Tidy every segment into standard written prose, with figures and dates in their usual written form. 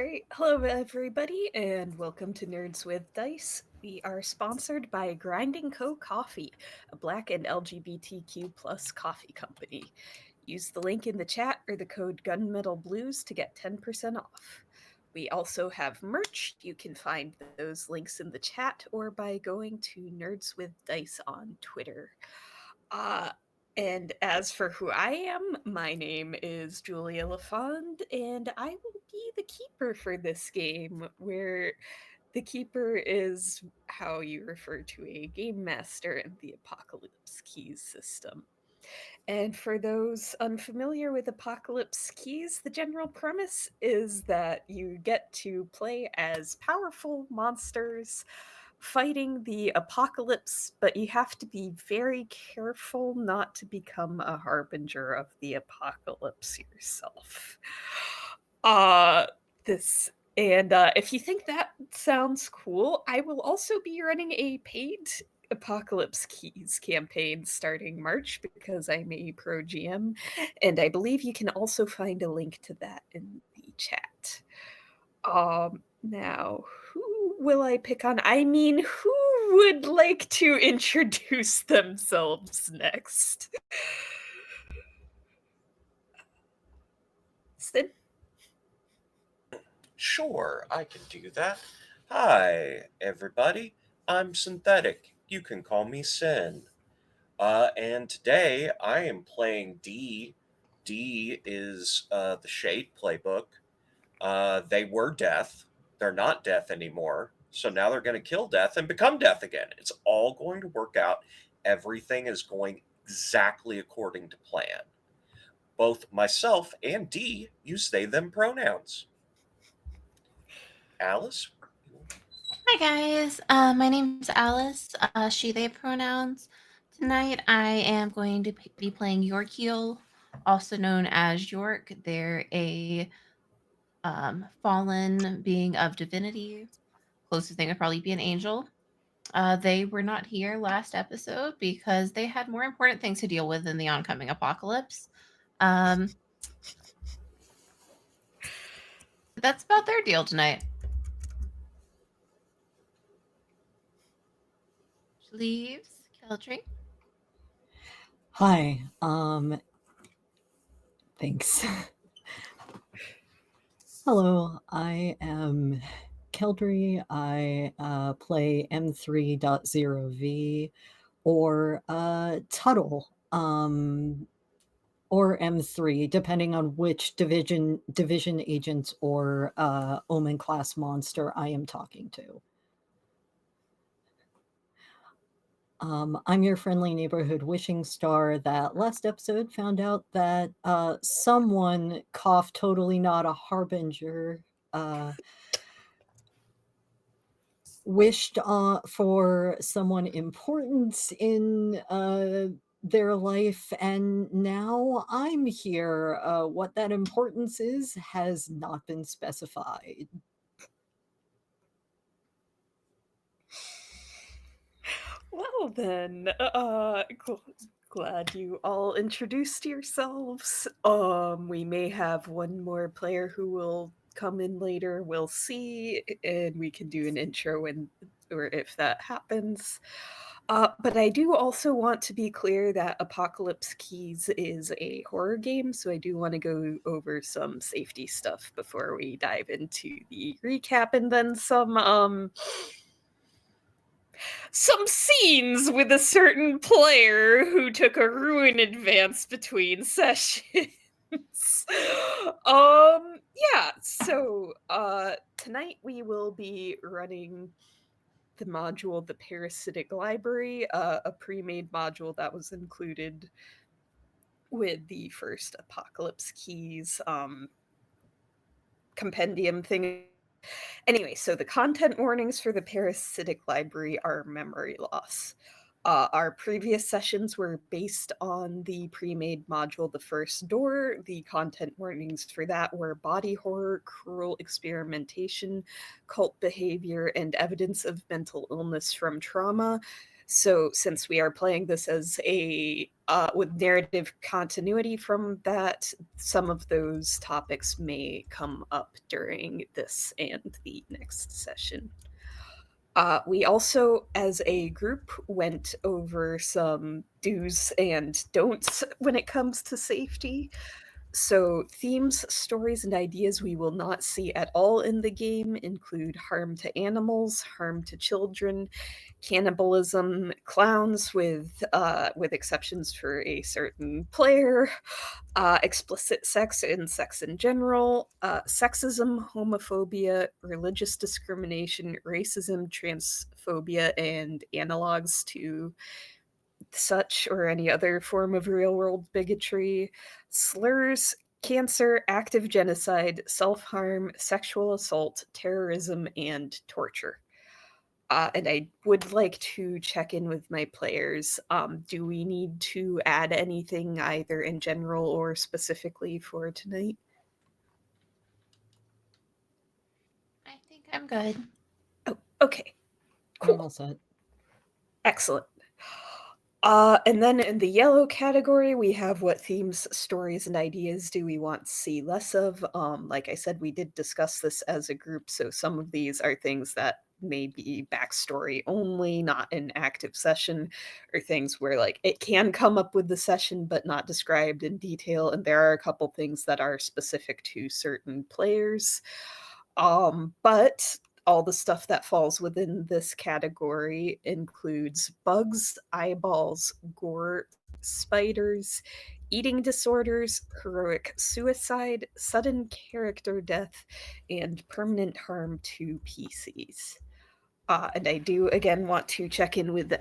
Alright, hello everybody, and welcome to Nerds with Dice. We are sponsored by Grinding Co. Coffee, a Black and LGBTQ plus coffee company. Use the link in the chat or the code GunmetalBlues to get 10% off. We also have merch. You can find those links in the chat or by going to Nerds with Dice on Twitter. And as for who I am, my name is Julia LaFond, and I will be the keeper for this game, where the keeper is how you refer to a game master in the Apocalypse Keys system. And for those unfamiliar with Apocalypse Keys, the general premise is that you get to play as powerful monsters fighting the apocalypse, but you have to be very careful not to become a harbinger of the apocalypse yourself. Uh this and if you think that sounds cool, I will also be running a paid Apocalypse Keys campaign starting March because I'm a pro GM, and I believe you can also find a link to that in the chat. Now, who will I pick on? I mean, who would like to introduce themselves next? Sid? Sure, I can do that. Hi, everybody. I'm Synthetic. You can call me Sin. And today I am playing D. D is the Shade playbook. They were Death. They're not Death anymore. So now they're going to kill Death and become Death again. It's all going to work out. Everything is going exactly according to plan. Both myself and D use they them pronouns. Alice? Hi guys, my name's Alice, she, they pronouns. Tonight I am going to be playing Yorkiel, also known as York. They're a fallen being of divinity. Closest thing would probably be an angel. They were not here last episode because they had more important things to deal with in the oncoming apocalypse. But that's about their deal tonight. Leaves, Keldry. Hi, thanks. Hello, I am Keldry. I play M3.0V or Tuttle, or M3, depending on which division agent or Omen class monster I am talking to. I'm your friendly neighborhood wishing star that last episode found out that someone coughed totally not a harbinger wished for someone important in their life, and now I'm here. What that importance is has not been specified. Well then, glad you all introduced yourselves. We may have one more player who will come in later. We'll see, and we can do an intro when or if that happens. But I do also want to be clear that Apocalypse Keys is a horror game, so I do want to go over some safety stuff before we dive into the recap, and then some scenes with a certain player who took a ruin advance between sessions. Tonight we will be running the module, the Parasitic Library, a pre-made module that was included with the first Apocalypse Keys compendium thing. Anyway, so the content warnings for the Parasitic Library are memory loss. Our previous sessions were based on the pre-made module The First Door. The content warnings for that were body horror, cruel experimentation, cult behavior, and evidence of mental illness from trauma. So since we are playing this as a with narrative continuity from that, some of those topics may come up during this and the next session. We also, as a group, went over some do's and don'ts when it comes to safety. So, themes, stories, and ideas we will not see at all in the game include harm to animals, harm to children, cannibalism, clowns with exceptions for a certain player, explicit sex and sex in general, sexism, homophobia, religious discrimination, racism, transphobia, and analogs to such or any other form of real world bigotry, slurs, cancer, active genocide, self harm, sexual assault, terrorism, and torture. And I would like to check in with my players. Do we need to add anything either in general or specifically for tonight? I think I'm good. Oh, okay. I'm Cool. all set. Excellent. And then in the yellow category, we have what themes, stories, and ideas do we want to see less of? Like I said, we did discuss this as a group, so some of these are things that may be backstory only, not an active session, or things where like it can come up with the session but not described in detail. And there are a couple things that are specific to certain players. But all the stuff that falls within this category includes bugs, eyeballs, gore, spiders, eating disorders, heroic suicide, sudden character death, and permanent harm to PCs. And I do again want to check in with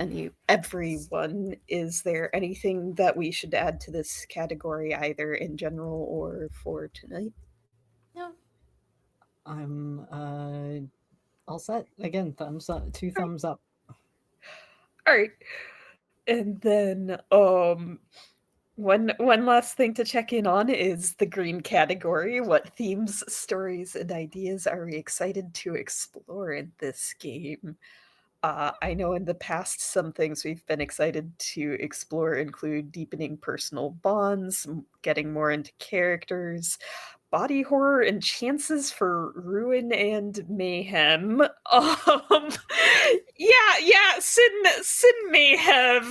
everyone. Is there anything that we should add to this category, either in general or for tonight? No. I'm all set. Again, thumbs up, two thumbs up. All right. And then one last thing to check in on is the green category. What themes, stories, and ideas are we excited to explore in this game? I know in the past some things we've been excited to explore include deepening personal bonds, getting more into characters, body horror, and chances for ruin and mayhem. Yeah, Sin may have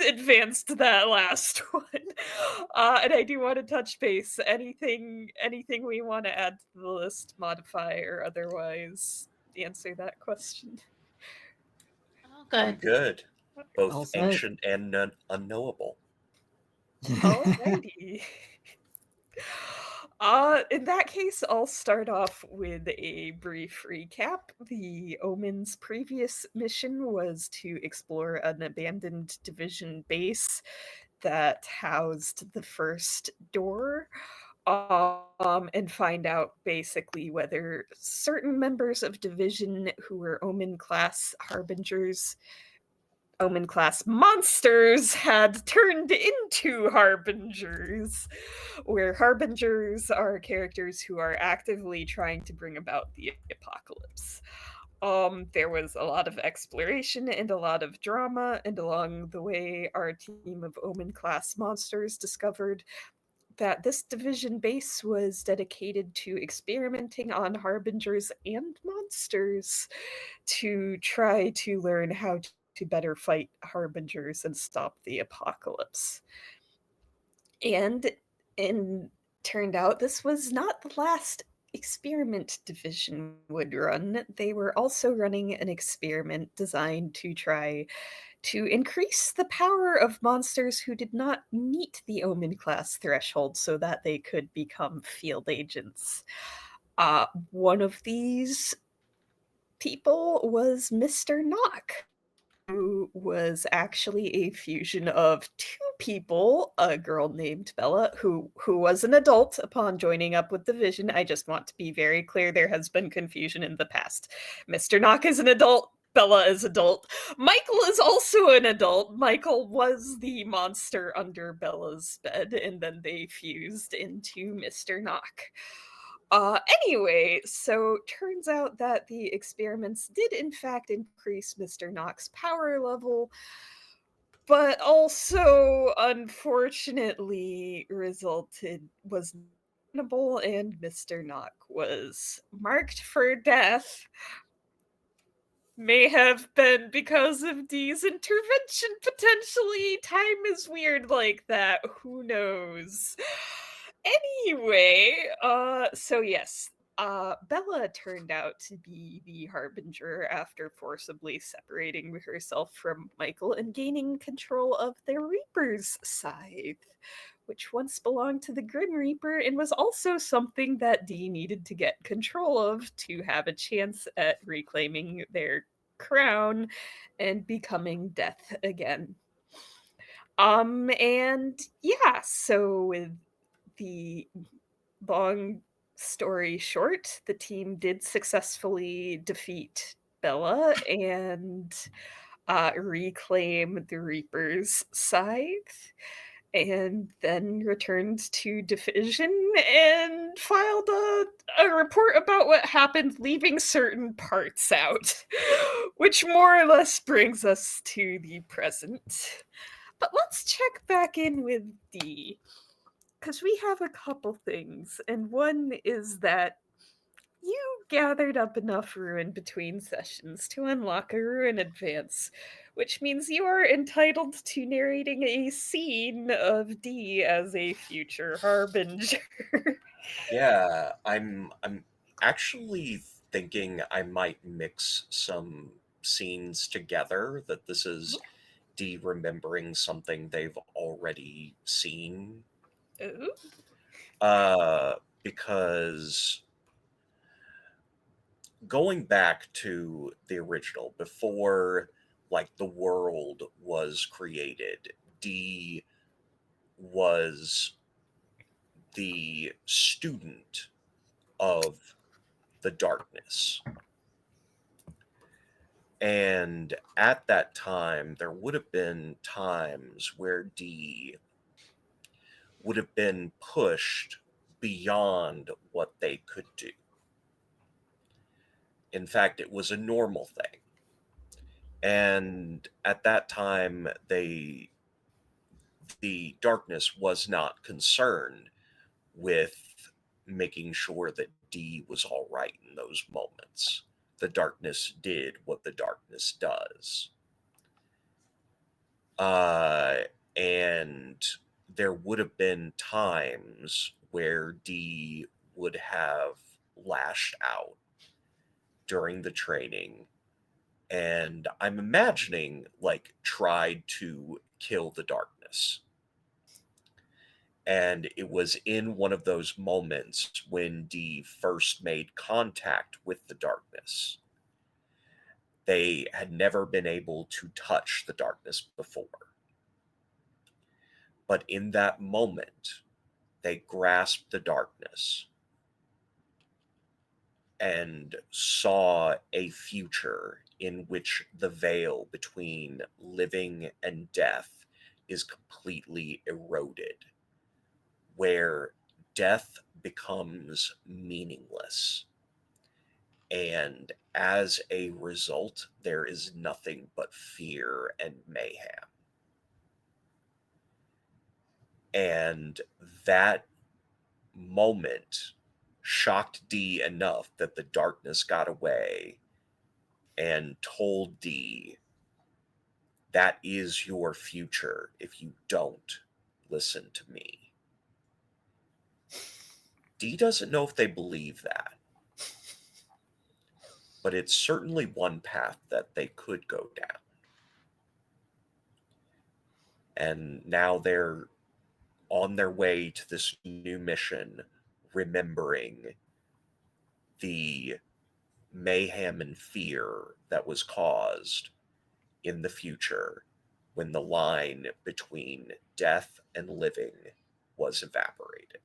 advanced that last one. And I do want to touch base. Anything we want to add to the list, modify or otherwise answer that question? Oh, I'm good. good. All Both set. ancient and unknowable. Alrighty. In that case, I'll start off with a brief recap. The Omen's previous mission was to explore an abandoned division base that housed the first door, and find out basically whether certain members of division who were Omen class harbingers, Omen class monsters, had turned into harbingers, where harbingers are characters who are actively trying to bring about the apocalypse. There was a lot of exploration and a lot of drama, and along the way, our team of Omen class monsters discovered that this division base was dedicated to experimenting on harbingers and monsters to try to learn how to better fight harbingers and stop the apocalypse. And turned out this was not the last experiment division would run. They were also running an experiment designed to try to increase the power of monsters who did not meet the Omen class threshold so that they could become field agents. One of these people was Mr. Knock, who was actually a fusion of two people, a girl named Bella, who was an adult upon joining up with the Vision. I just want to be very clear, there has been confusion in the past. Mr. Knock is an adult, Bella is adult. Michael is also an adult. Michael was the monster under Bella's bed, and then they fused into Mr. Knock. Anyway, so turns out that the experiments did in fact increase Mr. Knock's power level, but also unfortunately was and Mr. Knock was marked for death. May have been because of Dee's intervention, potentially. Time is weird like that. Who knows? Anyway, so yes, Bella turned out to be the Harbinger after forcibly separating herself from Michael and gaining control of the Reaper's scythe, which once belonged to the Grim Reaper and was also something that Dee needed to get control of to have a chance at reclaiming their crown and becoming Death again. And yeah, so with the long story short, the team did successfully defeat Bella and reclaim the Reaper's scythe, and then returned to Division and filed a report about what happened, leaving certain parts out, which more or less brings us to the present. But let's check back in with Dee, because we have a couple things, and one is that you gathered up enough ruin between sessions to unlock a ruin advance, which means you are entitled to narrating a scene of Dee as a future harbinger. Yeah, I'm actually thinking I might mix some scenes together, that this is Dee remembering something they've already seen. Ooh. Because going back to the original, before like the world was created, Dee was the student of the darkness. And at that time, there would have been times where Dee would have been pushed beyond what they could do. In fact, it was a normal thing. And at that time, the darkness was not concerned with making sure that Dee was all right in those moments. The darkness did what the darkness does. And there would have been times where Dee would have lashed out during the training, and I'm imagining like tried to kill the darkness. And it was in one of those moments when Dee first made contact with the darkness. They had never been able to touch the darkness before. But in that moment, they grasped the darkness and saw a future in which the veil between living and death is completely eroded, where death becomes meaningless. And as a result, there is nothing but fear and mayhem. And that moment shocked Dee enough that the darkness got away and told Dee, that is your future if you don't listen to me. Dee doesn't know if they believe that, but it's certainly one path that they could go down. And now they're on their way to this new mission, remembering the mayhem and fear that was caused in the future when the line between death and living was evaporated.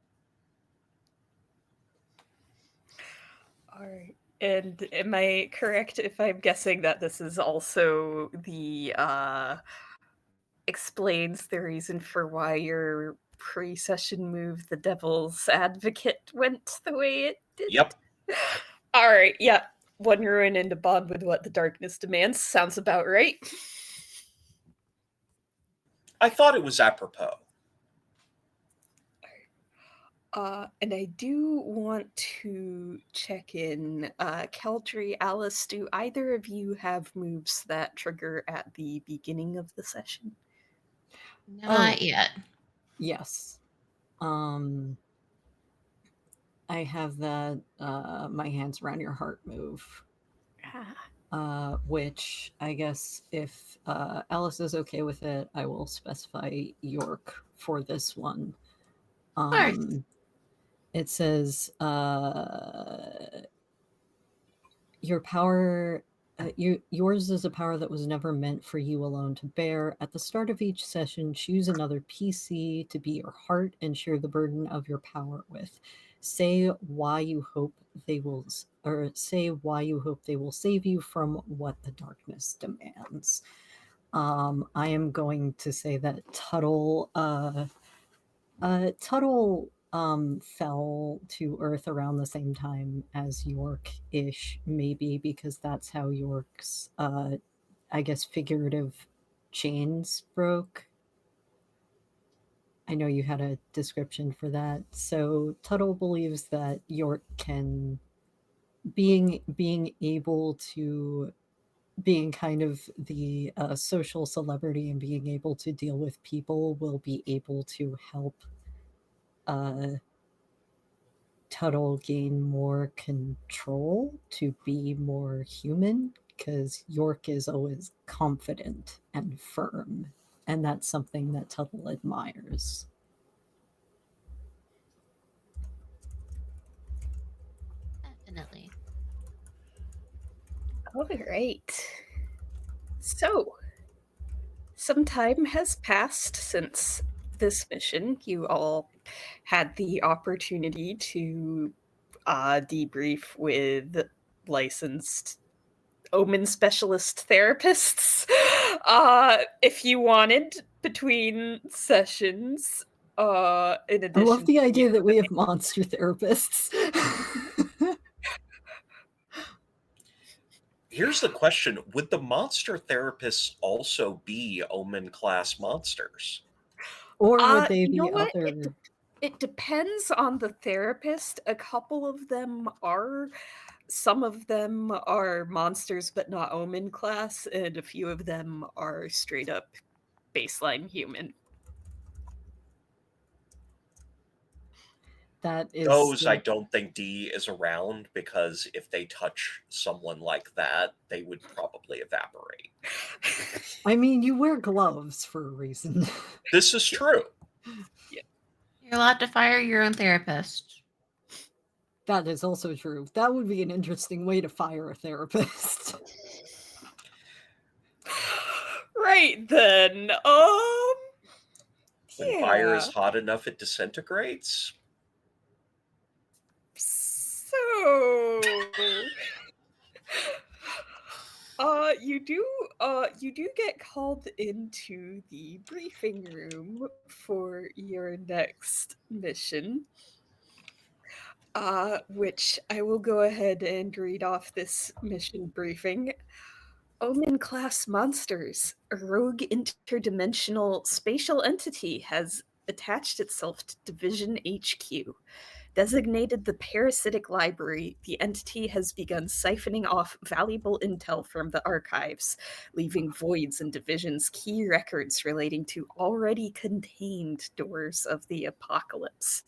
All right. And am I correct if I'm guessing that this is also the explains the reason for why your pre-session move, the Devil's Advocate, went the way it Yep. All right, yeah. One ruin and a bond with what the darkness demands. Sounds about right. I thought it was apropos. And I do want to check in. Keldry, Alice, do either of you have moves that trigger at the beginning of the session? Not yet. Yes. I have that my hands around your heart move. Which I guess if Alice is okay with it, I will specify York for this one. It says your power, yours is a power that was never meant for you alone to bear. At the start of each session, choose another PC to be your heart and share the burden of your power with. Say why you hope they will, or say why you hope they will save you from what the darkness demands. I am going to say that Tuttle fell to Earth around the same time as York-ish, maybe because that's how York's, I guess, figurative chains broke. I know you had a description for that. So Tuttle believes that York can, being able to, being kind of the social celebrity and being able to deal with people will be able to help Tuttle gain more control to be more human, because York is always confident and firm, and that's something that Tuttle admires. Definitely. All right. So, some time has passed since this mission. You all had the opportunity to debrief with licensed omen specialist therapists if you wanted between sessions. In addition, I love the idea that we have monster therapists. Here's the question: would the monster therapists also be omen class monsters? Or would they you be know what? other? It depends on the therapist. A couple of them are. Some of them are monsters, but not omen class, and a few of them are straight up baseline human. That is Those still... I don't think D is around, because if they touch someone like that, they would probably evaporate. I mean, you wear gloves for a reason. This is true. You're allowed to fire your own therapist. That is also true. That would be an interesting way to fire a therapist. Right then. When fire is hot enough, it disintegrates. So you do get called into the briefing room for your next mission. Which I will go ahead and read off this mission briefing. Omen class monsters. A rogue interdimensional spatial entity has attached itself to Division HQ. Designated the Parasitic Library, the entity has begun siphoning off valuable intel from the archives, leaving voids in Division's key records relating to already contained Doors of the Apocalypse.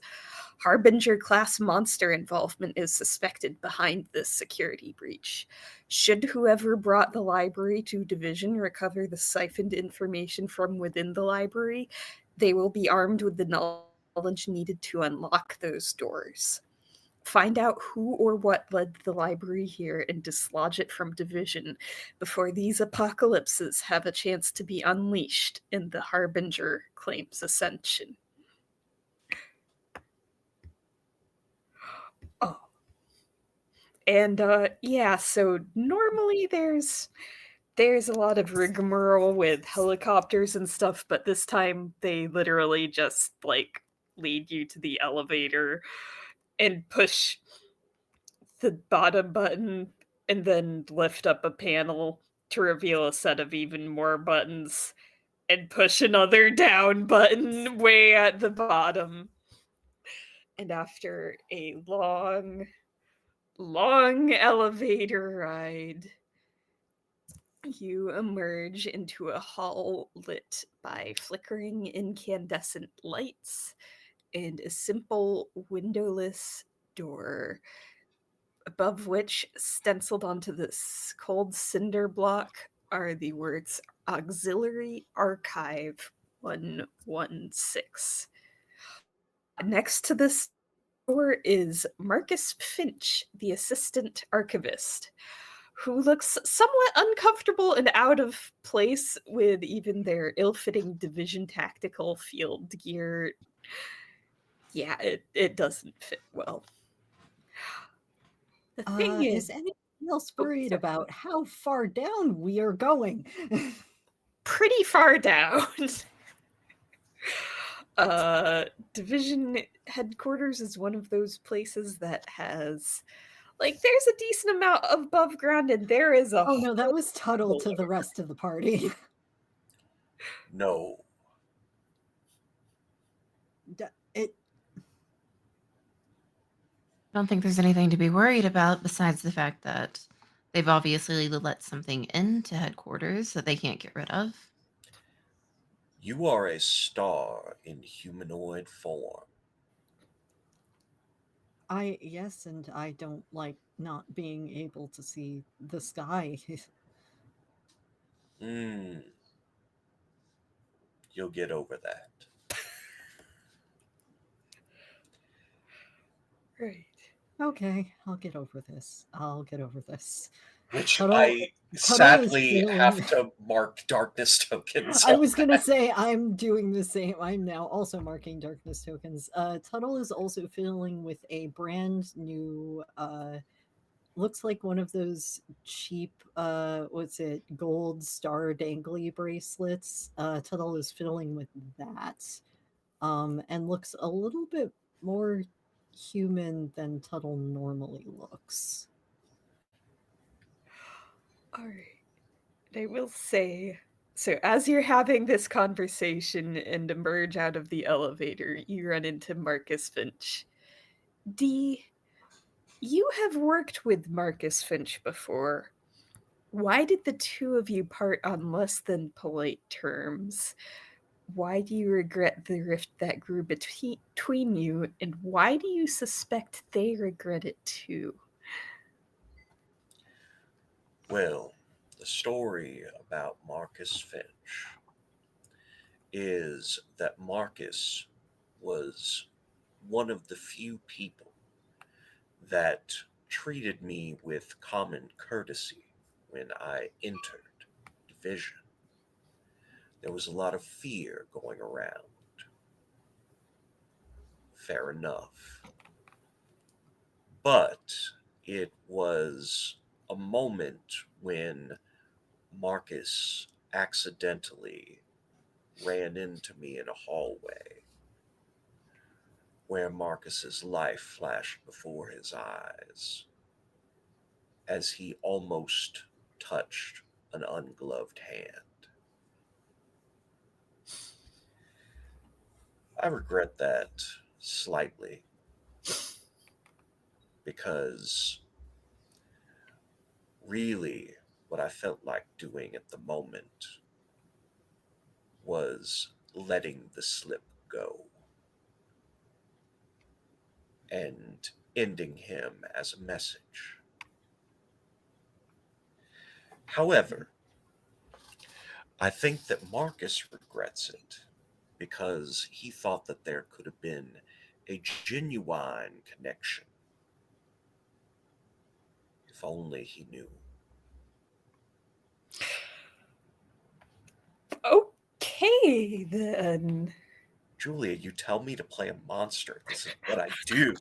Harbinger class monster involvement is suspected behind this security breach. Should whoever brought the library to Division recover the siphoned information from within the library, they will be armed with the knowledge needed to unlock those doors. Find out who or what led the library here and dislodge it from Division before these apocalypses have a chance to be unleashed and the Harbinger claims ascension. Oh. And yeah, so normally there's a lot of rigmarole with helicopters and stuff, but this time they literally just like lead you to the elevator and push the bottom button and then lift up a panel to reveal a set of even more buttons and push another down button way at the bottom. And after a long, long elevator ride, you emerge into a hall lit by flickering incandescent lights and a simple windowless door, above which, stenciled onto this cold cinder block, are the words Auxiliary Archive 116. Next to this door is Marcus Finch, the assistant archivist, who looks somewhat uncomfortable and out of place with even their ill-fitting division tactical field gear. Yeah, it doesn't fit well. The thing Is is, anyone else Oh, worried sorry. about how far down we are going? Pretty far down. Division headquarters is one of those places that has, like, there's a decent amount above ground, and there is a Oh no, that whole was Tuttle to the rest of the party. No. It I don't think there's anything to be worried about besides the fact that they've obviously let something into headquarters that they can't get rid of. You are a star in humanoid form. yes, and I don't like not being able to see the sky. You'll get over that. Right. Okay, I'll get over this. Which Tuttle- I Tuttle is sadly feeling- have to mark darkness tokens. I was gonna say I'm doing the same. I'm now also marking darkness tokens. Tuttle is also fiddling with a brand new looks like one of those cheap gold star dangly bracelets. Tuttle is fiddling with that. And looks a little bit more human than Tuttle normally looks. All right. I will say, so as you're having this conversation and emerge out of the elevator, you run into Marcus Finch. D, you have worked with Marcus Finch before. Why did the two of you part on less than polite terms? Why do you regret the rift that grew between you, and why do you suspect they regret it too? Well, the story about Marcus Finch is that Marcus was one of the few people that treated me with common courtesy when I entered Division. There was a lot of fear going around. Fair enough. But it was a moment when Marcus accidentally ran into me in a hallway where Marcus's life flashed before his eyes as he almost touched an ungloved hand. I regret that slightly because really what I felt like doing at the moment was letting the slip go and ending him as a message. However, I think that Marcus regrets it because he thought that there could have been a genuine connection. If only he knew. Okay, then. Julia, you tell me to play a monster. This is what I do.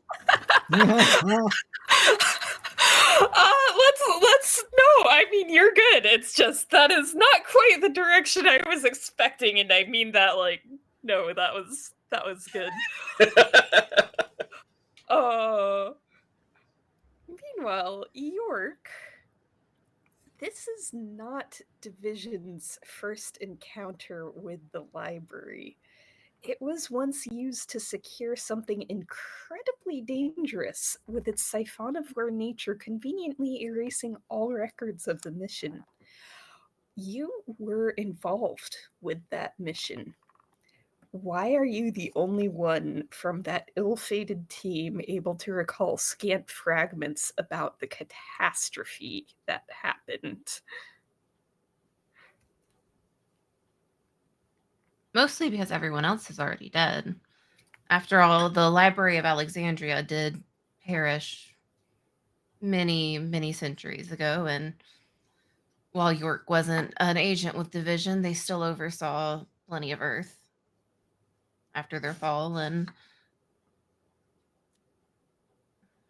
Let's no, I mean, you're good. It's just that is not quite the direction I was expecting, and I mean that like, no, that was good. Meanwhile, York, this is not Division's first encounter with the library. It was once used to secure something incredibly dangerous, with its siphonophore nature conveniently erasing all records of the mission. You were involved with that mission. Why are you the only one from that ill-fated team able to recall scant fragments about the catastrophe that happened? Mostly because everyone else is already dead. After all, the Library of Alexandria did perish many, many centuries ago, and while York wasn't an agent with Division, they still oversaw plenty of Earth after their fall, and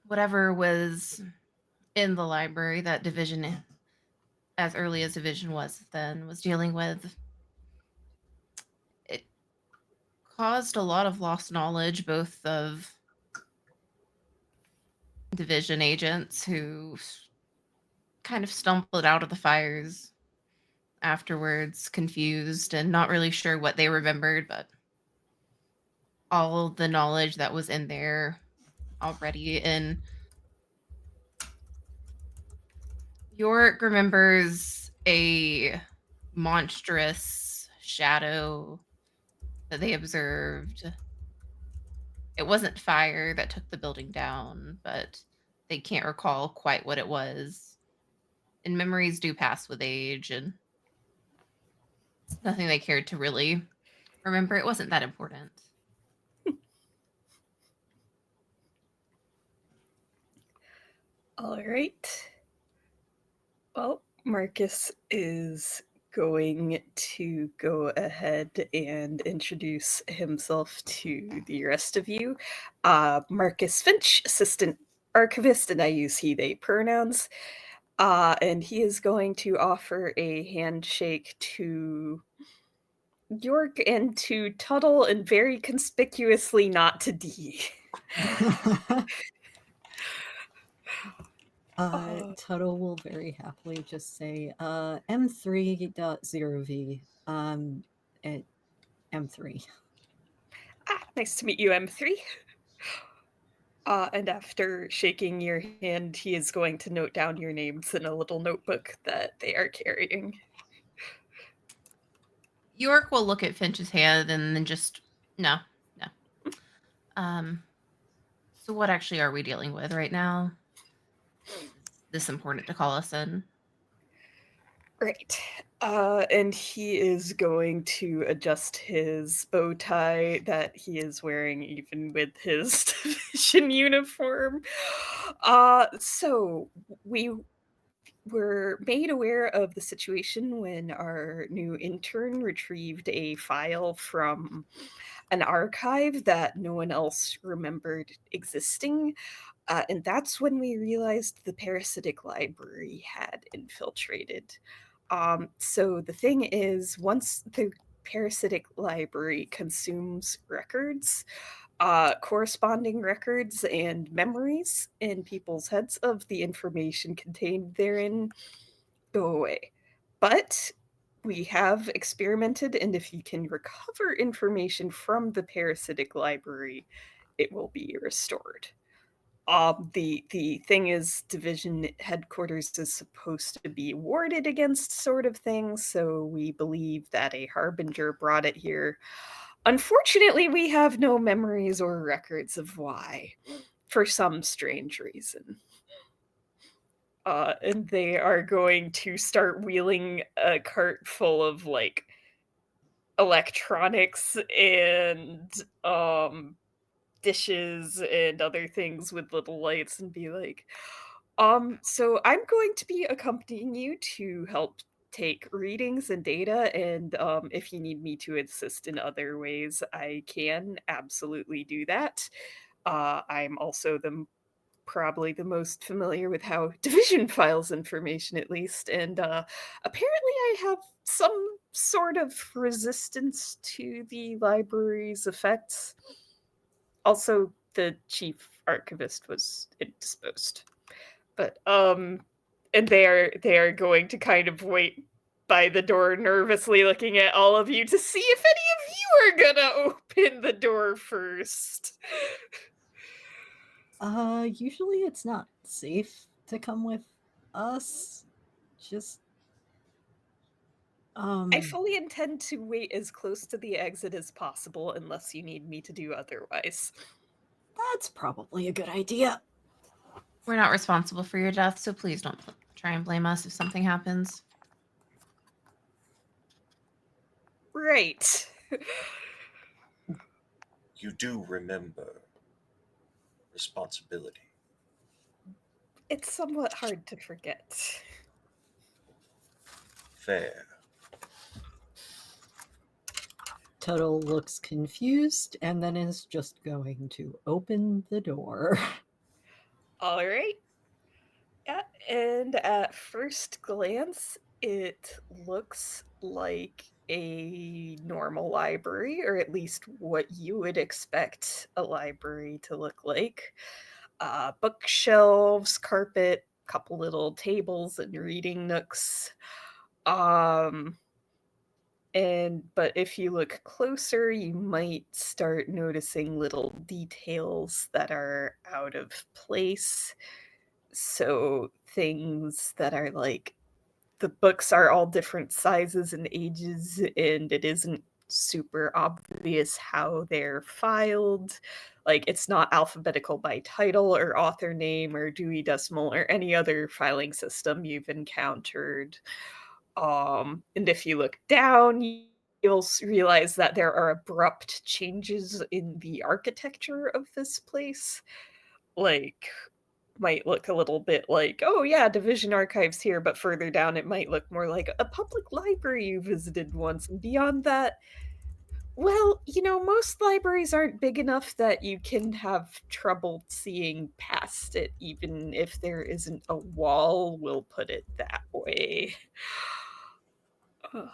whatever was in the library that Division, as early as Division was then, was dealing with, it caused a lot of lost knowledge, both of Division agents who kind of stumbled out of the fires afterwards, confused and not really sure what they remembered, but all the knowledge that was in there already. In York remembers a monstrous shadow that they observed. It wasn't fire that took the building down, but they can't recall quite what it was. And memories do pass with age, and nothing they cared to really remember. It wasn't that important. All right. Well, Marcus is going to go ahead and introduce himself to the rest of you. Marcus Finch, Assistant Archivist, and I use he, they pronouns. And he is going to offer a handshake to York and to Tuttle, and very conspicuously not to Dee. Tuttle will very happily just say M3.0V at M3. Nice to meet you, M3. And after shaking your hand, he is going to note down your names in a little notebook that they are carrying. York will look at Finch's hand and then just, no. So what actually are we dealing with right now? Is this important to call us in? Right. And he is going to adjust his bow tie that he is wearing even with his division uniform. So we were made aware of the situation when our new intern retrieved a file from an archive that no one else remembered existing. And that's when we realized the parasitic library had infiltrated. So the thing is, once the parasitic library consumes records, corresponding records and memories in people's heads of the information contained therein go away. But we have experimented, and if you can recover information from the parasitic library, it will be restored. The thing is, Division headquarters is supposed to be warded against sort of things, so we believe that a harbinger brought it here. Unfortunately, we have no memories or records of why, for some strange reason. And they are going to start wheeling a cart full of like electronics and dishes and other things with little lights and be like, so I'm going to be accompanying you to help take readings and data, and if you need me to assist in other ways, I can absolutely do that. I'm also probably the most familiar with how Division files information, at least, and apparently I have some sort of resistance to the library's effects. Also, the chief archivist was indisposed. But and they are going to kind of wait by the door, nervously looking at all of you to see if any of you are gonna open the door first. Usually it's not safe to come with us. Just I fully intend to wait as close to the exit as possible unless you need me to do otherwise. that's probably a good idea. We're not responsible for your death, so please don't try and blame us if something happens. Right. You do remember responsibility. It's somewhat hard to forget. Fair. Tuttle looks confused and then is just going to open the door. All right. Yeah, and at first glance, it looks like a normal library, or at least what you would expect a library to look like. Bookshelves, carpet, couple little tables and reading nooks. But if you look closer, you might start noticing little details that are out of place. So things that are like the books are all different sizes and ages, and it isn't super obvious how they're filed. Like, it's not alphabetical by title or author name or Dewey Decimal or any other filing system you've encountered. And if you look down, you'll realize that there are abrupt changes in the architecture of this place. Like, might look a little bit like, oh yeah, Division Archives here, but further down it might look more like a public library you visited once. And beyond that, well, most libraries aren't big enough that you can have trouble seeing past it, even if there isn't a wall, we'll put it that way. Ugh.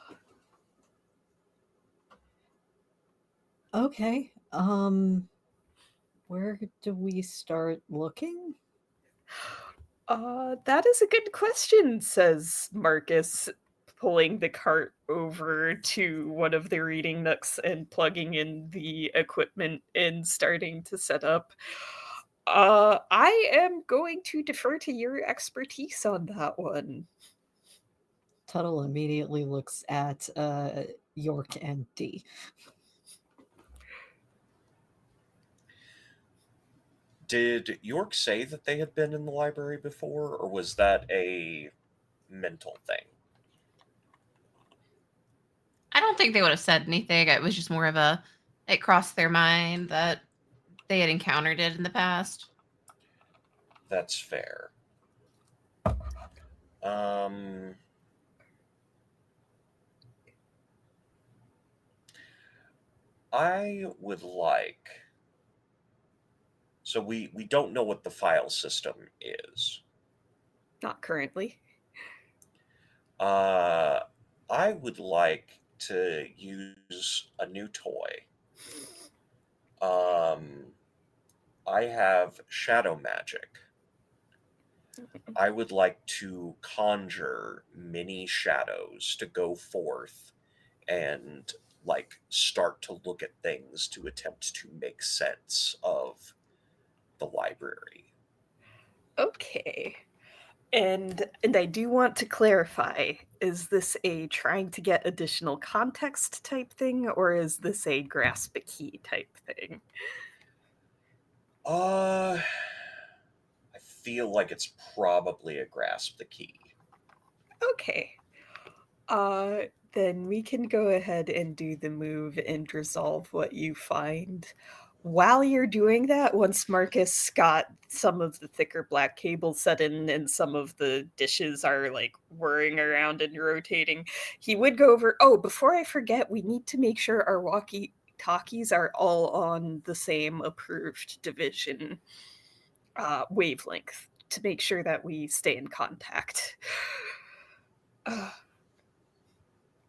Okay. Where do we start looking? That is a good question, says Marcus, pulling the cart over to one of the reading nooks and plugging in the equipment and starting to set up. I am going to defer to your expertise on that one. Tuttle immediately looks at York and Dee. Did York say that they had been in the library before, or was that a mental thing? I don't think they would have said anything. It was just more of it crossed their mind that they had encountered it in the past. That's fair. I would like. So we don't know what the file system is. Not currently. I would like to use a new toy. I have shadow magic. I would like to conjure many shadows to go forth and start to look at things to attempt to make sense of the library. Okay. And I do want to clarify, is this a trying to get additional context type thing, or is this a grasp a key type thing? I feel like it's probably a grasp the key. Okay. Then we can go ahead and do the move and resolve what you find. While you're doing that, once Marcus got some of the thicker black cables set in and some of the dishes are like whirring around and rotating, he would go over. Oh, before I forget, we need to make sure our walkie talkies are all on the same approved division wavelength to make sure that we stay in contact.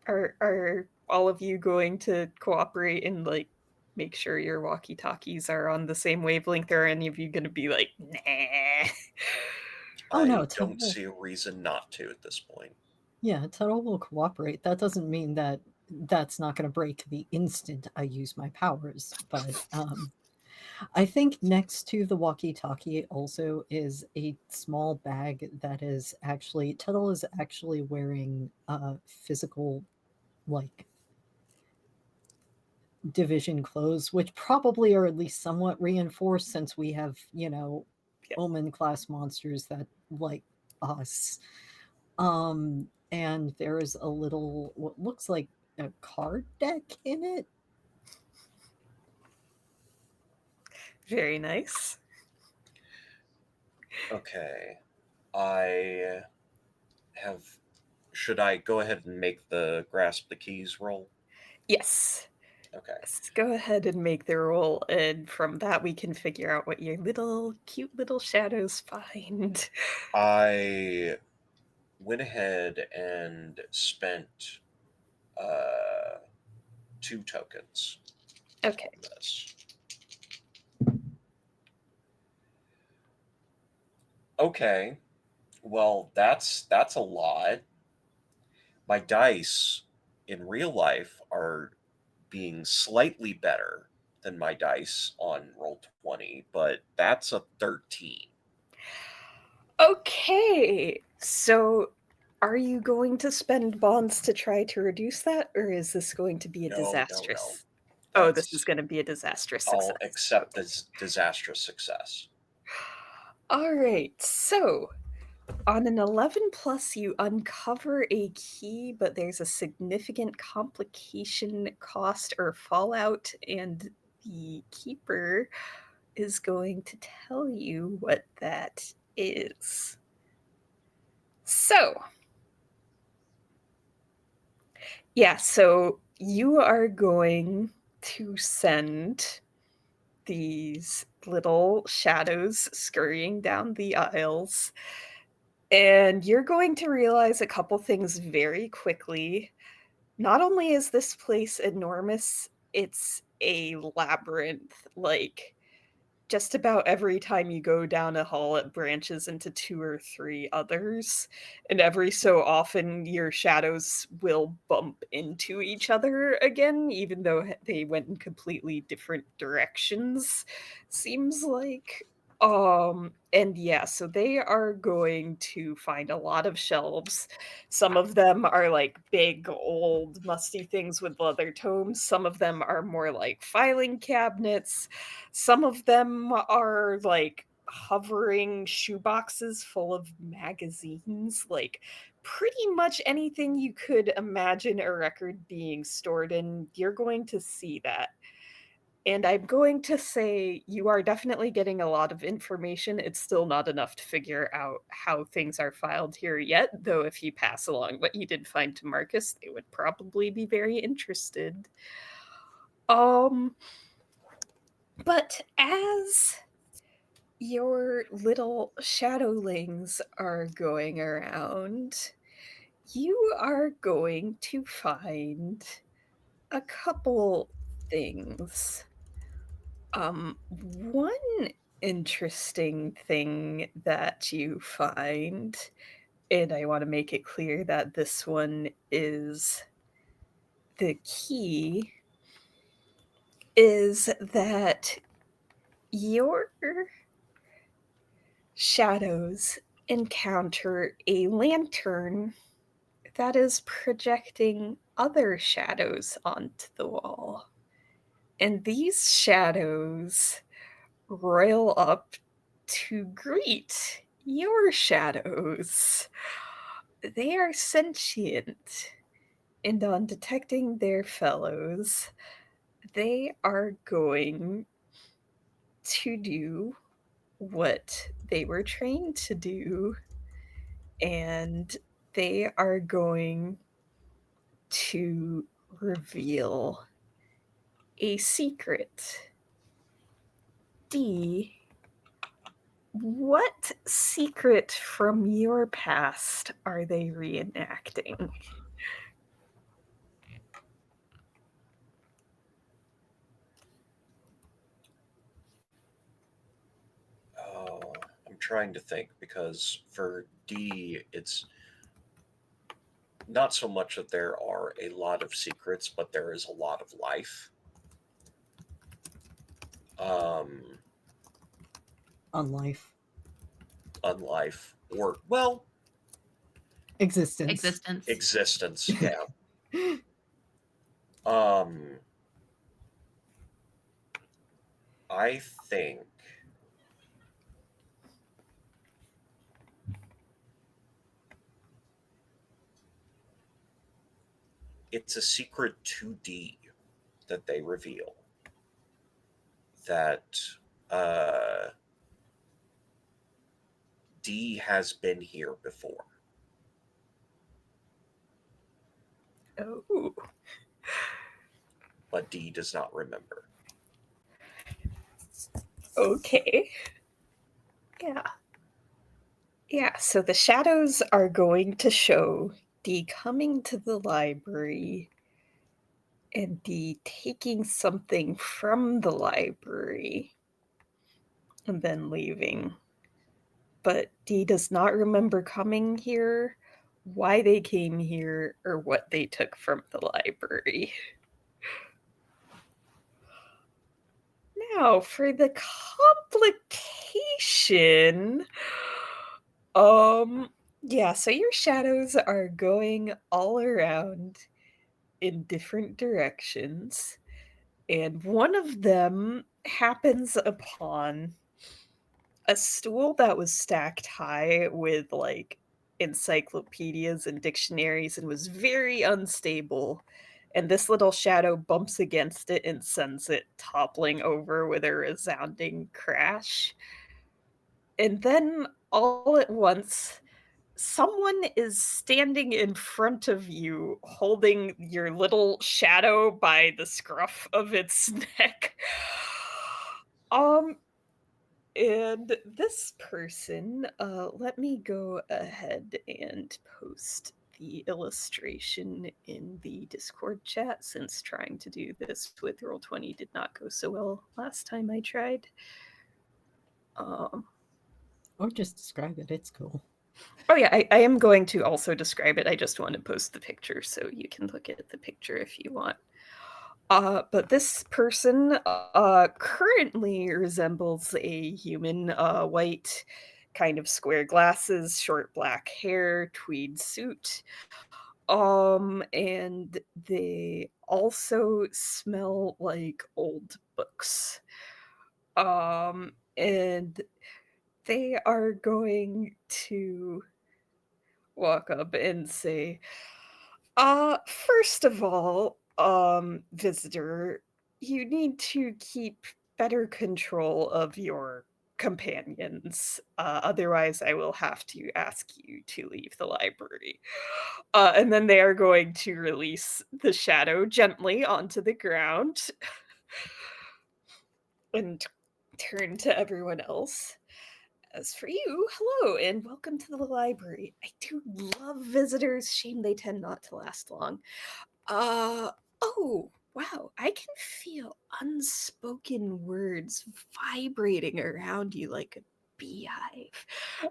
Are all of you going to cooperate and make sure your walkie talkies are on the same wavelength, or are any of you going to be like, nah? Oh no, I don't Tuttle. see a reason not to at this point. Yeah, Tuttle will cooperate. That doesn't mean that that's not going to break the instant I use my powers. But I think next to the walkie-talkie also is a small bag that is actually Tuttle is actually wearing physical like division clothes, which probably are at least somewhat reinforced since we have, Yeah. omen class monsters that like us. And there is a little what looks like a card deck in it. Very nice. Okay. I have. Should I go ahead and make the grasp the keys roll? Yes. Okay. Let's go ahead and make the roll, and from that we can figure out what your little cute little shadows find. I went ahead and spent uh, 2 tokens Okay. on this. Okay. Well, that's a lot. My dice in real life are being slightly better than my dice on Roll20, but that's a 13. Okay. So are you going to spend bonds to try to reduce that, or is this going to be a No, no, no. disastrous? Oh, this is That's going to be a disastrous I'll success. accept Okay. this disastrous success. All right. So on an 11 plus, you uncover a key, but there's a significant complication cost or fallout, and the keeper is going to tell you what that is. So, yeah, so you are going to send these little shadows scurrying down the aisles, and you're going to realize a couple things very quickly. Not only is this place enormous, it's a labyrinth. Like, just about every time you go down a hall, it branches into 2 or 3 others, and every so often, your shadows will bump into each other again, even though they went in completely different directions, seems like. And yeah, so they are going to find a lot of shelves. Some of them are like big, old, musty things with leather tomes. Some of them are more like filing cabinets. Some of them are like hovering shoeboxes full of magazines, like pretty much anything you could imagine a record being stored in, you're going to see that. And I'm going to say you are definitely getting a lot of information. It's still not enough to figure out how things are filed here yet, though if you pass along what you did find to Marcus, they would probably be very interested. Um, but as your little shadowlings are going around, you are going to find a couple things. One interesting thing that you find, and I want to make it clear that this one is the key, is that your shadows encounter a lantern that is projecting other shadows onto the wall. And these shadows roil up to greet your shadows. They are sentient, and on detecting their fellows, they are going to do what they were trained to do, and they are going to reveal a secret. D, what secret from your past are they reenacting? Oh, I'm trying to think because for D, it's not so much that there are a lot of secrets, but there is a lot of life. Um, Unlife. Unlife, or, well, Existence. Existence. yeah. Um, I think it's a secret to D that they reveal that uh, D has been here before. Oh. But D does not remember. Okay. Yeah. Yeah, so the shadows are going to show Dee coming to the library and Dee taking something from the library and then leaving. But Dee does not remember coming here, why they came here, or what they took from the library. Now, for the complication, yeah, so your shadows are going all around in different directions, and one of them happens upon a stool that was stacked high with like encyclopedias and dictionaries and was very unstable. And this little shadow bumps against it and sends it toppling over with a resounding crash. And then all at once, someone is standing in front of you holding your little shadow by the scruff of its neck. Um and this person, let me go ahead and post the illustration in the Discord chat since trying to do this with Roll20 did not go so well last time I tried. Or just describe it. It's cool. Oh yeah, I am going to also describe it. I just want to post the picture so you can look at the picture if you want. But this person currently resembles a human, white, kind of square glasses, short black hair, tweed suit. And they also smell like old books. And they are going to walk up and say, first of all, visitor, you need to keep better control of your companions. Otherwise, I will have to ask you to leave the library. And then they are going to release the shadow gently onto the ground and turn to everyone else. As for you, hello and welcome to the library. I do love visitors. Shame they tend not to last long. Oh, wow. I can feel unspoken words vibrating around you like a beehive.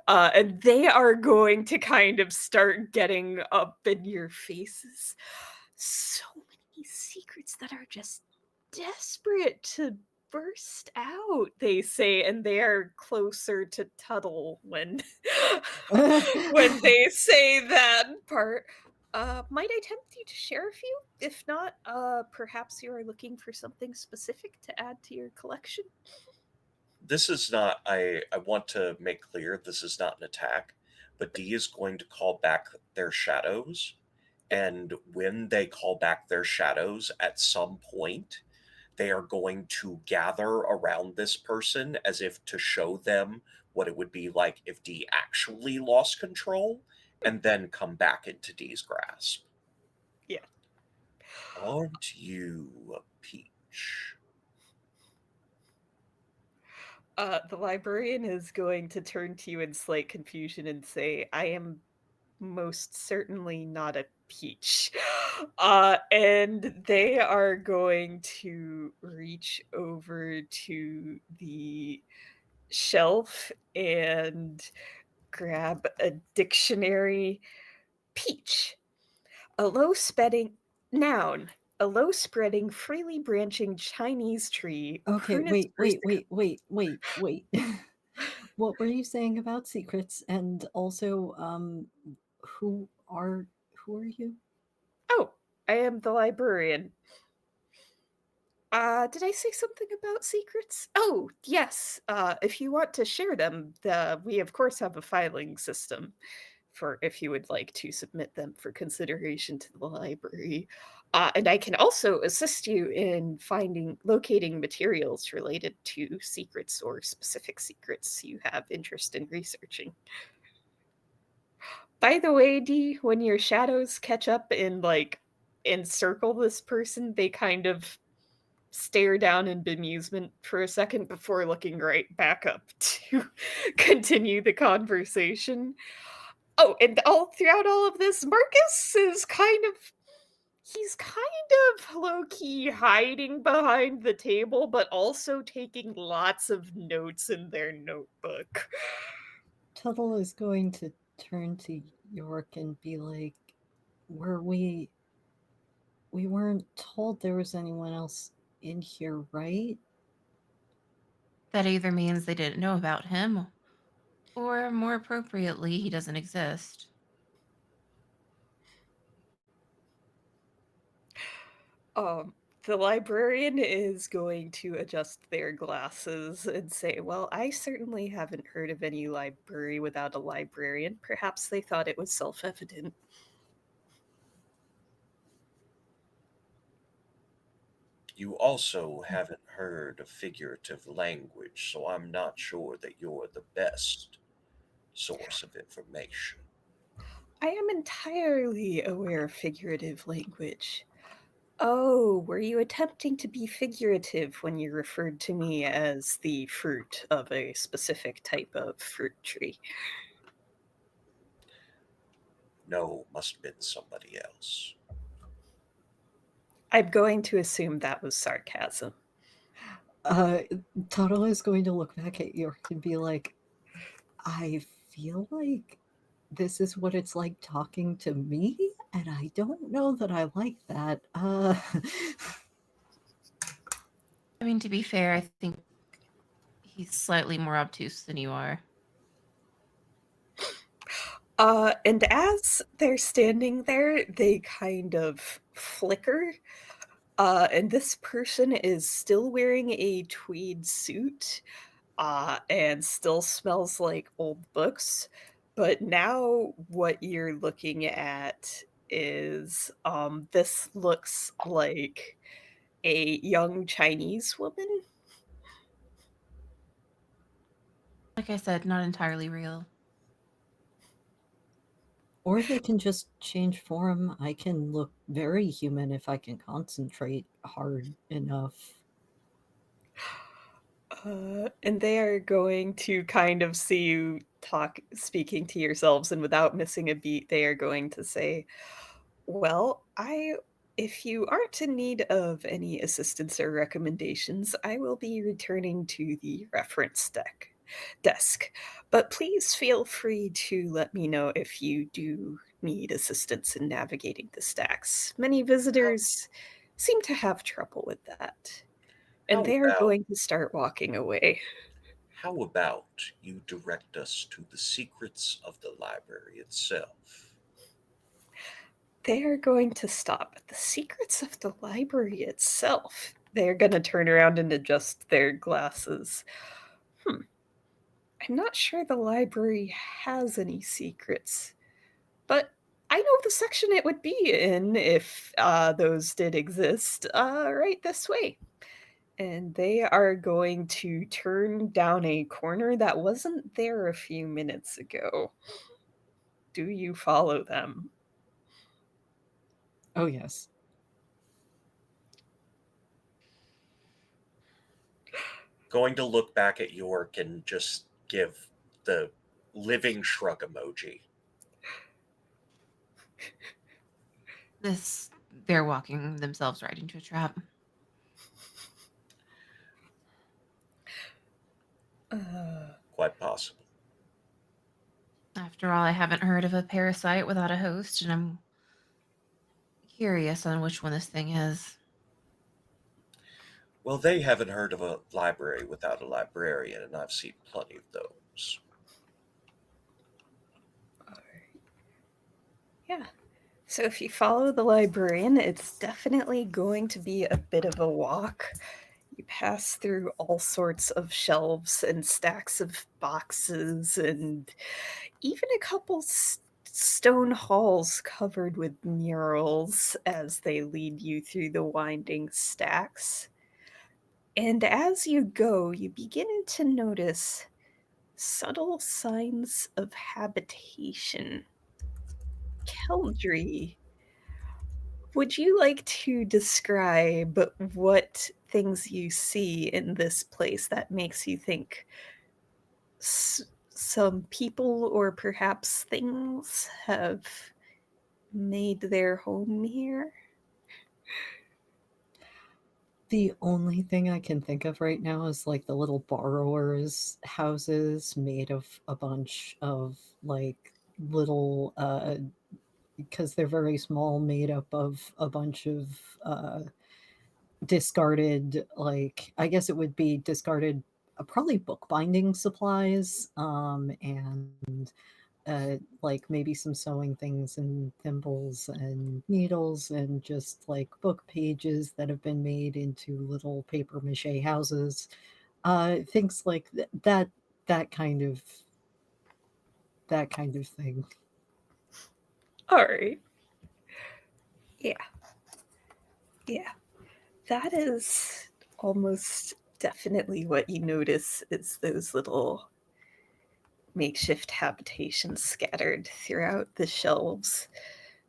And they are going to kind of start getting up in your faces. So many secrets that are just desperate to burst out, they say, and they are closer to Tuttle when when they say that part. Might I tempt you to share a few? If not, perhaps you are looking for something specific to add to your collection. This is not, I want to make clear, this is not an attack, but D is going to call back their shadows. And when they call back their shadows at some point, they are going to gather around this person as if to show them what it would be like if D actually lost control and then come back into D's grasp. Yeah. Aren't you a peach? The librarian is going to turn to you in slight confusion and say, I am most certainly not a peach. And they are going to reach over to the shelf and grab a dictionary. Peach, a low spreading noun, a low spreading, freely branching Chinese tree. Okay, Prunus wait, wait, persica. wait, wait, wait, wait. What were you saying about secrets? And also, who are who are you? Oh, I am the librarian. Did I say something about secrets? Oh, yes. If you want to share them, we of course have a filing system for if you would like to submit them for consideration to the library. And I can also assist you in locating materials related to secrets or specific secrets you have interest in researching. By the way, Dee, when your shadows catch up and encircle this person, they kind of stare down in bemusement for a second before looking right back up to continue the conversation. Oh, and all throughout all of this, Marcus is he's kind of low key hiding behind the table, but also taking lots of notes in their notebook. Tuttle is going to turn to York and be like, "Were we weren't told there was anyone else in here, right?" That either means they didn't know about him, or more appropriately, he doesn't exist. Um, the librarian is going to adjust their glasses and say, "Well, I certainly haven't heard of any library without a librarian. Perhaps they thought it was self evident." You also haven't heard of figurative language, so I'm not sure that you're the best source of information. I am entirely aware of figurative language. Oh, were you attempting to be figurative when you referred to me as the fruit of a specific type of fruit tree? No, must have been somebody else. I'm going to assume that was sarcasm. Uh, Tuttle is going to look back at York and be like, "I feel like this is what it's like talking to me, and I don't know that I like that." I mean, to be fair, I think he's slightly more obtuse than you are. And as they're standing there, they kind of flicker. And this person is still wearing a tweed suit, and still smells like old books. But now what you're looking at is this looks like a young Chinese woman. Like I said, not entirely real. Or they can just change form. I can look very human if I can concentrate hard enough. And they are going to kind of see you speaking to yourselves, and without missing a beat, they are going to say, "Well, if you aren't in need of any assistance or recommendations, I will be returning to the reference desk. But please feel free to let me know if you do need assistance in navigating the stacks. Many visitors seem to have trouble with that." And How they are about going to start walking away. how about you direct us to the secrets of the library itself? They are going to stop at the secrets of the library itself. They're going to turn around and adjust their glasses. Hmm. I'm not sure the library has any secrets, but I know the section it would be in if those did exist, right this way. And they are going to turn down a corner that wasn't there a few minutes ago. Do you follow them? Oh, yes. Going to look back at York and just give the living shrug emoji. They're walking themselves right into a trap. Quite possible. After all, I haven't heard of a parasite without a host, and I'm curious on which one this thing is. Well, they haven't heard of a library without a librarian, and I've seen plenty of those. Yeah. So if you follow the librarian, it's definitely going to be a bit of a walk. You pass through all sorts of shelves and stacks of boxes and even a couple stone halls covered with murals as they lead you through the winding stacks. And as you go, you begin to notice subtle signs of habitation. Keldry, would you like to describe what things you see in this place that makes you think some people or perhaps things have made their home here? The only thing I can think of right now is like the little borrowers' houses made of a bunch of like little, because they're very small, made up of a bunch of discarded, like, I guess it would be discarded, probably bookbinding supplies, and like maybe some sewing things and thimbles and needles and just like book pages that have been made into little paper mache houses, things like that kind of thing. All right. Yeah. Yeah. That is almost definitely what you notice is those little makeshift habitations scattered throughout the shelves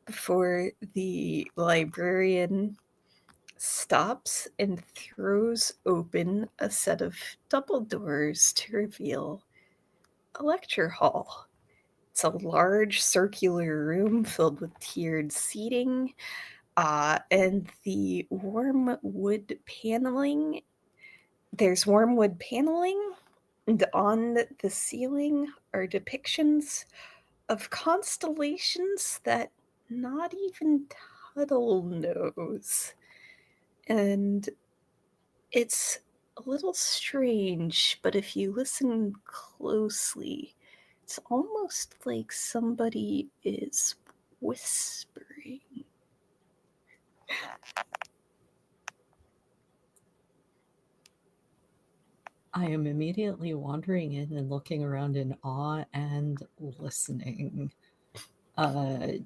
before the librarian stops and throws open a set of double doors to reveal a lecture hall. It's a large circular room filled with tiered seating, and the warm wood paneling. There's warm wood paneling, and on the ceiling are depictions of constellations that not even Tuttle knows. And it's a little strange, but if you listen closely, it's almost like somebody is whispering. I am immediately wandering in and looking around in awe and listening. Oh,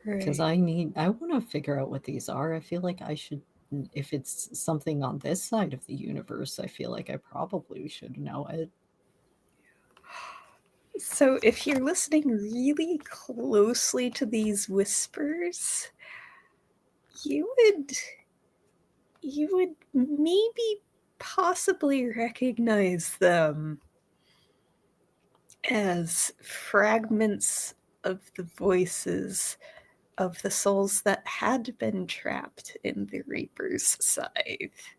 Because right. I want to figure out what these are. I feel like I should, if it's something on this side of the universe, I feel like I probably should know it. So if you're listening really closely to these whispers, you would you would maybe possibly recognize them as fragments of the voices of the souls that had been trapped in the Reaper's scythe.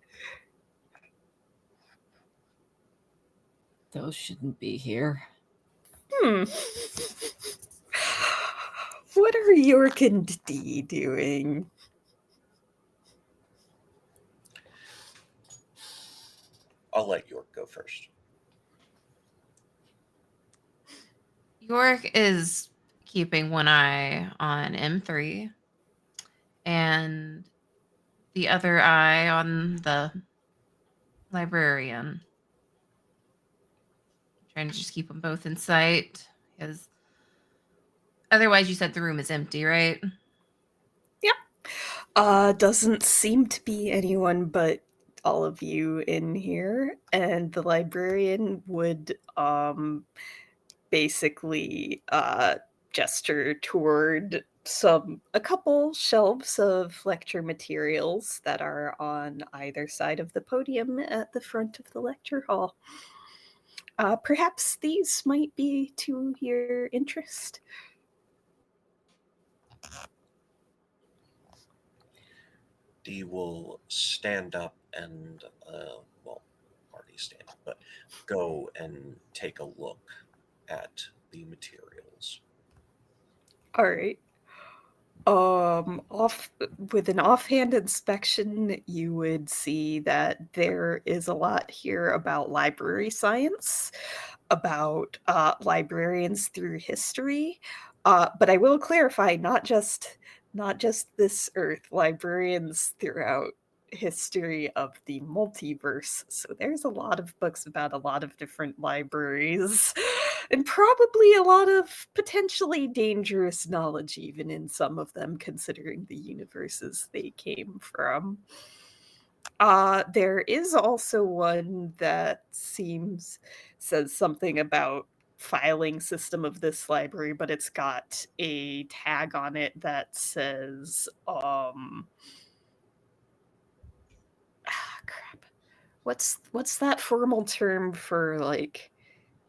Those shouldn't be here. Hmm. What are York and Dee doing? I'll let York go first. York is keeping one eye on M3 and the other eye on the librarian. Trying to just keep them both in sight because otherwise you said the room is empty, right? Yep. Doesn't seem to be anyone but all of you in here, and the librarian would basically gesture toward a couple shelves of lecture materials that are on either side of the podium at the front of the lecture hall. Perhaps these might be to your interest. Dee will stand up and, well, already standing, but go and take a look at the materials. All right. Off with an offhand inspection, you would see that there is a lot here about library science, about librarians through history. But I will clarify, not just this Earth, librarians throughout history of the multiverse. So there's a lot of books about a lot of different libraries and probably a lot of potentially dangerous knowledge even in some of them considering the universes they came from. There is also one that says something about filing system of this library, but it's got a tag on it that says crap. What's that formal term for like,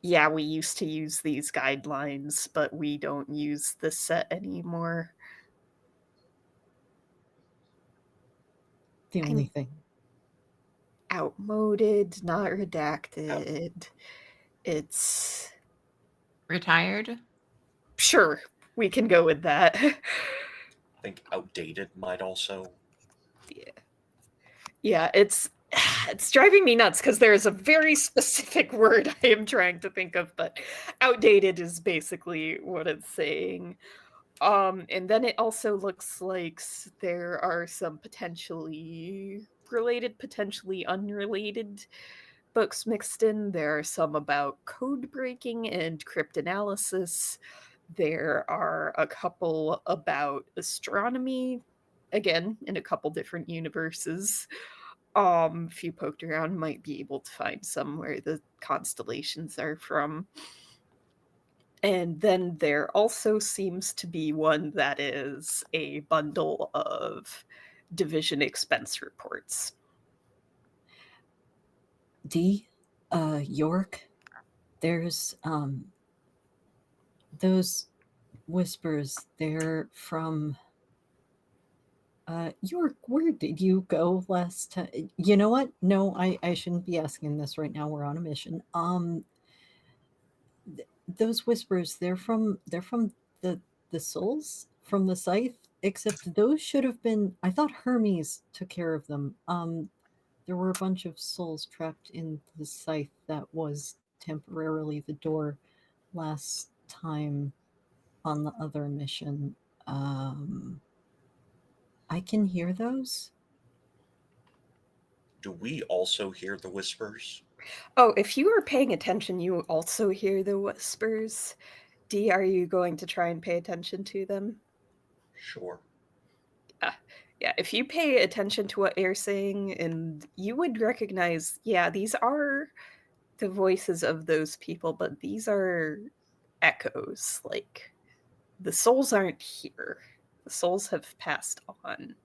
yeah, we used to use these guidelines, but we don't use this set anymore. The only thing. Outmoded, not redacted. It's Retired? sure, we can go with that. I think outdated might also. Yeah, it's driving me nuts because there is a very specific word I am trying to think of, but outdated is basically what it's saying. And then it also looks like there are some potentially related, potentially unrelated books mixed in. There are some about code breaking and cryptanalysis. There are a couple about astronomy, again, in a couple different universes. If you poked around, might be able to find some where the constellations are from. And then there also seems to be one that is a bundle of division expense reports. Dee, York, there's those whispers. They're from York. Where did you go last time? You know what? No, I shouldn't be asking this right now. We're on a mission. Those whispers. They're from the souls from the scythe. Except those should have been. I thought Hermes took care of them. There were a bunch of souls trapped in the scythe that was temporarily the door last time on the other mission. I can hear those. Do we also hear the whispers? Oh, if you are paying attention, you also hear the whispers. Dee, are you going to try and pay attention to them? Sure. Yeah, if you pay attention to what they're saying, and you would recognize, yeah, these are the voices of those people, but these are echoes. Like, the souls aren't here. The souls have passed on.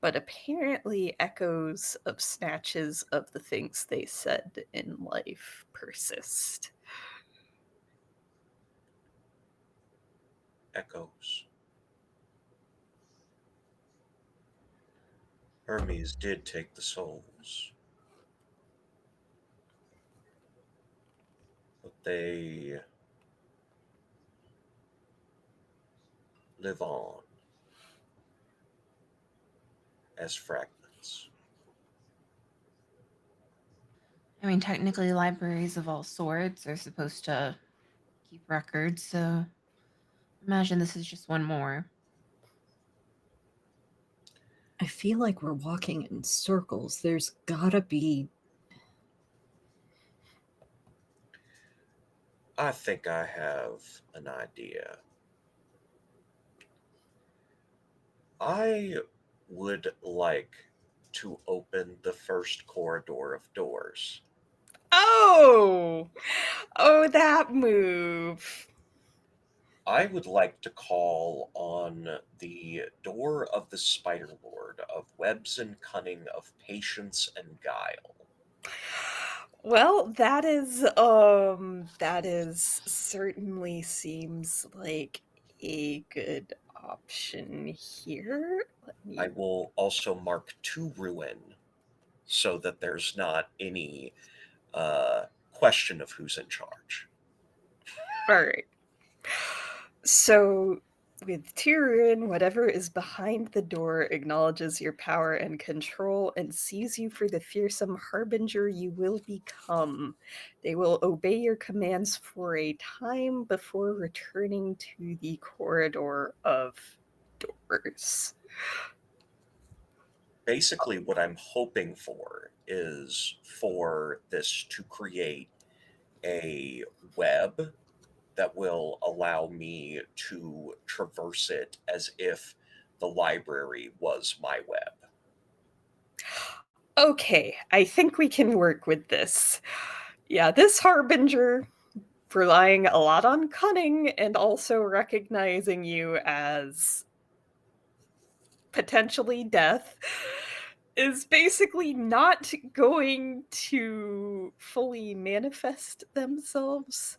But apparently, echoes of snatches of the things they said in life persist. Echoes. Hermes did take the souls. But they live on as fragments. I mean, technically, libraries of all sorts are supposed to keep records, so imagine this is just one more. I feel like we're walking in circles. There's gotta be. I think I have an idea. I would like to open the first corridor of doors. Oh! Oh, that move. I would like to call on the door of the Spider Lord of webs and cunning, of patience and guile. Well, that is certainly seems like a good option here. Let me... I will also mark to ruin so that there's not any question of who's in charge. All right. So, with Tyrion, whatever is behind the door acknowledges your power and control and sees you for the fearsome harbinger you will become. They will obey your commands for a time before returning to the corridor of doors. Basically, what I'm hoping for is for this to create a web that will allow me to traverse it as if the library was my web. Okay, I think we can work with this. Yeah, this harbinger, relying a lot on cunning and also recognizing you as potentially death, is basically not going to fully manifest themselves,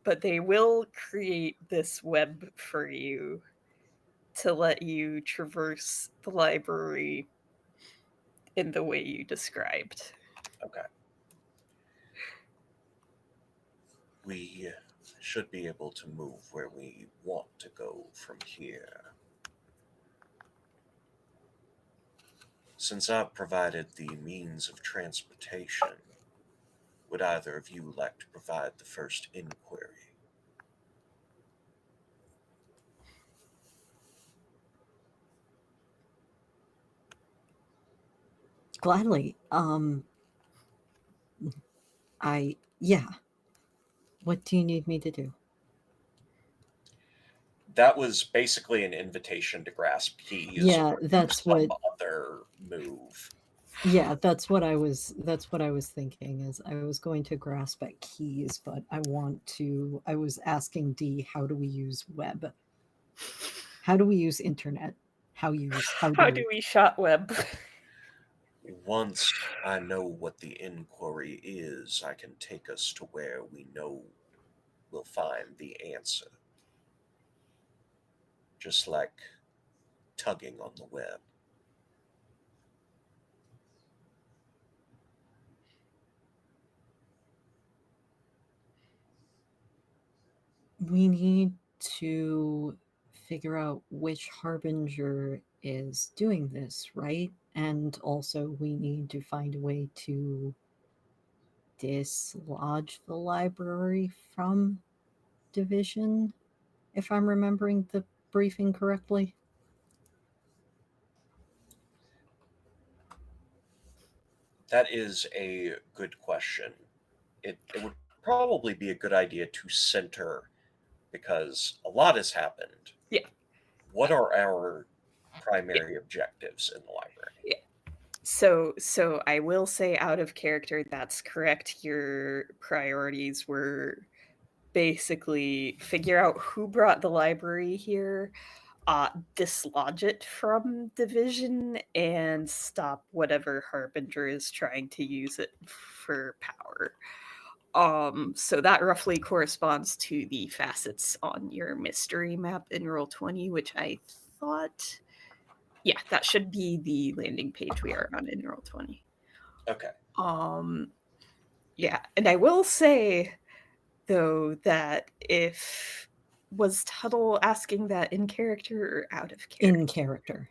but they will create this web for you to let you traverse the library in the way you described. Okay. We should be able to move where we want to go from here. Since I've provided the means of transportation, would either of you like to provide the first inquiry? Gladly. Yeah. What do you need me to do? That was basically an invitation to grasp keys. Yeah, or that's some what. other move. Yeah, that's what I was thinking, is I was going to grasp at keys, but I was asking D, how do we use web? How do we use internet? How do we shot web? Once I know what the inquiry is, I can take us to where we know we'll find the answer. Just like tugging on the web. We need to figure out which harbinger is doing this, right? And also we need to find a way to dislodge the library from Division, if I'm remembering the briefing correctly. That is a good question. It would probably be a good idea to center, because a lot has happened. Yeah. What are our primary objectives in the library? Yeah. So I will say, out of character, that's correct. Your priorities were basically figure out who brought the library here, dislodge it from Division, and stop whatever Harbinger is trying to use it for power. So that roughly corresponds to the facets on your mystery map in Roll20, which I thought, yeah, that should be the landing page we are on in Roll20. Okay. Yeah, and I will say, though, that if was Tuttle asking that in character or out of character? In character.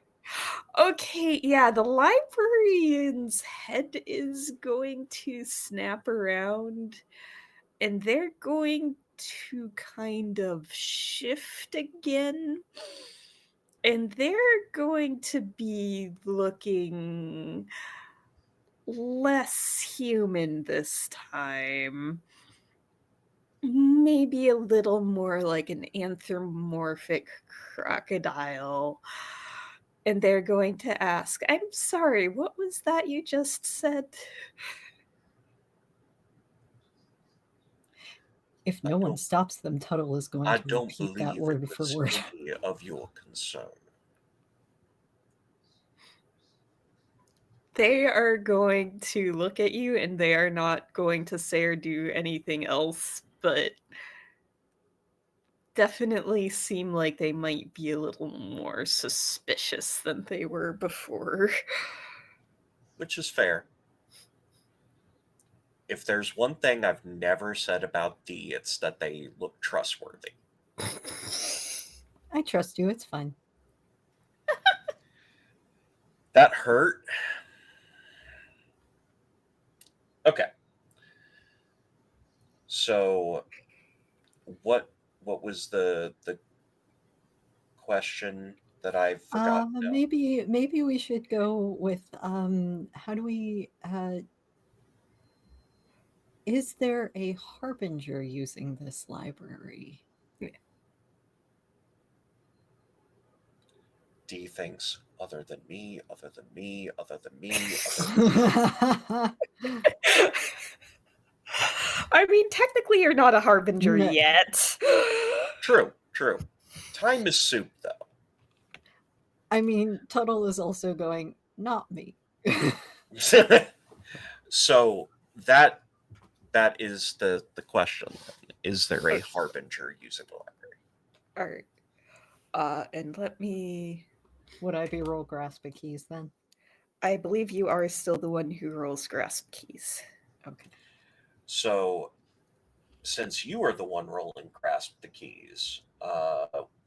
Okay, yeah, the librarian's head is going to snap around, and they're going to kind of shift again. And they're going to be looking less human this time. Maybe a little more like an anthropomorphic crocodile. And they're going to ask, I'm sorry, what was that you just said? If no one stops them, Tuttle is going I to don't repeat that believe it word for was word. any of your concern. They are going to look at you, and they are not going to say or do anything else, but definitely seem like they might be a little more suspicious than they were before. Which is fair. If there's one thing I've never said about D, it's that they look trustworthy. I trust you. It's fine. That hurt. Okay. So what was the question that I forgot? Maybe we should go with how do we is there a harbinger using this library? D things other than me, other than me, other than me, other than I mean, technically, you're not a harbinger No. yet. True. Time is soup, though. I mean, Tuttle is also going, not me. So that is the question. Is there a Okay. harbinger using the library? All right. And let me. Would I be roll grasp of keys then? I believe you are still the one who rolls grasp keys. Okay. So, since you are the one rolling grasp the keys,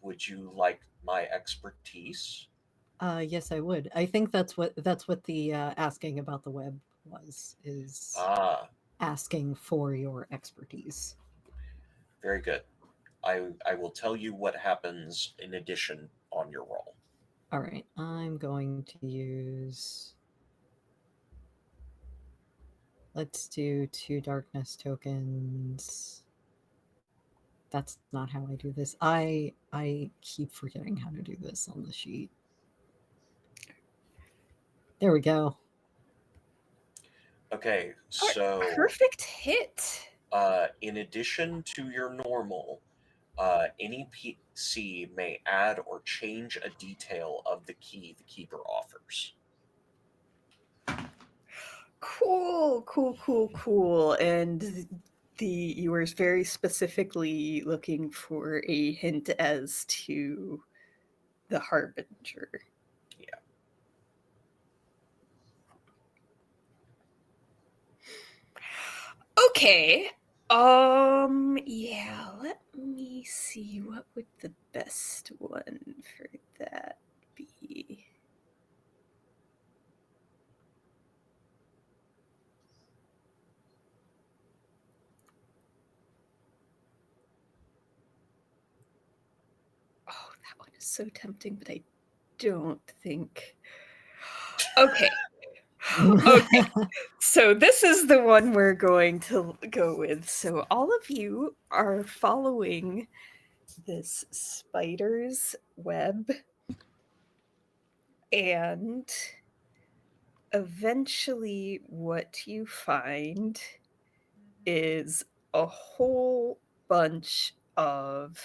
would you like my expertise? Yes, I would. I think that's what the asking about the web is Ah, asking for your expertise. very good. I will tell you what happens in addition on your roll. All right, I'm going to use. Let's do 2 darkness tokens. That's not how I do this. I keep forgetting how to do this on the sheet. There we go. Okay, so Perfect hit. in addition to your normal, any PC may add or change a detail of the key the keeper offers. Cool. And you were very specifically looking for a hint as to the harbinger. Yeah. Okay. Yeah, let me see, what would the best one for that be? Oh, that one is so tempting, but I don't think. Okay. Okay. So this is the one we're going to go with. So all of you are following this spider's web, and eventually what you find is a whole bunch of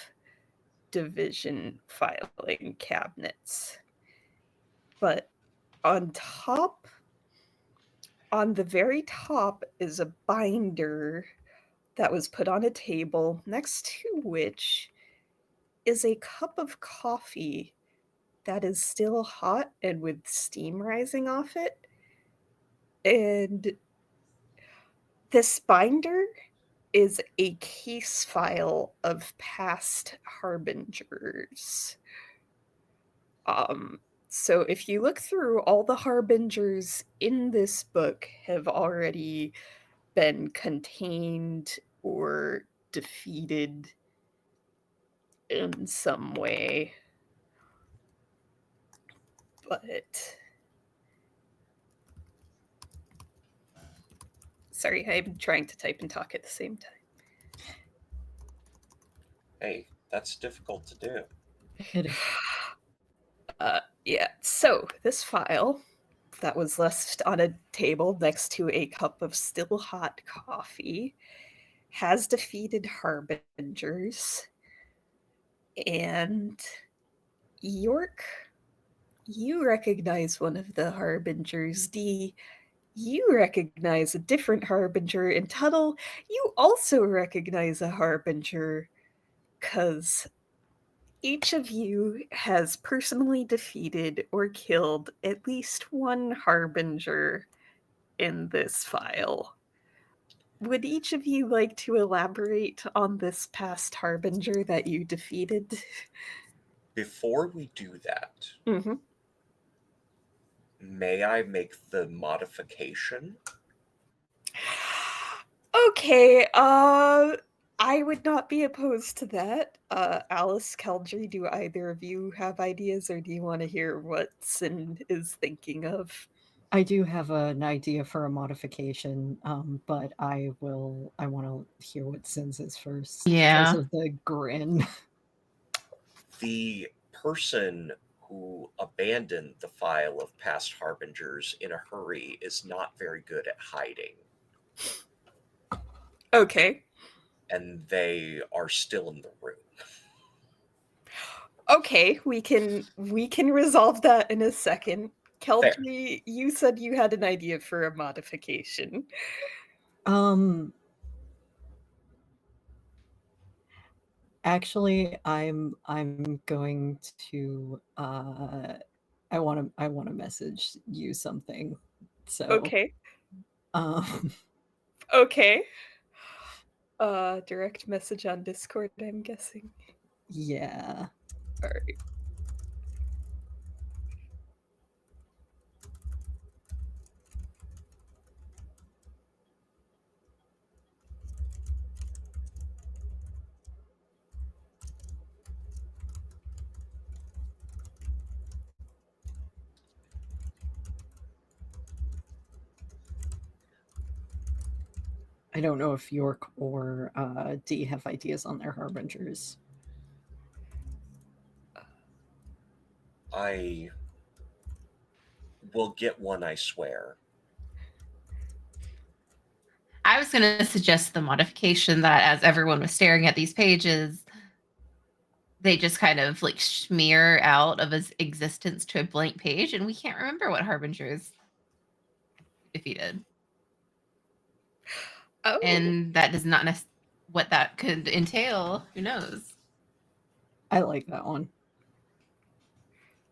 division filing cabinets. But on the very top is a binder that was put on a table, next to which is a cup of coffee that is still hot and with steam rising off it. And this binder is a case file of past harbingers. So if you look through, all the harbingers in this book have already been contained or defeated in some way. But sorry, I'm trying to type and talk at the same time. Hey, that's difficult to do. It is. Yeah, so this file that was left on a table next to a cup of still hot coffee has defeated harbingers. And York, you recognize one of the harbingers. D, you recognize a different harbinger. And Tuttle, you also recognize a harbinger. because each of you has personally defeated or killed at least one harbinger in this file. Would each of you like to elaborate on this past harbinger that you defeated? Before we do that, Mm-hmm. may I make the modification? Okay, I would not be opposed to that. Alice, Keldry, do either of you have ideas, or do you want to hear what Sin is thinking of? I do have an idea for a modification, but I want to hear what Sins is first. Yeah. Because of the grin. The person who abandoned the file of past harbingers in a hurry is not very good at hiding, Okay. and they are still in the room. Okay, we can resolve that in a second. Keldry, you said you had an idea for a modification. Actually, I'm going to I want to message you something. So Okay. um Okay. Direct message on Discord, I'm guessing. yeah. All right. I don't know if York or D have ideas on their harbingers. I will get one, I swear. I was going to suggest the modification that as everyone was staring at these pages, they just kind of like smear out of his existence to a blank page, and we can't remember what harbingers defeated. Oh. And that does not what that could entail. Who knows? I like that one.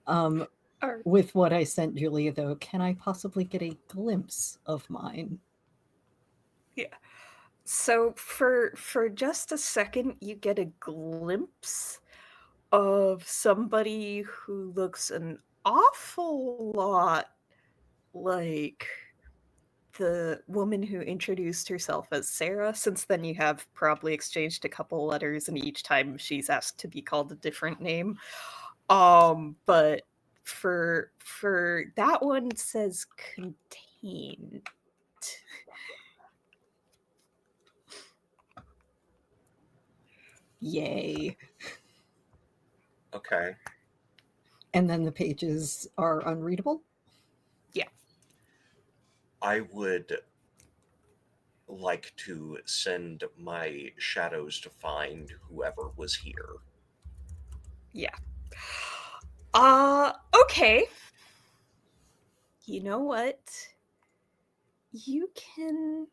All right. With what I sent Julia, though, can I possibly get a glimpse of mine? Yeah. So for just a second, you get a glimpse of somebody who looks an awful lot like the woman who introduced herself as Sarah. Since then, you have probably exchanged a couple letters, and each time she's asked to be called a different name. But for that one, it says contained. Yay. Okay. And then the pages are unreadable? Yeah. I would like to send my shadows to find whoever was here. Yeah. Okay. You know what? You can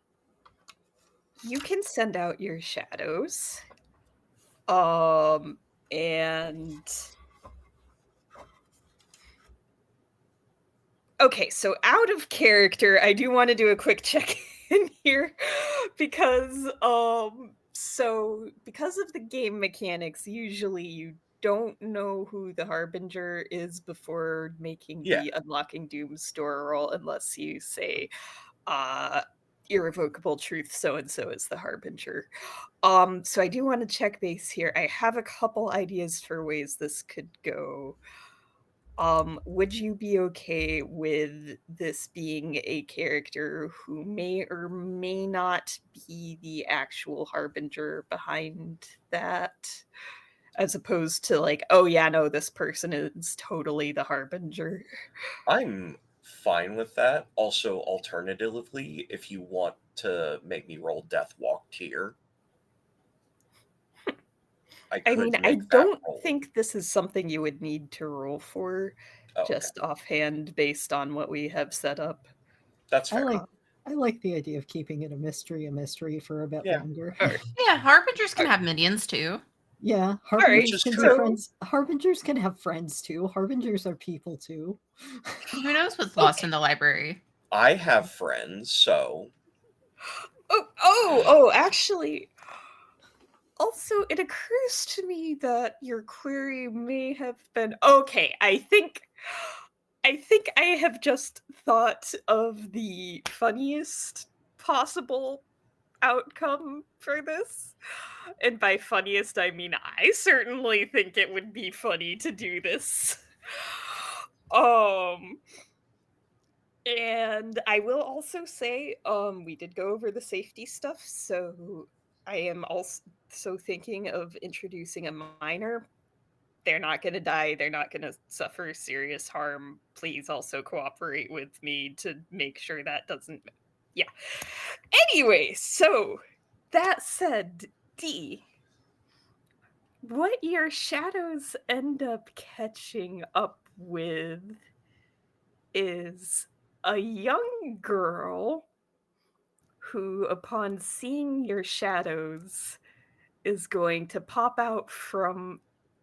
send out your shadows. And okay, so out of character, I do want to do a quick check in here because because of the game mechanics, usually you don't know who the harbinger is before making the Unlocking Doom store roll, unless you say irrevocable truth, so and so is the harbinger. So I do want to check base here. I have a couple ideas for ways this could go. Would you be okay with this being a character who may or may not be the actual harbinger behind that? As opposed to like, oh yeah, no, this person is totally the harbinger. I'm fine with that. Also, alternatively, if you want to make me roll Death Walk Tier, I mean, I don't think this is something you would need to roll for just offhand based on what we have set up. That's fair. I like the idea of keeping it a mystery for a bit longer. Yeah, harbingers can have minions too. Yeah, right, harbingers can be so- friends. Harbingers can have friends too. Harbingers are people too. Who knows what's lost in the library? I have friends, so Actually, also, it occurs to me that your query may have been okay. I think I have just thought of the funniest possible outcome for this. And by funniest, I mean I certainly think it would be funny to do this. And I will also say, we did go over the safety stuff, so I am also thinking of introducing a minor. They're not going to die, they're not going to suffer serious harm. Please also cooperate with me to make sure that doesn't. Yeah. Anyway, so that said, D, what your shadows end up catching up with is a young girl who, upon seeing your shadows, is going to pop out from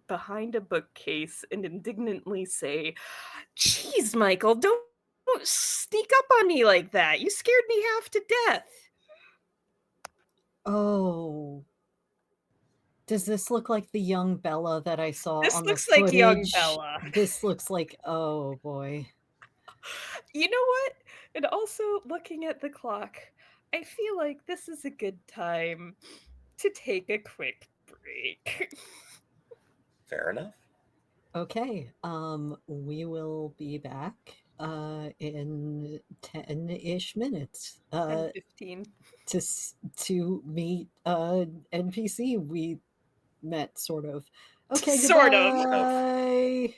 behind a bookcase and indignantly say, "Jeez, Michael, don't sneak up on me like that. You scared me half to death." Oh. Does this look like the young Bella that I saw This on looks the like footage? young Bella. This looks like, oh boy. You know what? And also, looking at the clock, I feel like this is a good time to take a quick break. fair enough. Okay, we will be back in 10-ish minutes And 15. to meet NPC we met sort of. Okay, Sort of. goodbye.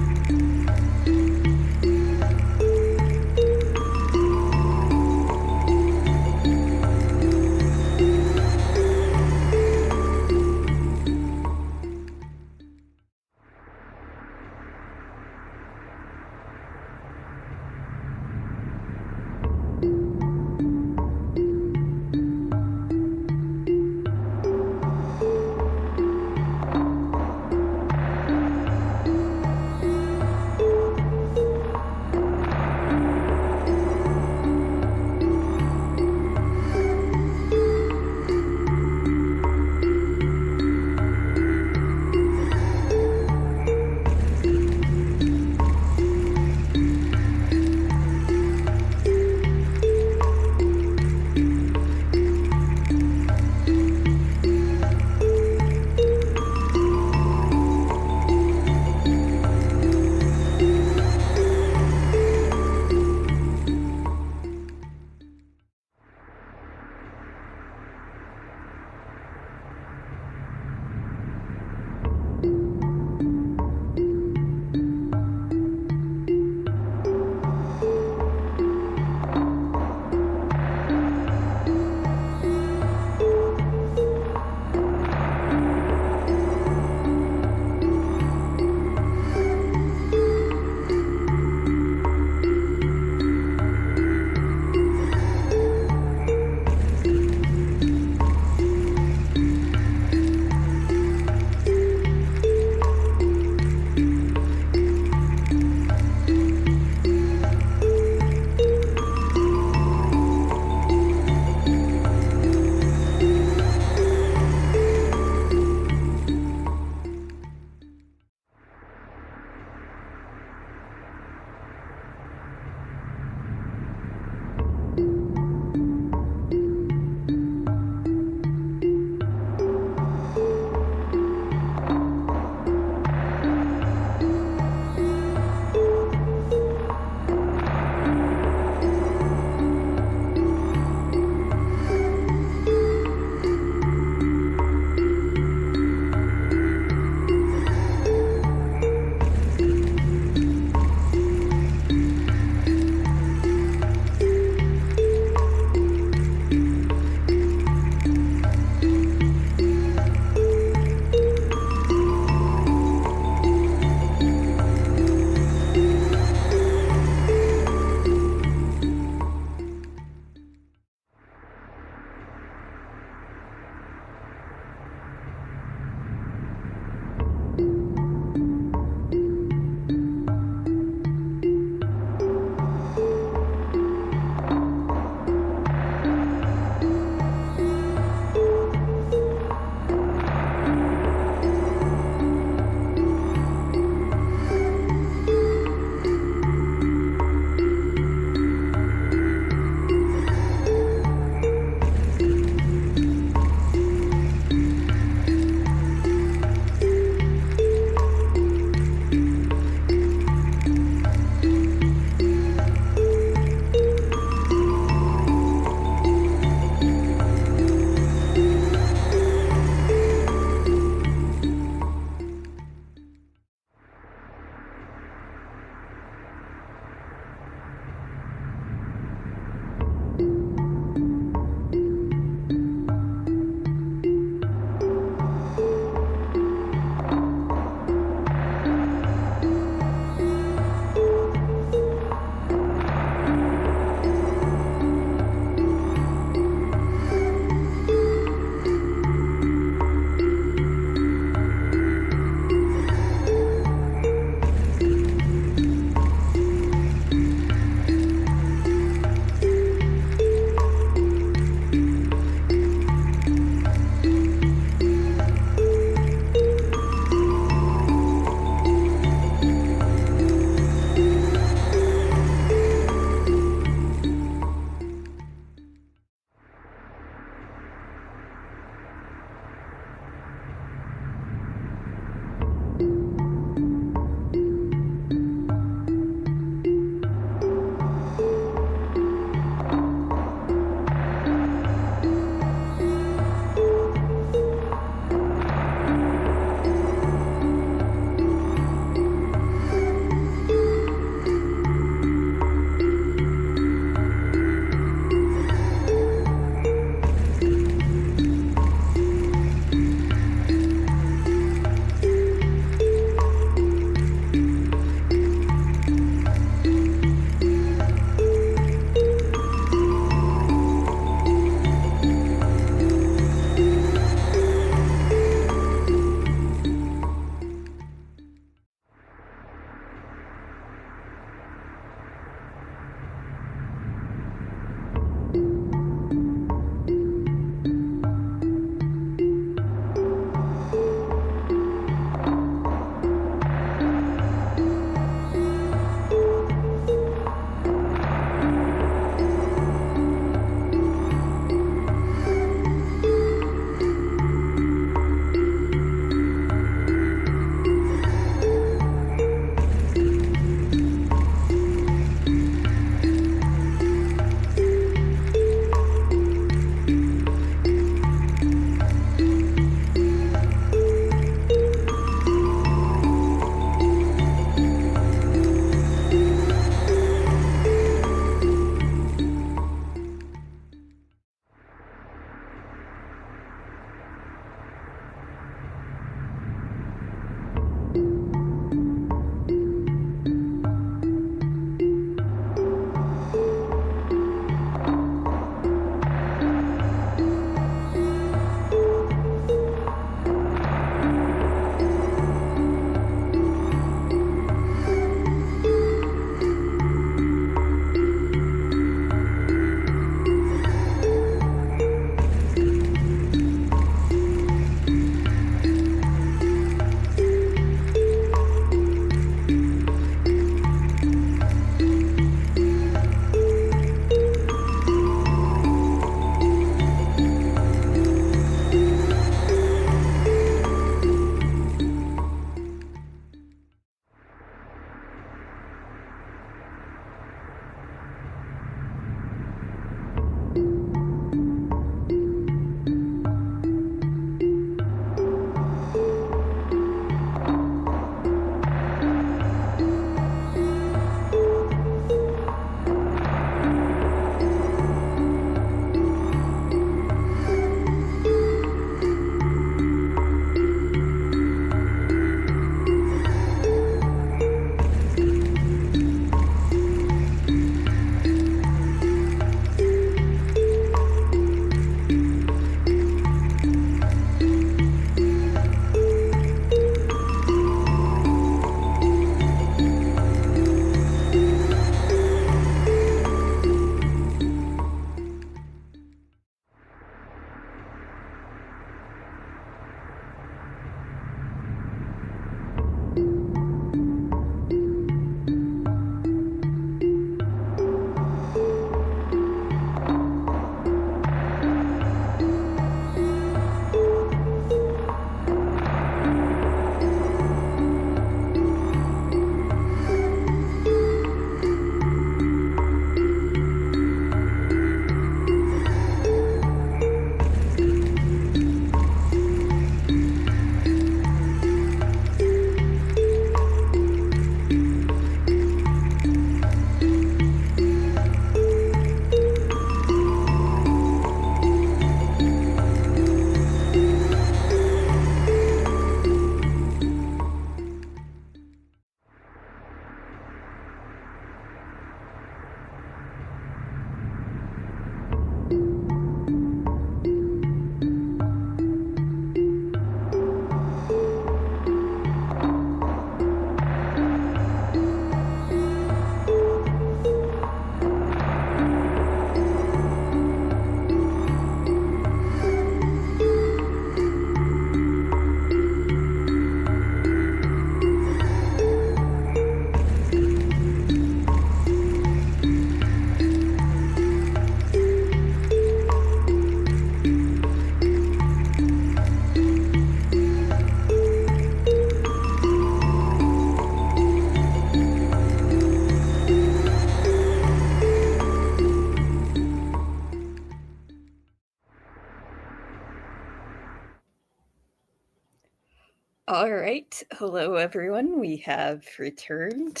All right. Hello, everyone. We have returned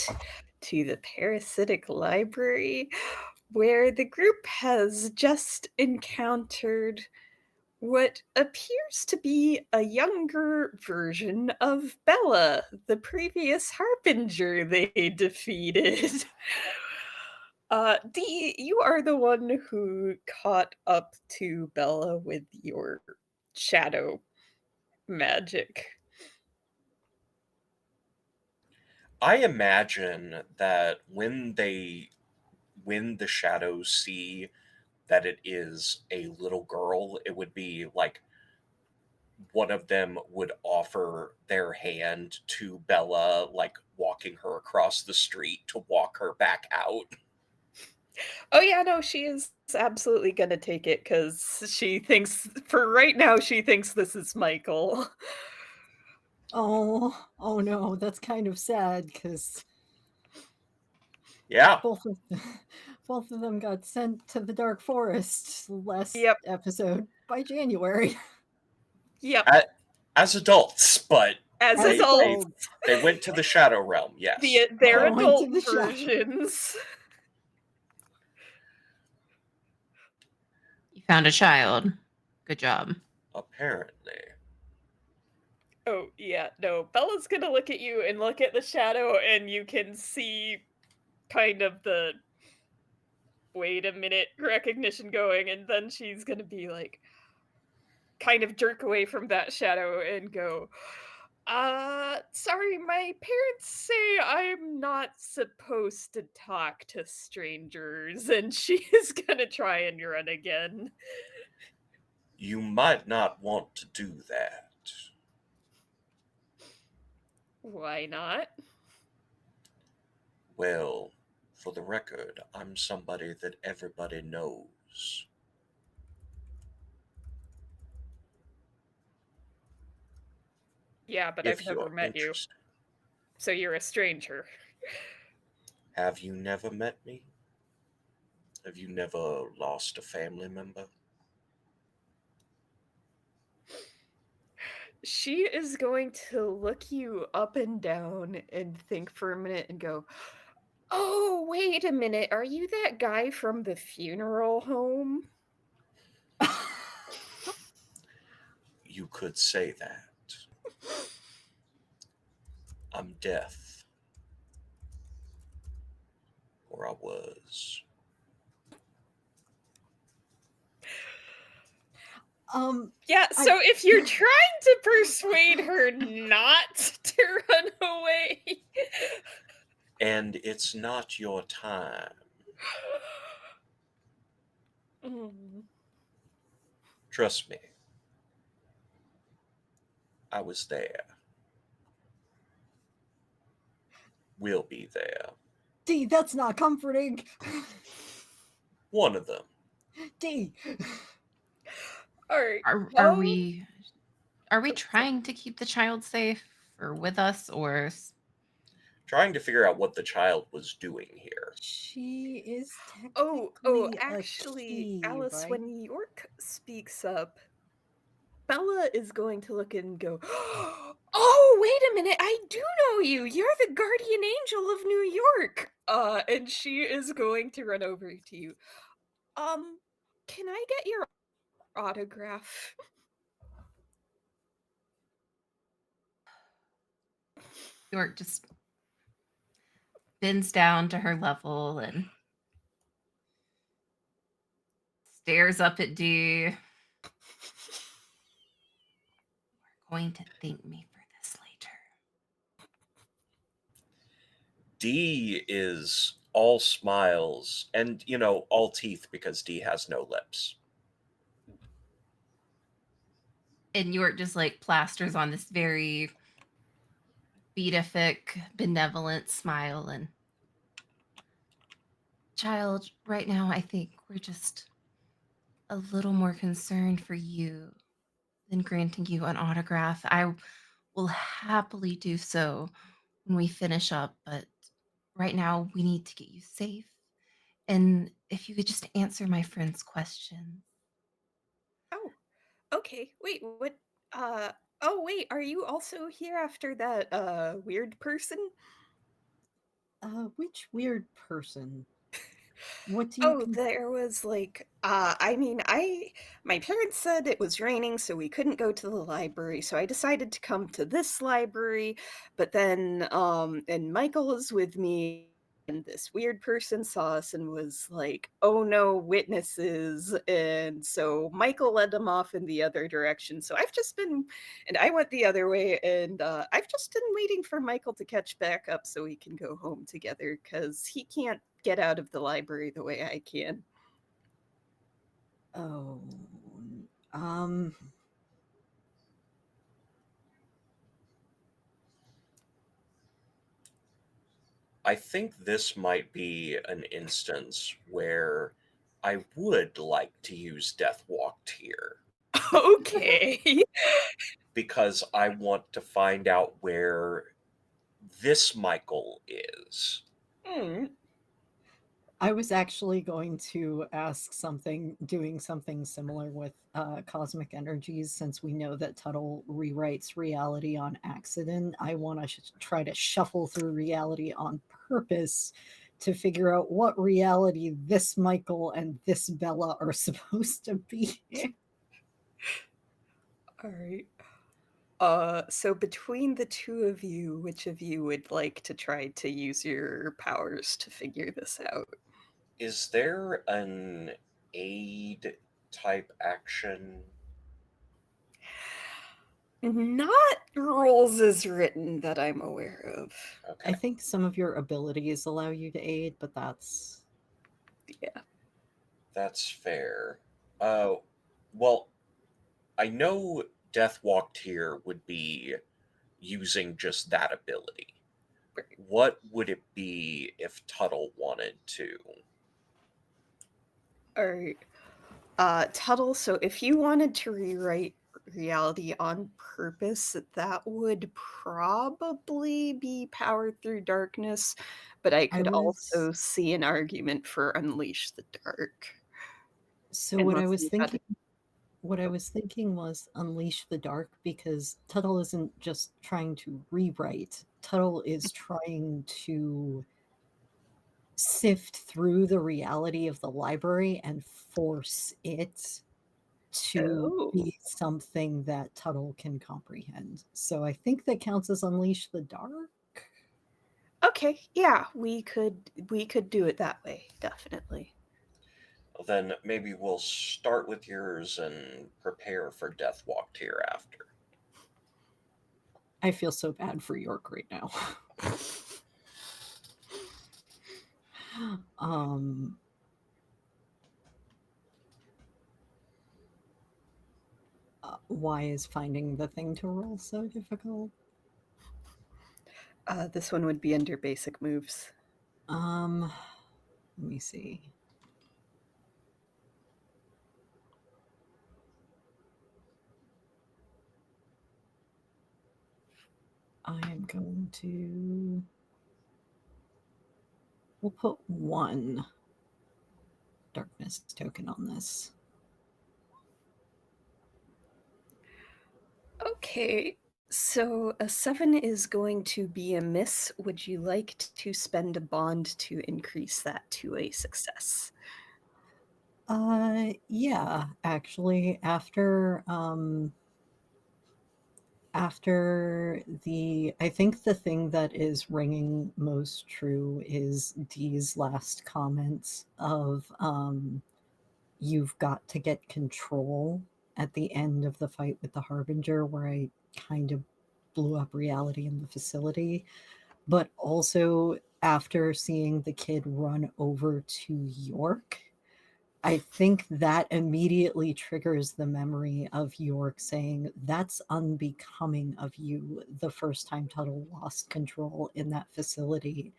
to the Parasitic Library, where the group has just encountered what appears to be a younger version of Bella, the previous Harbinger they defeated. Dee, you are the one who caught up to Bella with your shadow magic. I imagine that when the shadows see that it is a little girl, it would be like one of them would offer their hand to Bella, like walking her across the street to walk her back out. Oh yeah, no, she is absolutely gonna take it because she thinks for right now she thinks this is Michael. Oh no, that's kind of sad because Yeah. both of both of them got sent to the Dark Forest last Yep, episode by January. yep. As adults, but As As they adults, adults, they went to the Shadow Realm, yes. their they went adult to the shadow. versions. You found a child. Good job. Apparently. Oh yeah, no. Bella's gonna look at you and look at the shadow, and you can see kind of the wait a minute recognition going, and then she's gonna be like, kind of jerk away from that shadow and go, sorry, my parents say I'm not supposed to talk to strangers, and she is gonna try and run again. You might not want to do that. Why not? Well, for the record, I'm somebody that everybody knows. Yeah, but I've If never you're met you, interested. so you're a stranger. Have you never met me? Have you never lost a family member? She is going to look you up and down and think for a minute and go, oh, wait a minute. Are you that guy from the funeral home? You could say that. I'm deaf. Or I was. Yeah, I- so if you're trying to persuade her not to run away. And it's not your time. Mm. Trust me. I was there. We'll be there. D, that's not comforting. One of them. D. All right. Are well, we trying to keep the child safe or with us or Trying to figure out what the child was doing here. She is Oh, technically a actually, key, Alice, right? when York speaks up, Bella is going to look and go, oh, wait a minute, I do know you. You're the guardian angel of New York. And she is going to run over to you. Can I get your autograph? York just bends down to her level and stares up at D. We're going to thank me for this later. D is all smiles and, all teeth because D has no lips. And York just like plasters on this very beatific, benevolent smile and child, right now I think we're just a little more concerned for you than granting you an autograph. I will happily do so when we finish up, but right now we need to get you safe. And if you could just answer my friend's question. Oh, okay. Wait, what? Oh, wait, are you also here after that weird person? Which weird person? What do you Oh, there was like I mean, my parents said it was raining so we couldn't go to the library, so I decided to come to this library, but then and Michael was with me and this weird person saw us and was like, "Oh no, witnesses." And so Michael led them off in the other direction. So I've just been and I went the other way and I've just been waiting for Michael to catch back up so we can go home together cuz he can't get out of the library the way I can. Oh, um, I think this might be an instance where I would like to use Death Walked here Okay. because I want to find out where this Michael is. Hmm. I was actually going to ask doing something similar with cosmic energies, since we know that Tuttle rewrites reality on accident. I want to try to shuffle through reality on purpose to figure out what reality this Michael and this Bella are supposed to be. All right. So between the two of you, which of you would like to try to use your powers to figure this out? Is there an aid type action? Not rules as written that I'm aware of. Okay, I think some of your abilities allow you to aid, but that's Yeah. that's fair. Well, I know Death Walked here would be using just that ability. Right. What would it be if Tuttle wanted to? All right. Tuttle, so if you wanted to rewrite reality on purpose, that would probably be powered through darkness, but I I could was also see an argument for unleash the dark. so Unless you had what I was thinking was unleash the dark, because Tuttle isn't just trying to rewrite. Tuttle is trying to sift through the reality of the library and force it to Oh. be something that Tuttle can comprehend. So I think that counts as unleash the dark. Okay, yeah, we could do it that way, definitely. Then maybe we'll start with yours and prepare for Death Walked here after. I feel so bad for York right now. um why is finding the thing to roll so difficult? This one would be under basic moves. Let me see. I am going to. We'll put one darkness token on this. Okay, so a 7 is going to be a miss. Would you like to spend a bond to increase that to a success? Yeah, actually, after I think the thing that is ringing most true is Dee's last comments of, you've got to get control at the end of the fight with the Harbinger, where I kind of blew up reality in the facility. But also after seeing the kid run over to York, I think that immediately triggers the memory of York saying, "That's unbecoming of you," the first time Tuttle lost control in that facility,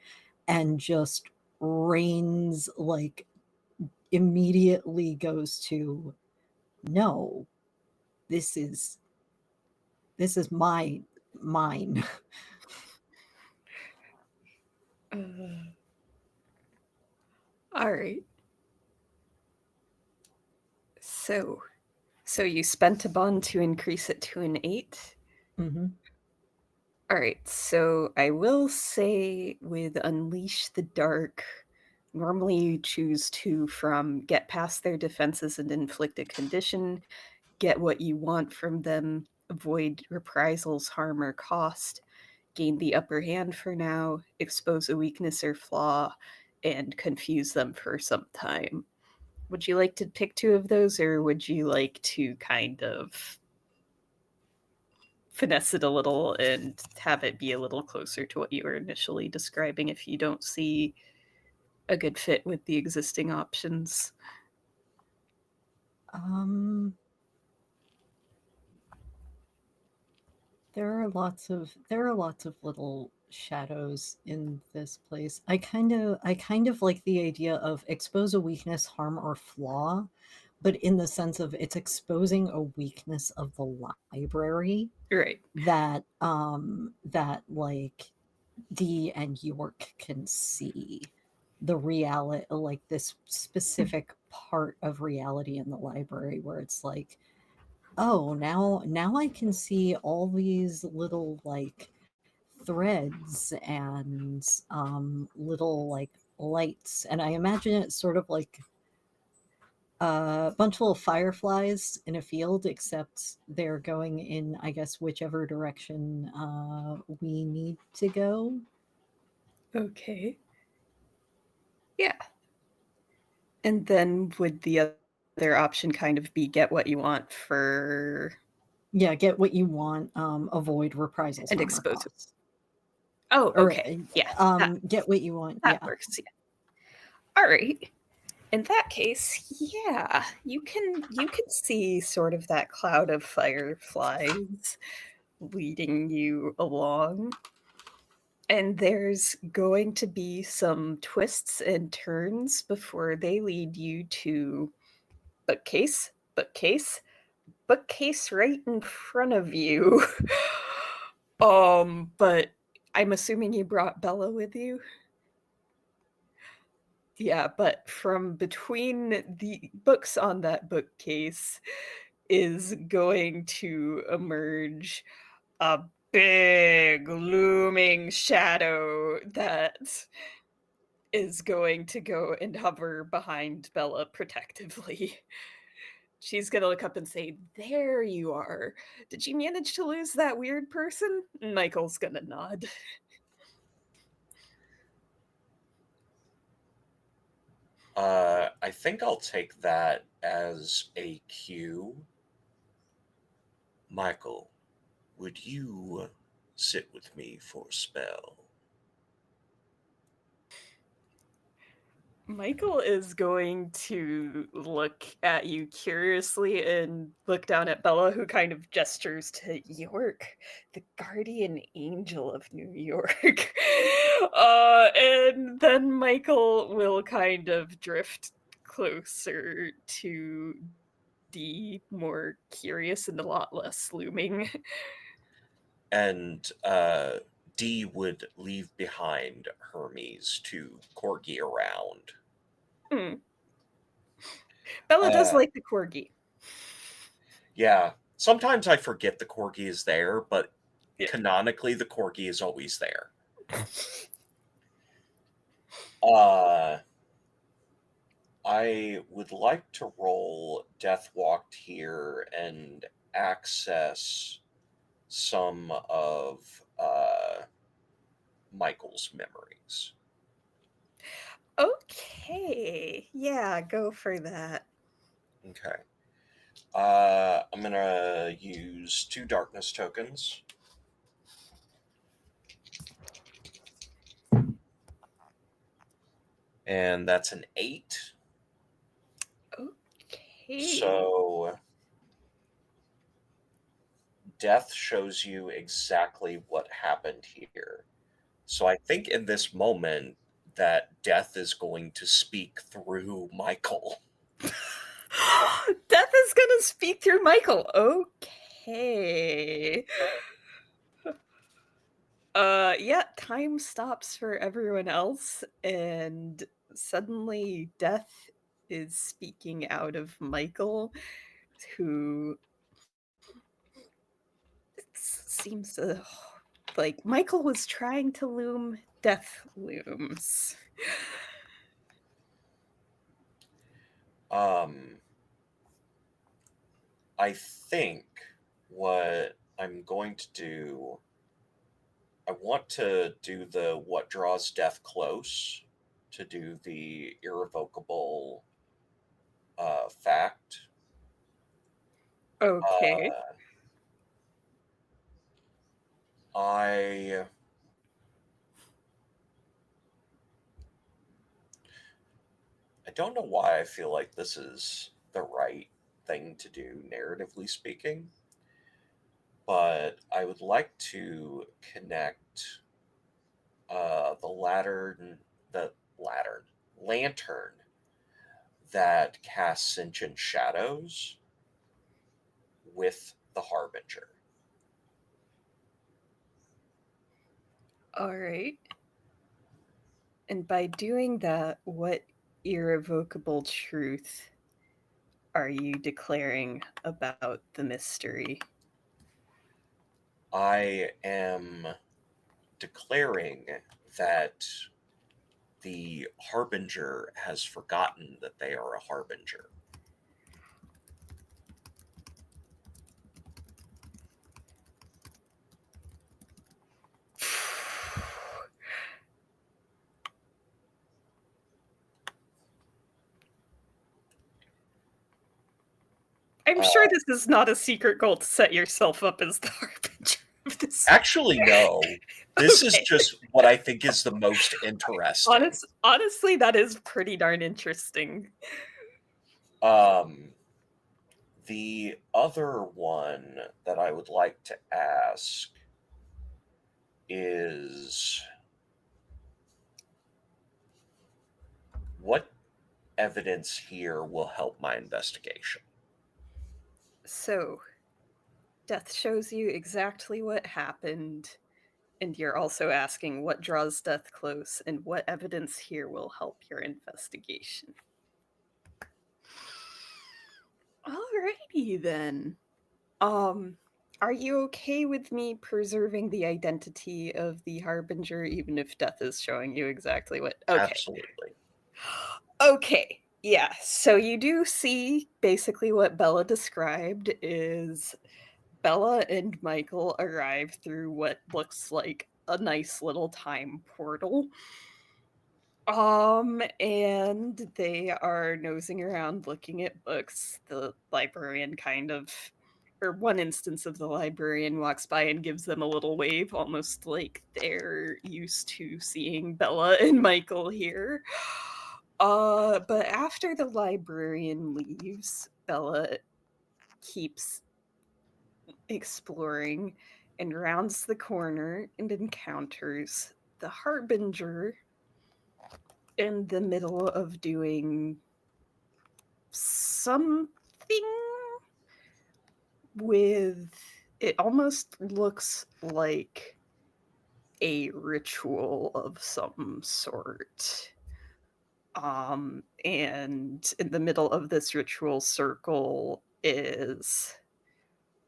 and just reigns, like, immediately goes to, "No, this is mine." Uh, all right. So, so you spent a bond to increase it to an 8. Mm-hmm. All right, so I will say with Unleash the Dark, normally you choose two from get past their defenses and inflict a condition, get what you want from them, avoid reprisals, harm, or cost, gain the upper hand for now, expose a weakness or flaw, and confuse them for some time. Would you like to pick two of those, or would you like to kind of finesse it a little and have it be a little closer to what you were initially describing if you don't see a good fit with the existing options? There are lots of little shadows in this place. I kind of like the idea of expose a weakness, harm, or flaw, but in the sense of it's exposing a weakness of the library Right. that like Dee and York can see the reality, like this specific part of reality in the library where it's like, oh, now I can see all these little like threads and little like lights, and I imagine it's sort of like a bunch of little fireflies in a field, except they're going in, I guess, whichever direction we need to go. Okay. Yeah. And then would the other option kind of be get what you want for Yeah, get what you want, avoid reprisals, and harm, or expose it? costs. Oh, Or okay. Yeah. That, get what you want. that Yeah. works. Yeah. All right. In that case, yeah, you can see sort of that cloud of fireflies leading you along. And there's going to be some twists and turns before they lead you to bookcase, bookcase, bookcase right in front of you. But I'm assuming you brought Bella with you. Yeah, but from between the books on that bookcase is going to emerge a big looming shadow that is going to go and hover behind Bella protectively. She's gonna look up and say, "There you are. Did you manage to lose that weird person?" Michael's gonna nod. I think I'll take that as a cue. Michael, would you sit with me for a spell? Michael is going to look at you curiously and look down at Bella, who kind of gestures to York, the guardian angel of New York. And then Michael will kind of drift closer to Dee, more curious and a lot less looming. And Dee would leave behind Hermes to corgi around. Hmm. Bella does Uh, like the corgi. yeah, sometimes I forget the corgi is there, but Yeah. canonically the corgi is always there. Uh, I would like to roll Death Walked here and access some of Michael's memories. Okay. Yeah, go for that. Okay. I'm gonna use 2 darkness tokens. And that's an 8. Okay. So death shows you exactly what happened here. So I think in this moment that death is going to speak through Michael. Death is gonna speak through Michael. Okay. Yeah, time stops for everyone else, and suddenly Death is speaking out of Michael, who seems like Michael was trying to loom. Death looms. I think what I'm going to do, I want to do the what draws death close to do the irrevocable fact. Okay. I don't know why I feel like this is the right thing to do, narratively speaking, but I would like to connect the lantern that casts sentient shadows with the Harbinger. All right. And by doing that, what irrevocable truth are you declaring about the mystery? I am declaring that the Harbinger has forgotten that they are a Harbinger. I'm sure this is not a secret goal to set yourself up as the harbinger of this. Actually, no. This is Okay. just what I think is the most interesting. Honestly, that is pretty darn interesting. The other one that I would like to ask is what evidence here will help my investigation? So, death shows you exactly what happened, and you're also asking what draws death close and what evidence here will help your investigation. Alrighty then. Are you okay with me preserving the identity of the Harbinger, even if death is showing you exactly what? Okay. Absolutely. Okay. Yeah. So you do see basically what Bella described is Bella and Michael arrive through what looks like a nice little time portal. And they are nosing around looking at books. The librarian or one instance of the librarian walks by and gives them a little wave, almost like they're used to seeing Bella and Michael here. But after the librarian leaves, Bella keeps exploring and rounds the corner and encounters the Harbinger in the middle of doing something with it almost looks like a ritual of some sort. And in the middle of this ritual circle is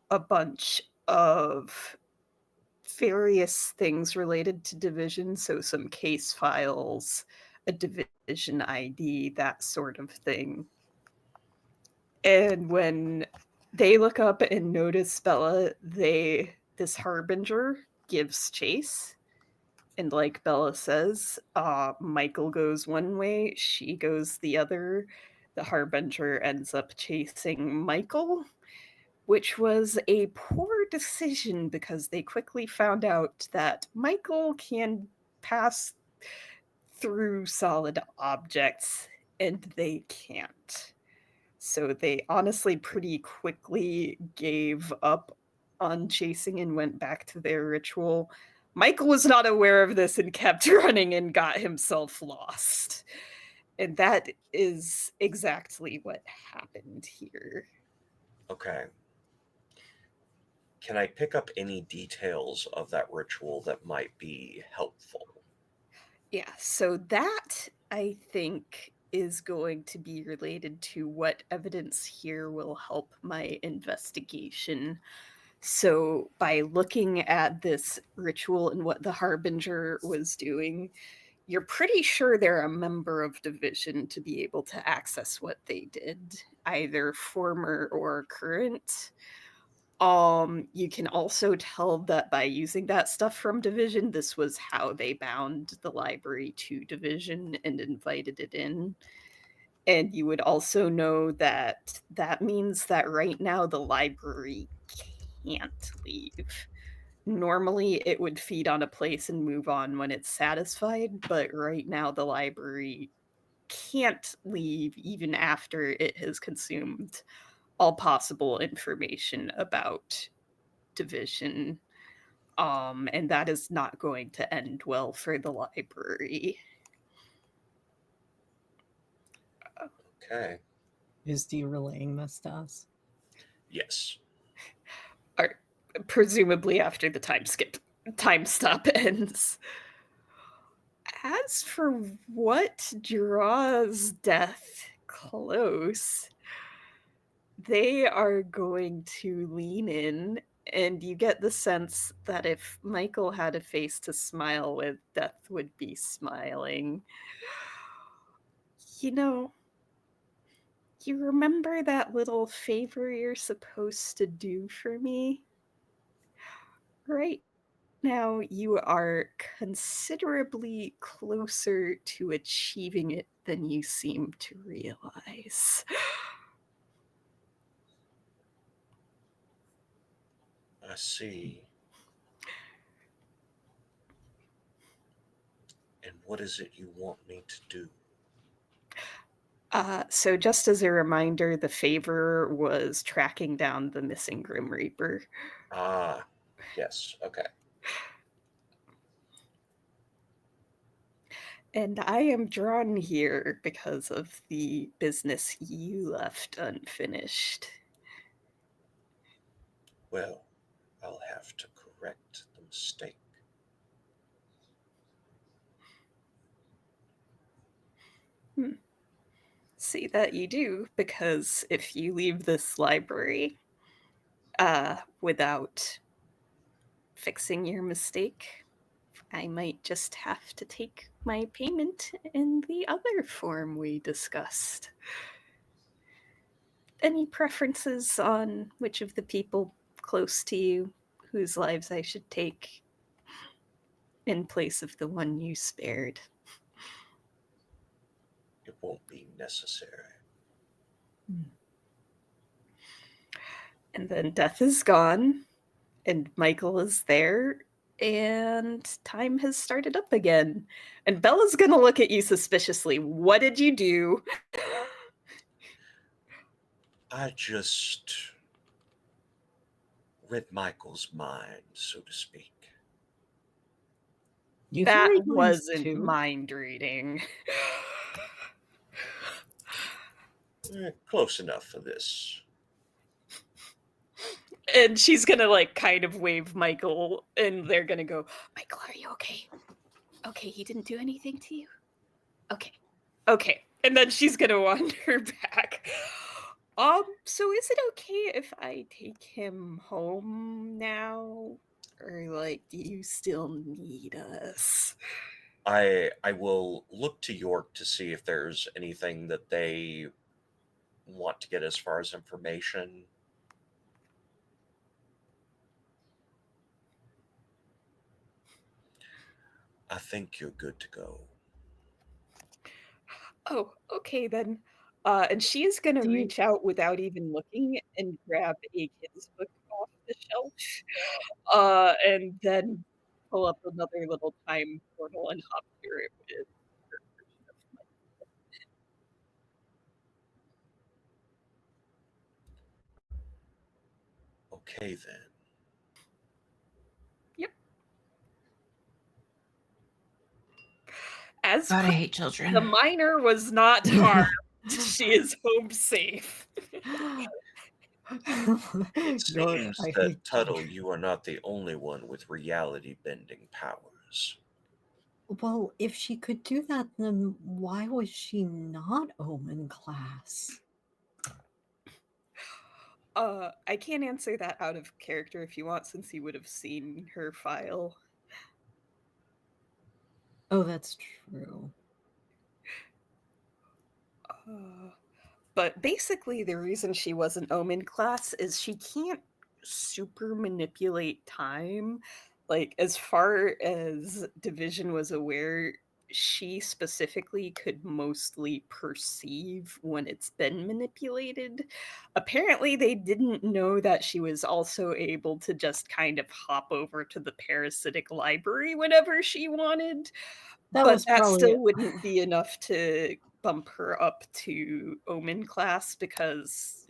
a bunch of various things related to division, so some case files, a division ID, that sort of thing. And when they look up and notice Bella, this harbinger gives chase. And like Bella says, Michael goes one way, she goes the other. The harbinger ends up chasing Michael, which was a poor decision because they quickly found out that Michael can pass through solid objects and they can't. So they honestly pretty quickly gave up on chasing and went back to their ritual. Michael was not aware of this and kept running and got himself lost. And that is exactly what happened here. Okay. Can I pick up any details of that ritual that might be helpful? Yeah, so that I think is going to be related to what evidence here will help my investigation. So, by looking at this ritual and what the Harbinger was doing, you're pretty sure they're a member of Division to be able to access what they did, either former or current. You can also tell that by using that stuff from Division, this was how they bound the library to Division and invited it in. And you would also know that that means that right now the library can't leave. Normally, it would feed on a place and move on when it's satisfied, but right now the library can't leave even after it has consumed all possible information about Division. And that is not going to end well for the library. Okay. Is Dee relaying this to us? Yes. Or presumably after the time stop ends. As for what draws death close, they are going to lean in, and you get the sense that if Michael had a face to smile with, Death would be smiling. You know, you remember that little favor you're supposed to do for me? Right now, you are considerably closer to achieving it than you seem to realize. I see. And what is it you want me to do? So just as a reminder, the favor was tracking down the missing Grim Reaper. Ah, yes. Okay. And I am drawn here because of the business you left unfinished. Well, I'll have to correct the mistake. See that you do, because if you leave this library without fixing your mistake, I might just have to take my payment in the other form we discussed. Any preferences on which of the people close to you whose lives I should take in place of the one you spared? It won't be necessary. And then Death is gone, and Michael is there, and time has started up again. And Bella's gonna look at you suspiciously. What did you do? I just read Michael's mind, so to speak. You can That read minds wasn't too. mind reading. Close enough for this. And she's gonna like kind of wave Michael, and they're gonna go, Michael, are you okay? Okay, he didn't do anything to you? Okay. Okay. And then she's gonna wander back. So is it okay if I take him home now? Or like, do you still need us? I will look to York to see if there's anything that they want to get as far as information. I think you're good to go. Oh, okay then. And she is gonna Do you- reach out without even looking and grab a kid's book off the shelf. And then pull up another little time portal and hop through it with her version of Okay then. Yep. As God, I per hate children. the minor was not harmed. She is home safe. It York, seems I that, hate Tuttle, children. you are not the only one with reality bending powers. Well, if she could do that, then why was she not Omen class? I can't answer that out of character if you want, since you would have seen her file. Oh, that's true. But basically, the reason she was an Omen class is she can't super manipulate time. Like, as far as Division was aware, she specifically could mostly perceive when it's been manipulated. Apparently, they didn't know that she was also able to just kind of hop over to the parasitic library whenever she wanted. That But was that probably still wouldn't be enough to bump her up to Omen class, because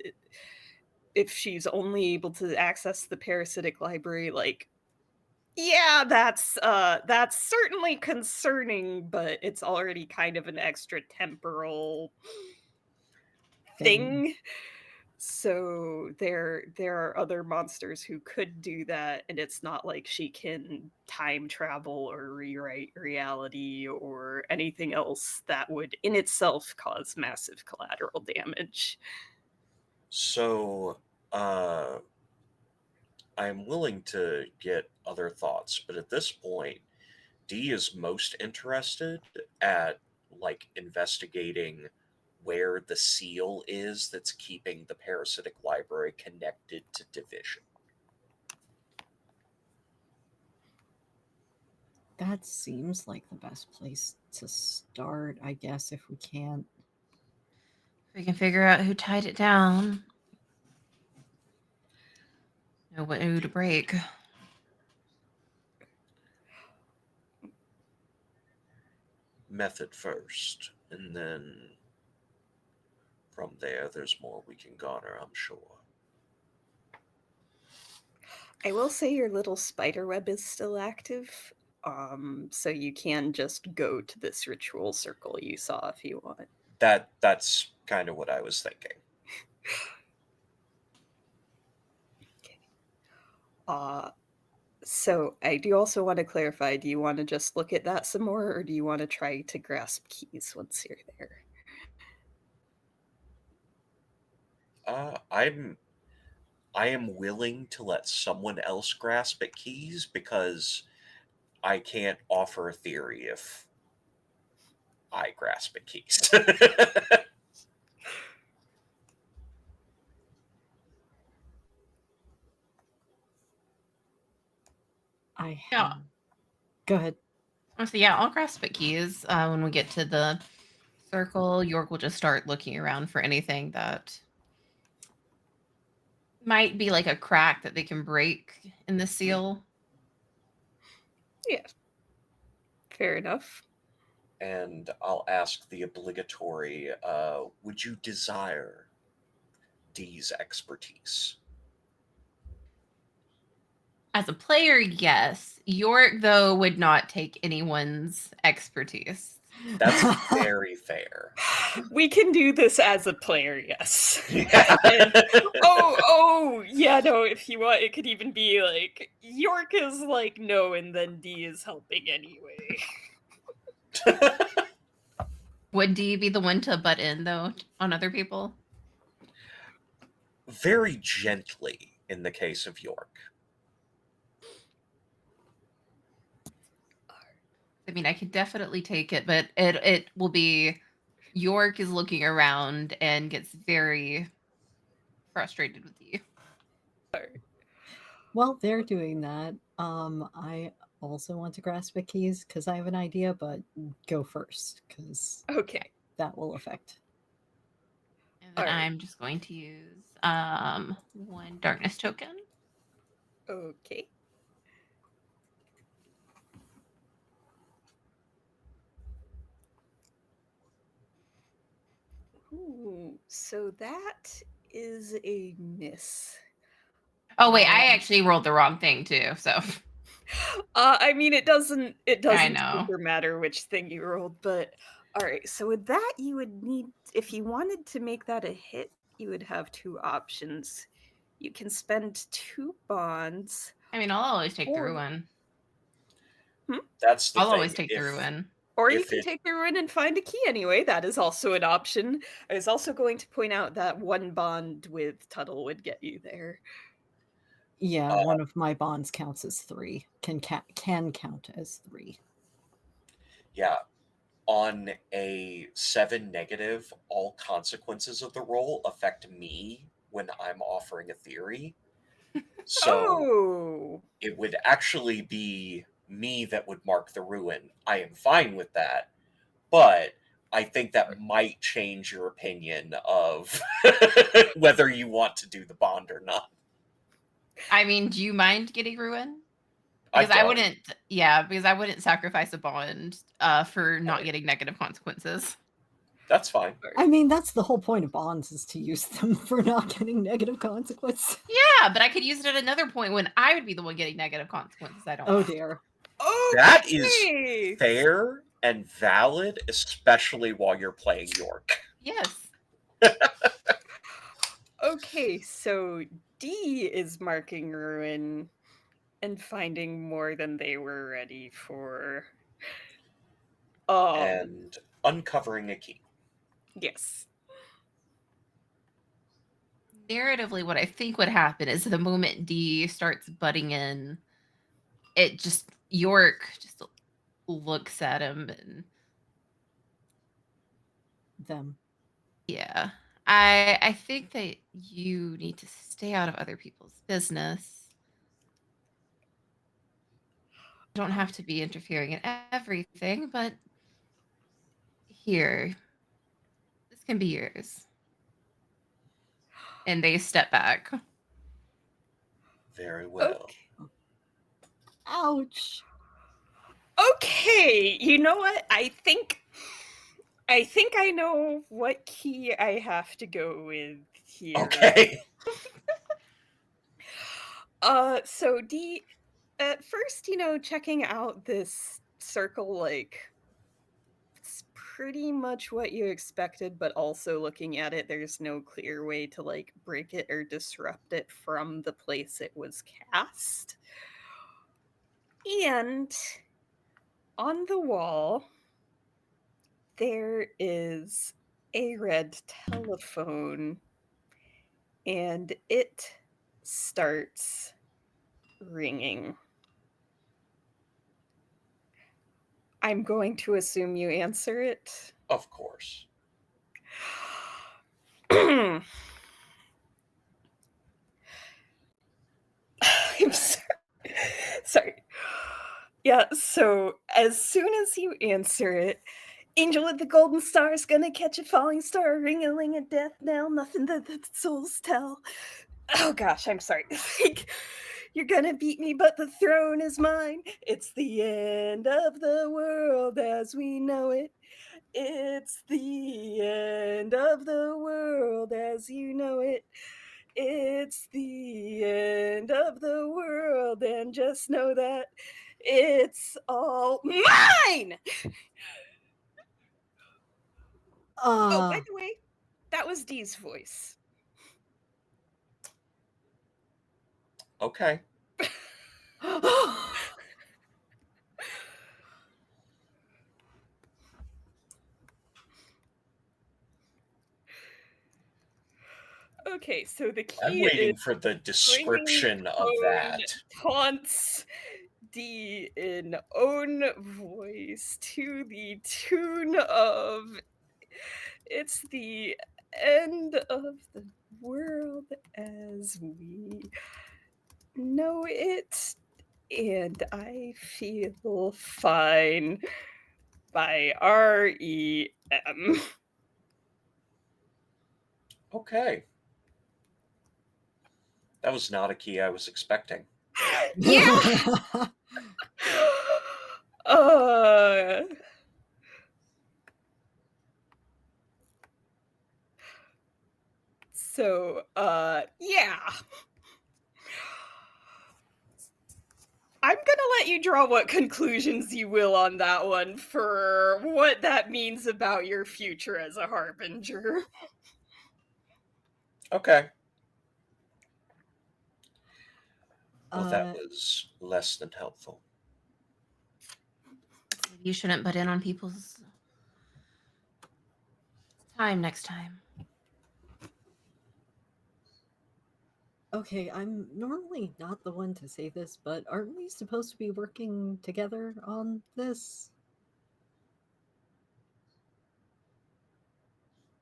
if she's only able to access the parasitic library, like, yeah, that's certainly concerning, but it's already kind of an extra temporal thing. So there are other monsters who could do that, and it's not like she can time travel or rewrite reality or anything else that would in itself cause massive collateral damage. So, I'm willing to get other thoughts, but at this point, D is most interested at like investigating where the seal is that's keeping the parasitic library connected to Division. That seems like the best place to start, I guess, if we can't. If we can figure out who tied it down, know what who to break. Method first, and then from there, there's more we can garner, I'm sure. I will say your little spider web is still active, so you can just go to this ritual circle you saw if you want. That's kind of what I was thinking. So I do also want to clarify, do you want to just look at that some more, or do you want to try to grasp keys once you're there? I am willing to let someone else grasp at keys because I can't offer a theory if I grasp at keys. I Yeah. have. Go ahead. So yeah, I'll grasp at keys. When we get to the circle, York will just start looking around for anything that might be like a crack that they can break in the seal. Yeah. Fair enough. And I'll ask the obligatory, would you desire D's expertise? As a player, yes. York, though, would not take anyone's expertise. That's very fair. We can do this as a player, yes. Yeah. And, yeah, no, if you want, it could even be like, York is like, no, and then D is helping anyway. Would D be the one to butt in, though, on other people? Very gently in the case of York. I mean, I could definitely take it, but it will be York is looking around and gets very frustrated with you. While they're doing that, I also want to grasp at keys because I have an idea, but go first because Okay. that will affect. And then All right. I'm just going to use one darkness token. Okay. Ooh, so that is a miss. Oh wait, I actually rolled the wrong thing too. So I mean, it doesn't know. super matter which thing you rolled, but all right. So with that, you would need, if you wanted to make that a hit, you would have two options. You can spend 2 bonds, I mean, I'll always take the Or- ruin. That's the I'll thing. always take the ruin. Or you if can it take the ruin and find a key anyway. That is also an option. I was also going to point out that one bond with Tuttle would get you there. Yeah, uh, one of my bonds counts as 3. Can count as 3. yeah, on a 7 negative, all consequences of the roll affect me when I'm offering a theory. So Oh, it would actually be me that would mark the ruin. I am fine with that, but I think that might change your opinion of whether you want to do the bond or not. I mean, do you mind getting ruin? I Because I don't. wouldn't. Because I wouldn't sacrifice a bond for not getting negative consequences. That's fine. I mean, that's the whole point of bonds, is to use them for not getting negative consequences. Yeah, but I could use it at another point when I would be the one getting negative consequences. I don't. Oh want. dear. That is okay. fair and valid, especially while you're playing York. Yes. Okay, so D is marking ruin and finding more than they were ready for. And uncovering a key. Yes. Narratively, what I think would happen is the moment D starts butting in, it just York just looks at him and Them. yeah. I think that you need to stay out of other people's business. You don't have to be interfering in everything, but here, this can be yours. And they step back. Very well. Okay. Ouch. Okay, you know what? I think I know what key I have to go with here. Okay. So D, at first, checking out this circle, like, it's pretty much what you expected, but also looking at it, there's no clear way to, like, break it or disrupt it from the place it was cast. And on the wall, there is a red telephone, and it starts ringing. I'm going to assume you answer it. Of course. I'm sorry. Sorry. Yeah, so as soon as you answer it, Angel with the golden star is gonna catch a falling star, ring-a-ling a death knell, nothing that the souls tell. Oh gosh, I'm sorry. Like, you're gonna beat me, but the throne is mine. It's the end of the world as we know it. It's the end of the world as you know it. It's the end of the world, and just know that it's all mine! Oh, by the way, that was Dee's voice. Okay. Okay, so the I'm key is waiting for the description of that. taunts D in own voice to the tune of "It's the end of the world as we know it, and I feel fine" by REM. Okay. That was not a key I was expecting. Yeah. uh yeah. I'm gonna let you draw what conclusions you will on that one for what that means about your future as a harbinger. Okay. Well, that Uh, was less than helpful. Maybe you shouldn't butt in on people's time next time. Okay, I'm normally not the one to say this, but aren't we supposed to be working together on this?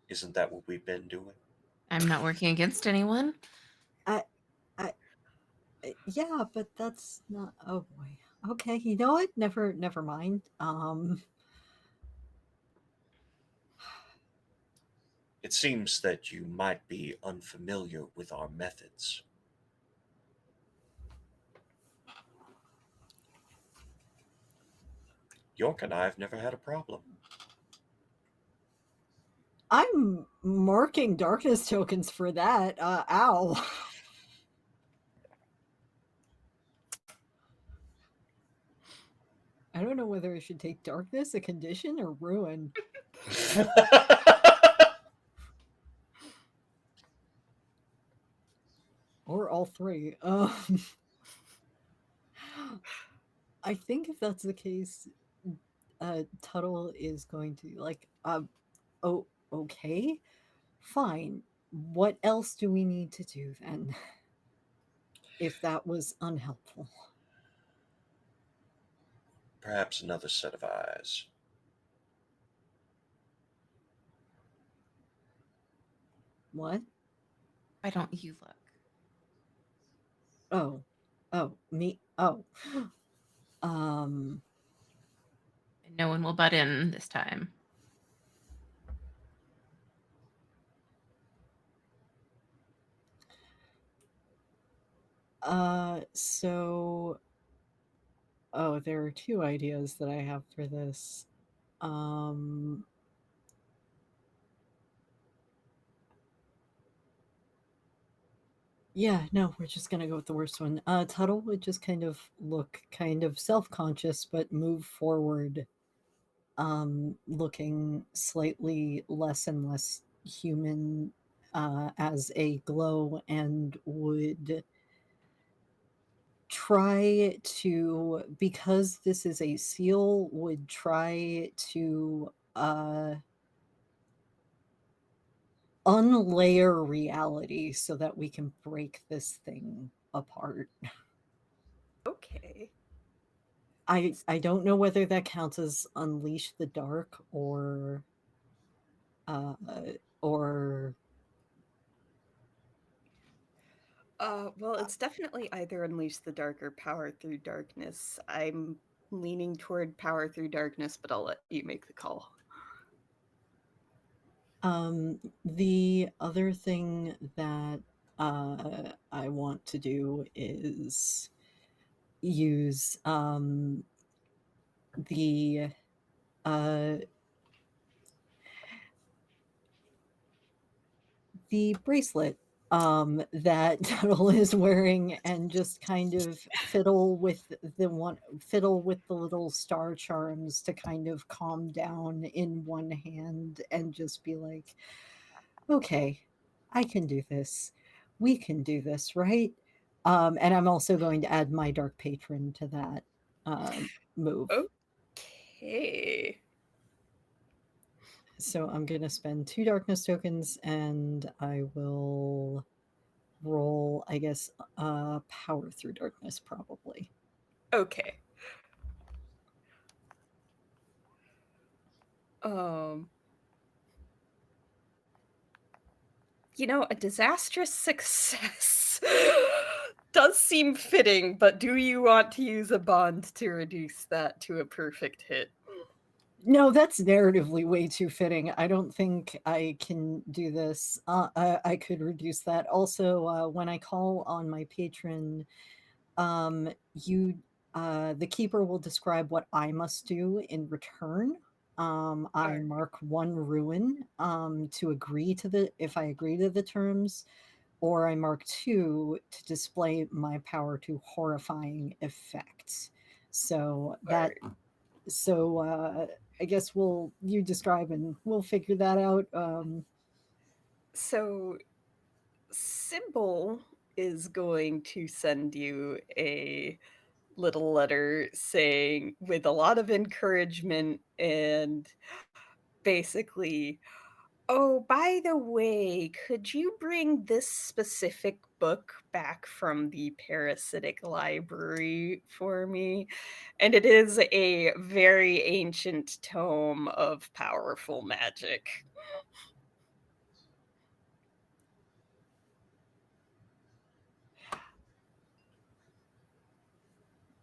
Isn't that what we've been doing? I'm not working against anyone. I, I, yeah, but that's not. Oh boy. Okay, you know what? Never mind. It seems that you might be unfamiliar with our methods. York and I have never had a problem. I'm marking darkness tokens for that. Ow. I don't know whether I should take darkness, a condition, or ruin. Or all three. I think if that's the case, Tuttle is going to like, oh, okay, fine. What else do we need to do then? If that was unhelpful. Perhaps another set of eyes. What? Why don't you look? Oh, me. Oh, um, And no one will butt in this time. so, oh, there are two ideas that I have for this. Um, yeah, no, we're just gonna go with the worst one. Tuttle would just kind of look kind of self-conscious, but move forward, looking slightly less and less human as a glow, and would try to, because this is a seal, would try to unlayer reality so that we can break this thing apart. Okay. I don't know whether that counts as unleash the dark uh or Well, it's definitely either unleash the dark or power through darkness. I'm leaning toward power through darkness, but I'll let you make the call. the other thing that I want to do is use the uh the bracelet that Tuttle is wearing, and just kind of fiddle with the little star charms to kind of calm down in one hand, and just be like, okay, I can do this. We can do this, right? And I'm also going to add my dark patron to that move. Okay. So I'm going to spend 2 darkness tokens, and I will roll, I guess, power through darkness, probably. Okay. Um, a disastrous success does seem fitting, but do you want to use a bond to reduce that to a perfect hit? No, that's narratively way too fitting. I don't think I can do this. I could reduce that. Also, when I call on my patron, you, the keeper will describe what I must do in return. I Alright. mark 1 ruin to agree to the if I agree to the terms, or I mark 2 to display my power to horrifying effects. So that Alright. so I guess you describe and we'll figure that out. So, Sybil is going to send you a little letter saying, with a lot of encouragement and basically, "Oh, by the way, could you bring this specific book back from the parasitic library for me?" And it is a very ancient tome of powerful magic.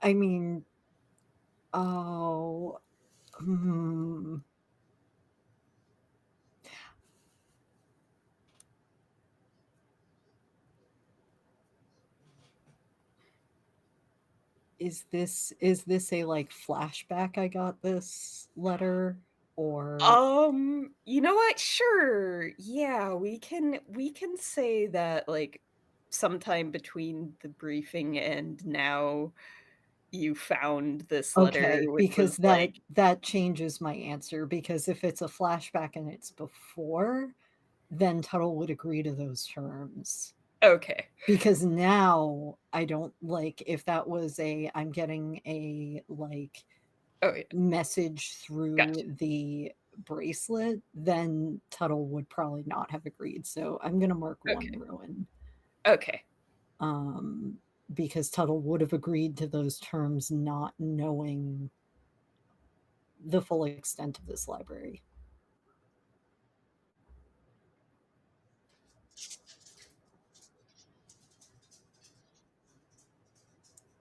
I mean, oh, hmm. Is this a like flashback I got this letter or You know what? Sure. Yeah, we can say that like sometime between the briefing and now you found this letter, okay, which because was that like, that changes my answer because if it's a flashback and it's before, then Tuttle would agree to those terms. okay. Because now I don't like if that was a I'm getting a like Oh yeah, message gotcha. through the bracelet, then Tuttle would probably not have agreed. So I'm gonna mark one Okay. ruin. Okay. Um because Tuttle would have agreed to those terms not knowing the full extent of this library.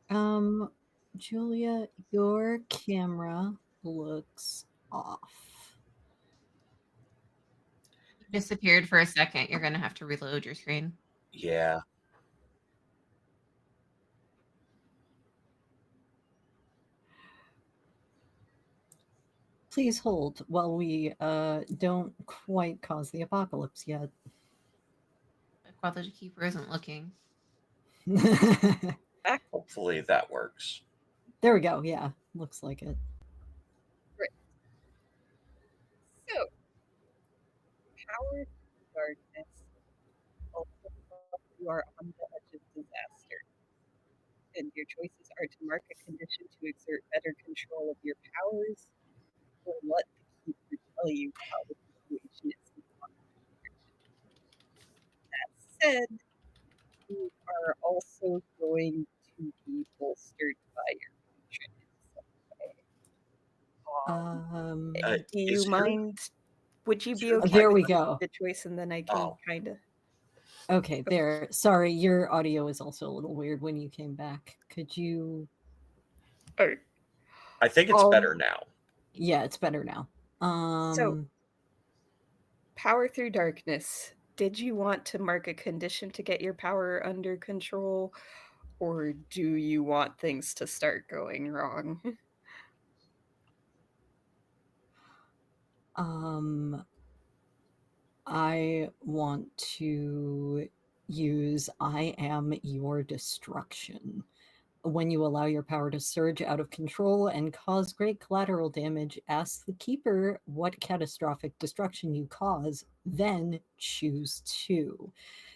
Um Julia, your camera looks off. You disappeared for a second. You're gonna have to reload your screen. Yeah. Please hold while we don't quite cause the apocalypse yet. While the keeper isn't looking. Hopefully that works. There we go. Yeah, looks like it. Right. So, power darkness. Also, you are on the edge of disaster, and your choices are to mark a condition to exert better control of your powers, or let the keeper tell you how the situation is. That said, you are also going to be bolstered by your patron in some way. Um, Do you Is your mind? Would you is be your okay there with we mic? go. the choice, and then I can Oh, kind of. Okay, Okay. there. Sorry, your audio is also a little weird when you came back. Could you? Or, I think it's um. better now. Yeah, it's better now. So, Um, power through darkness. Did you want to mark a condition to get your power under control, or do you want things to start going wrong? um, I want to use I am your destruction. When you allow your power to surge out of control and cause great collateral damage, ask the keeper what catastrophic destruction you cause, then choose two.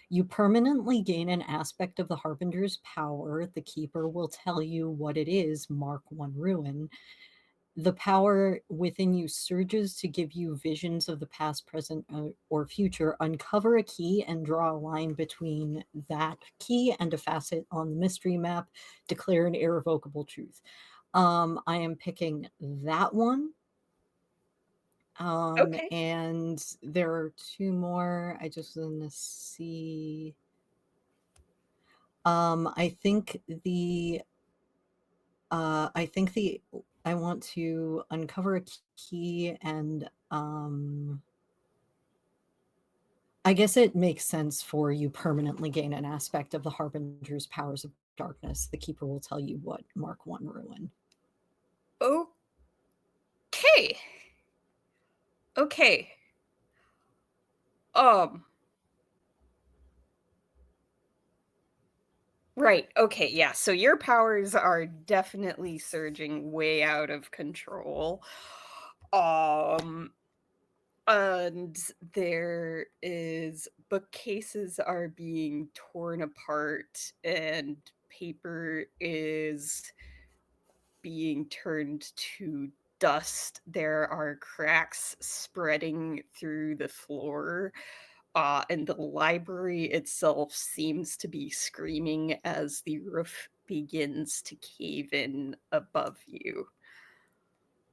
You permanently gain an aspect of the Harbinger's power. The keeper will tell you what it is, mark one ruin. The power within you surges to give you visions of the past, present, or future. Uncover a key and draw a line between that key and a facet on the mystery map. Declare an irrevocable truth. I am picking that one. Okay. And there are two more. I just want to see. I think the I want to uncover a key and I guess it makes sense for you permanently gain an aspect of the Harbinger's powers of darkness. The keeper will tell you what mark one ruin. Okay. Okay. Um. Right. Okay. Yeah. So your powers are definitely surging way out of control. Um. And there is bookcases are being torn apart, and paper is being turned to dust. There are cracks spreading through the floor, and the library itself seems to be screaming as the roof begins to cave in above you.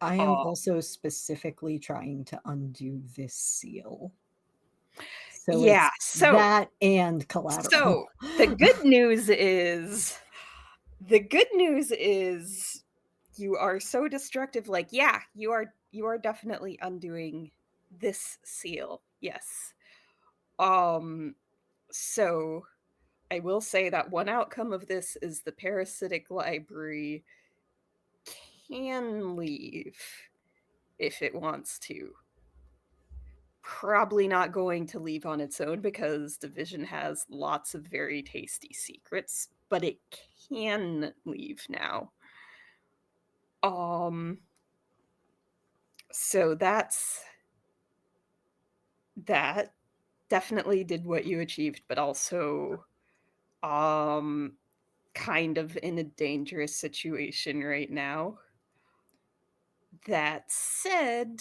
I am Uh, also specifically trying to undo this seal. So yeah, it's that and collateral. so the good news is you are so destructive. Like, yeah, you are definitely undoing this seal. Yes. So I will say that one outcome of this is the parasitic library can leave if it wants to. Probably not going to leave on its own because Division has lots of very tasty secrets, but it can leave now. Um so that definitely did what you achieved, but also um kind of in a dangerous situation right now. That said,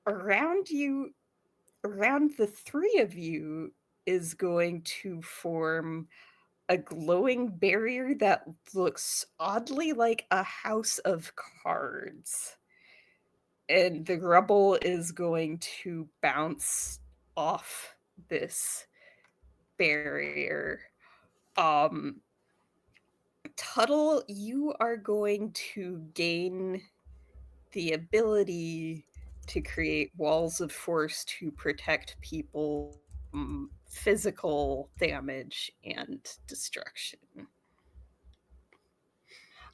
around you, around the three of you is going to form a glowing barrier that looks oddly like a house of cards. And the rubble is going to bounce off this barrier. Um, Tuttle, you are going to gain the ability to create walls of force to protect people from physical damage and destruction.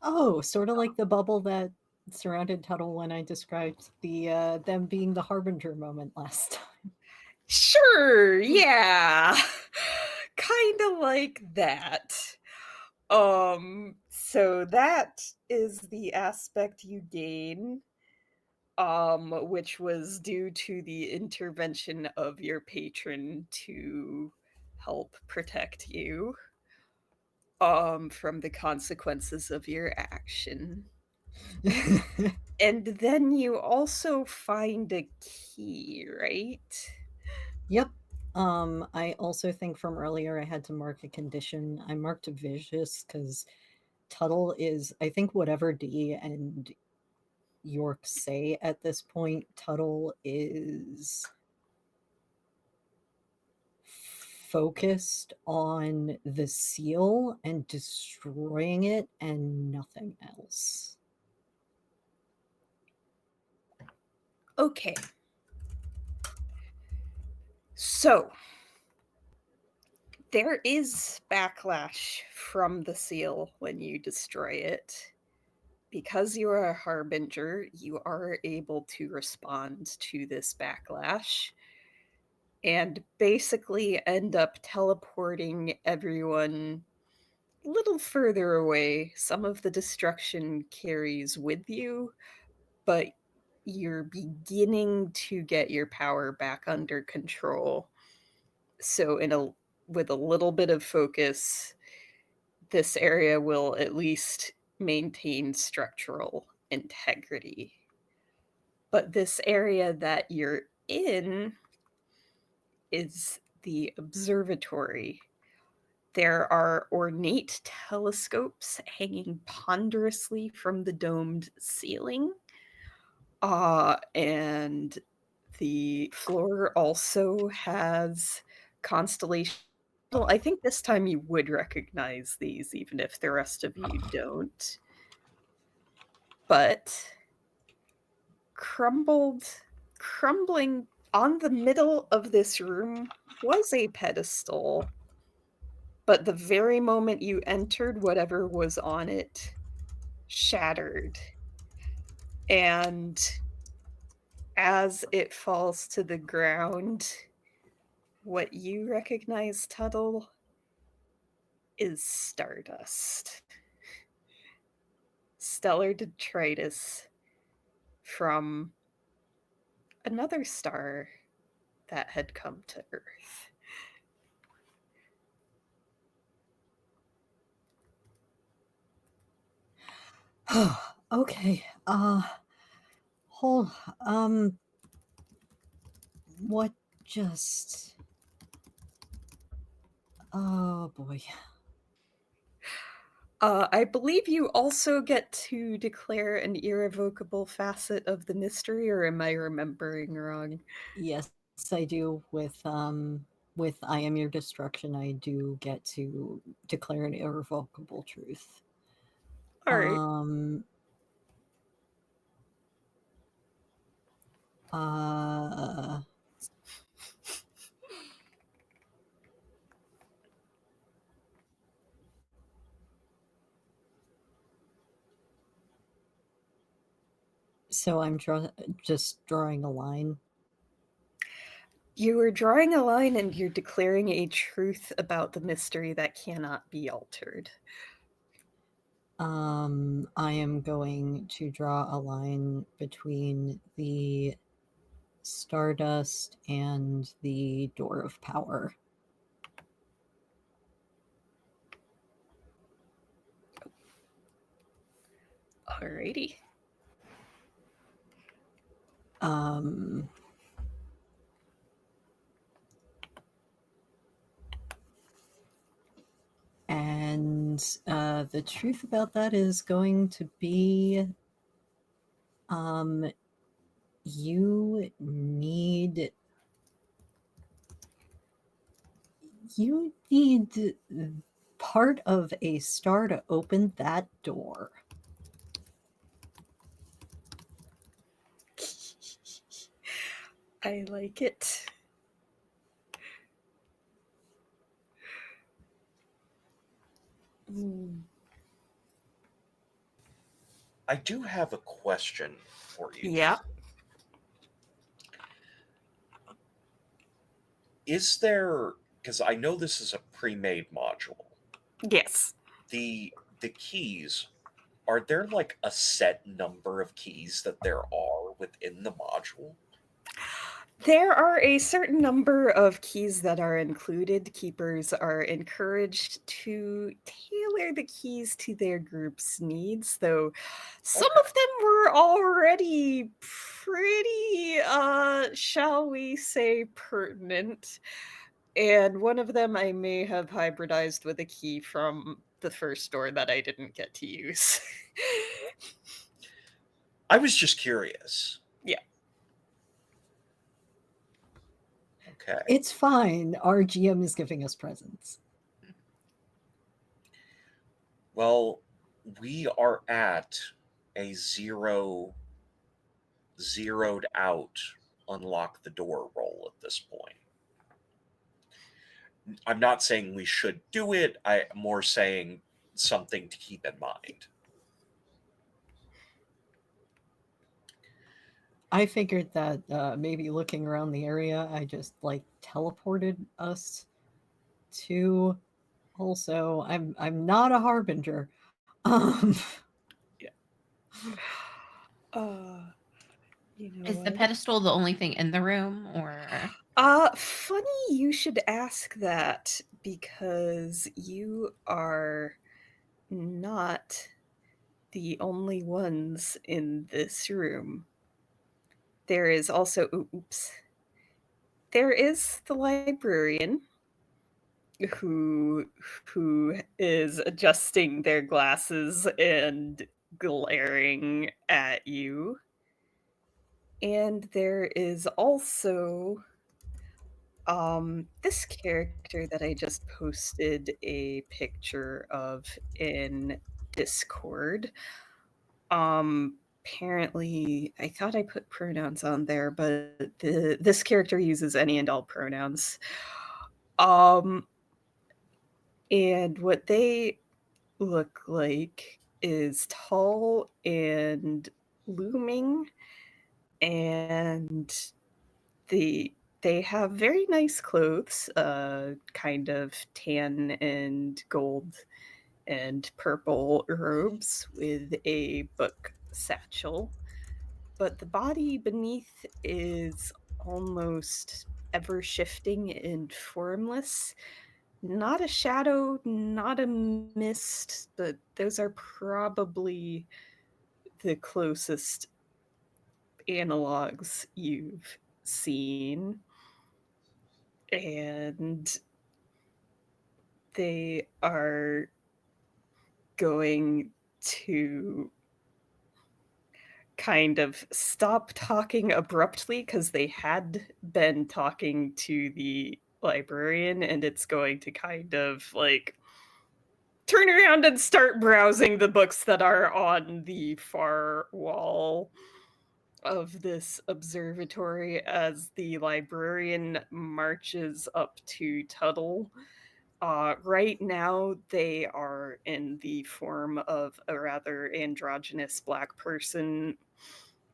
Oh, sort of like the bubble that surrounded Tuttle when I described them being the harbinger moment last time. Sure, yeah. Kind of like that. So that is the aspect you gain, which was due to the intervention of your patron to help protect you, from the consequences of your action. And then you also find a key, right? Yep. I also think from earlier I had to mark a condition. I marked vicious because Tuttle is, I think, whatever D and York say at this point, Tuttle is focused on the seal and destroying it and nothing else. Okay. So, there is backlash from the seal when you destroy it. Because you are a harbinger, you are able to respond to this backlash and basically end up teleporting everyone a little further away. Some of the destruction carries with you, but you're beginning to get your power back under control. So with a little bit of focus, this area will at least maintain structural integrity. But this area that you're in is the observatory. There are ornate telescopes hanging ponderously from the domed ceiling. And the floor also has constellations. Well, I think this time you would recognize these, even if the rest of you don't. But crumbling on the middle of this room was a pedestal. But the very moment you entered, whatever was on it shattered. And as it falls to the ground, what you recognize, Tuttle, is stardust. Stellar detritus from another star that had come to Earth. Okay. Hold. What just? Oh boy. I believe you also get to declare an irrevocable facet of the mystery, or am I remembering wrong? Yes, I do. With I am your destruction, I do get to declare an irrevocable truth. All right. Uh, so I'm just drawing a line. You are drawing a line and you're declaring a truth about the mystery that cannot be altered. I am going to draw a line between the Stardust and the Door of Power. Alrighty. And the truth about that is going to be you need part of a star to open that door. I like it. I do have a question for you. Yeah. Is there, because I know this is a pre-made module, Yes. the keys, are there like a set number of keys that there are within the module? There are a certain number of keys that are included. Keepers are encouraged to tailor the keys to their group's needs, though some Okay. of them were already pretty, shall we say, pertinent. And one of them I may have hybridized with a key from the first door that I didn't get to use. I was just curious. Yeah. Okay. It's fine. Our GM is giving us presents. Well, we are at a zeroed out unlock the door roll at this point. I'm not saying we should do it. I'm more saying something to keep in mind. I figured that maybe looking around the area, I just like teleported us to. Also, I'm not a harbinger. Yeah. Uh, you know Is the what? pedestal the only thing in the room, or Funny you should ask that because you are not the only ones in this room. There is also, oops, there is the librarian who who is adjusting their glasses and glaring at you. And there is also this character that I just posted a picture of in Discord. Apparently, I thought I put pronouns on there, but this character uses any and all pronouns. Um, and what they look like is tall and looming, and the they have very nice clothes, kind of tan and gold and purple robes with a book satchel, but the body beneath is almost ever shifting and formless. Not a shadow, not a mist, but those are probably the closest analogs you've seen, and they are going to kind of stop talking abruptly because they had been talking to the librarian, and it's going to kind of like turn around and start browsing the books that are on the far wall of this observatory as the librarian marches up to Tuttle. Right now, they are in the form of a rather androgynous black person,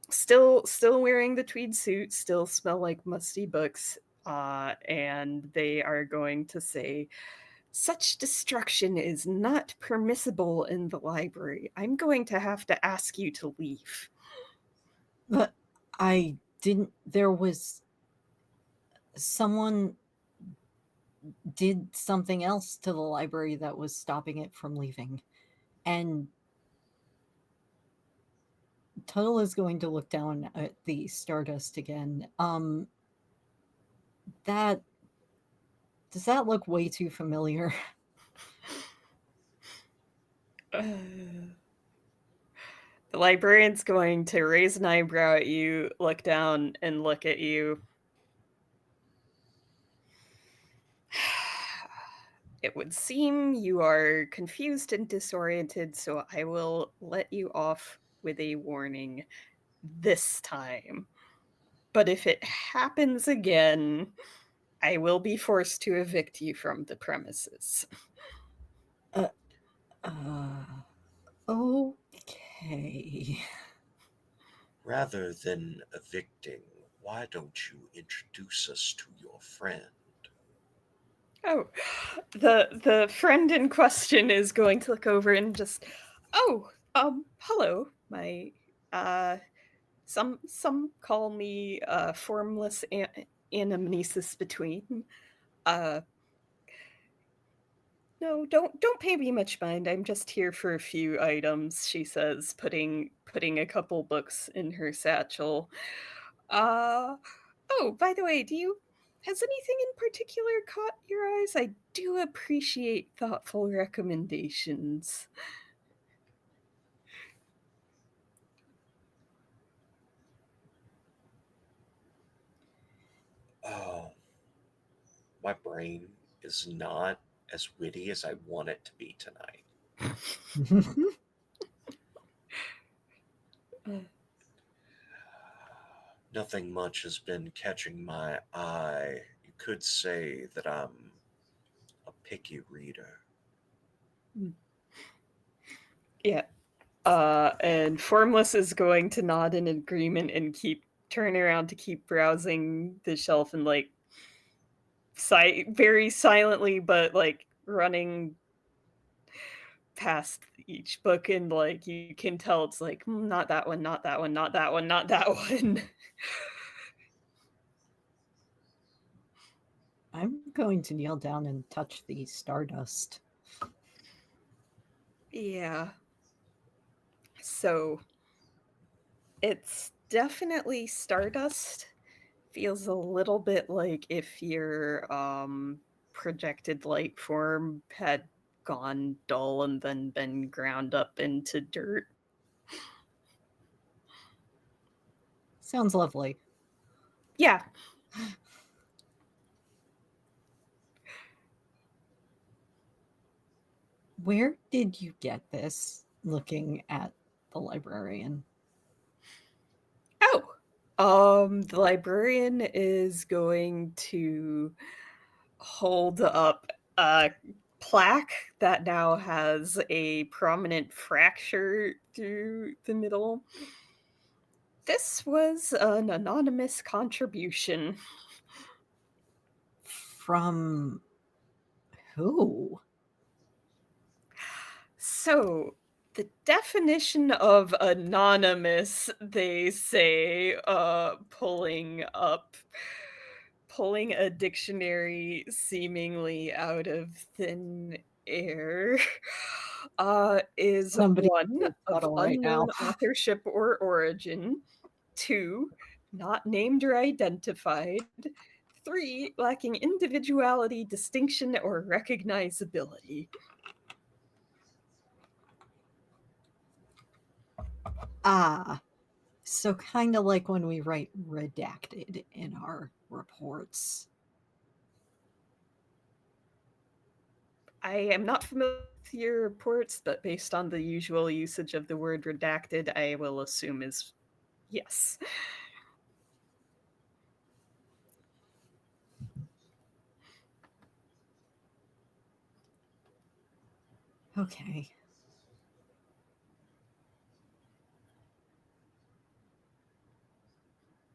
still wearing the tweed suit, still smell like musty books, and they are going to say, "Such destruction is not permissible in the library. I'm going to have to ask you to leave." But I didn't. There was someone did something else to the library that was stopping it from leaving. And Tuttle is going to look down at the Stardust again. That does that look way too familiar? The librarian's going to raise an eyebrow at you, look down, and look at you. It would seem you are confused and disoriented, so I will let you off with a warning this time. But if it happens again, I will be forced to evict you from the premises. Okay. Rather than evicting, why don't you introduce us to your friend? Oh, the friend in question is going to look over and just, hello, my, some call me formless anamnesis between. No, don't pay me much mind. I'm just here for a few items, she says, putting a couple books in her satchel. Uh, oh, by the way, has anything in particular caught your eyes? I do appreciate thoughtful recommendations. Oh, my brain is not as witty as I want it to be tonight. Nothing much has been catching my eye. You could say that I'm a picky reader. Yeah. And Formless is going to nod in agreement and turn around to keep browsing the shelf and like very silently, but like running past each book, and like you can tell it's like, not that one, not that one, not that one, not that one. I'm going to kneel down and touch the Stardust. Yeah. So it's definitely Stardust. Feels a little bit like if your projected light form had gone dull and then been ground up into dirt. Sounds lovely. Yeah. Where did you get this? Looking at the librarian. The librarian is going to hold up a plaque that now has a prominent fracture through the middle. This was an anonymous contribution. From who? So, the definition of anonymous, they say, pulling a dictionary seemingly out of thin air. is Somebody 1 is of subtle right now. unknown authorship or origin, 2 not named or identified, 3 lacking individuality, distinction, or recognizability. Ah, so kind of like when we write redacted in our reports. I am not familiar with your reports, but based on the usual usage of the word redacted, I will assume is yes. Okay.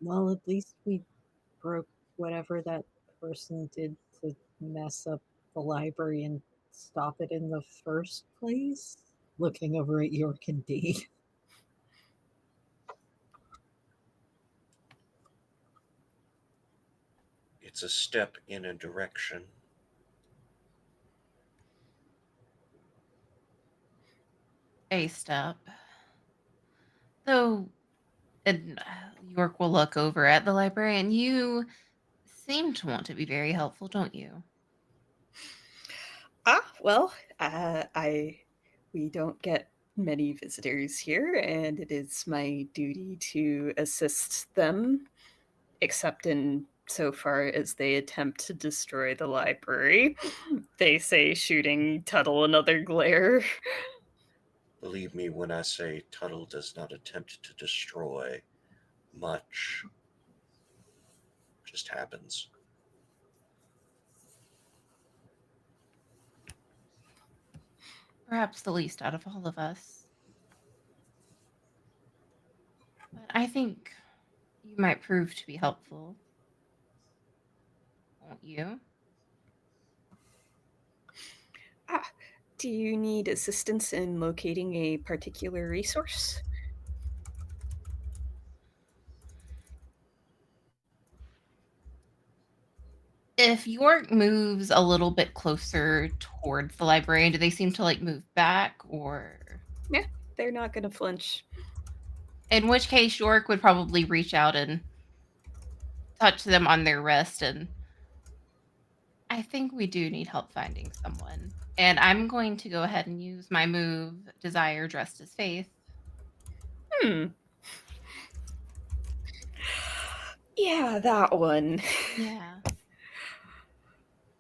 Well, at least we broke whatever that person did to mess up the library and stop it in the first place. Looking over at York and Dee. It's a step in a direction. A step. Though, and York will look over at the librarian. You seem to want to be very helpful, don't you? Well, we don't get many visitors here, and it is my duty to assist them, except in so far as they attempt to destroy the library. They say, shooting Tuttle another glare. Believe me when I say Tuttle does not attempt to destroy much. Just happens. Perhaps the least out of all of us. But I think you might prove to be helpful, won't you? Ah, do you need assistance in locating a particular resource? If York moves a little bit closer towards the librarian, do they seem to like move back or Yeah, they're not going to flinch. in which case York would probably reach out and touch them on their wrist and I think we do need help finding someone. And I'm going to go ahead and use my move Desire Dressed as Faith. Hmm. Yeah, that one. Yeah.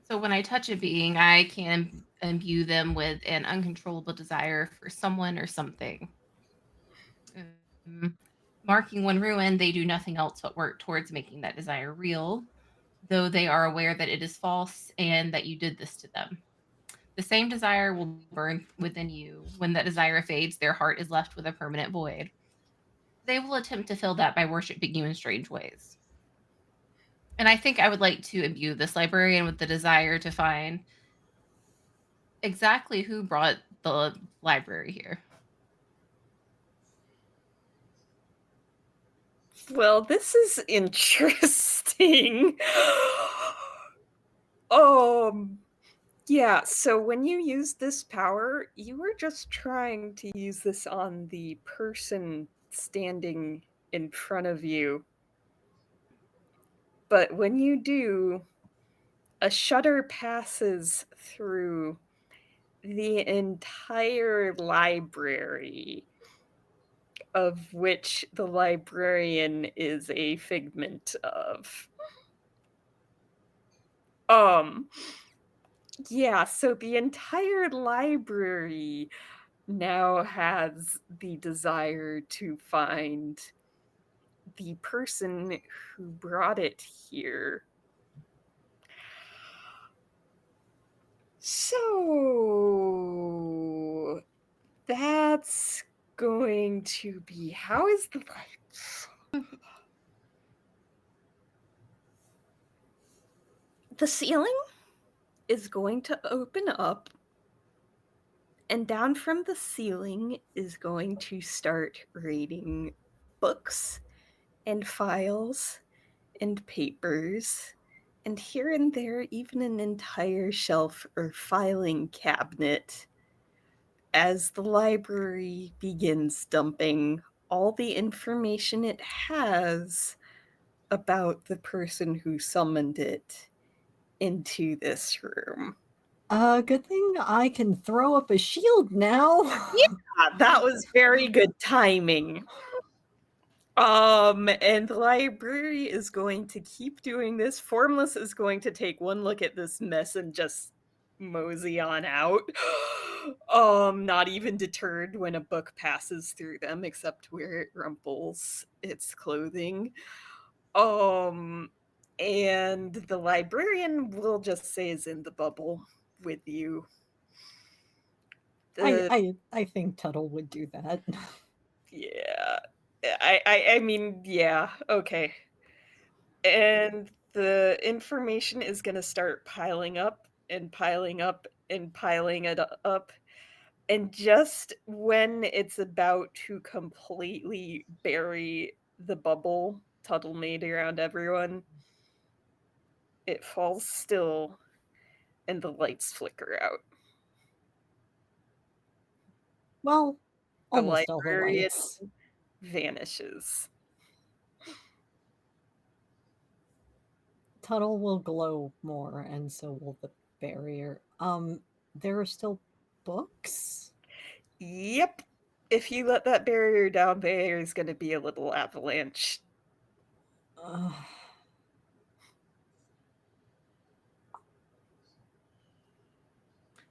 So when I touch a being, I can imbue them with an uncontrollable desire for someone or something. Um, Marking one ruin, they do nothing else but work towards making that desire real, though they are aware that it is false and that you did this to them. The same desire will burn within you. When that desire fades, their heart is left with a permanent void. They will attempt to fill that by worshiping you in strange ways. And I think I would like to imbue this librarian with the desire to find exactly who brought the library here. Well, this is interesting. um, yeah, so when you use this power, you were just trying to use this on the person standing in front of you. But when you do, a shudder passes through the entire library, of which the librarian is a figment of. Um, yeah, so the entire library now has the desire to find the person who brought it here. So that's going to be how is the the ceiling is going to open up, and down from the ceiling is going to start raining books and files and papers, and here and there, even an entire shelf or filing cabinet, as the library begins dumping all the information it has about the person who summoned it into this room. Good thing I can throw up a shield now. That was very good timing. And the library is going to keep doing this. Formless is going to take one look at this mess and just mosey on out. Not even deterred when a book passes through them, except where it rumples its clothing. And the librarian will just say is in the bubble with you. I think Tuttle would do that. Yeah. I mean, yeah, okay. And the information is going to start piling up and piling up and piling it up. And just when it's about to completely bury the bubble Tuttle made around everyone, it falls still and the lights flicker out. Well, The almost all the librarian lights. vanishes. Tuttle will glow more, and so will the barrier. There are still books? Yep. If you let that barrier down, there's going to be a little avalanche.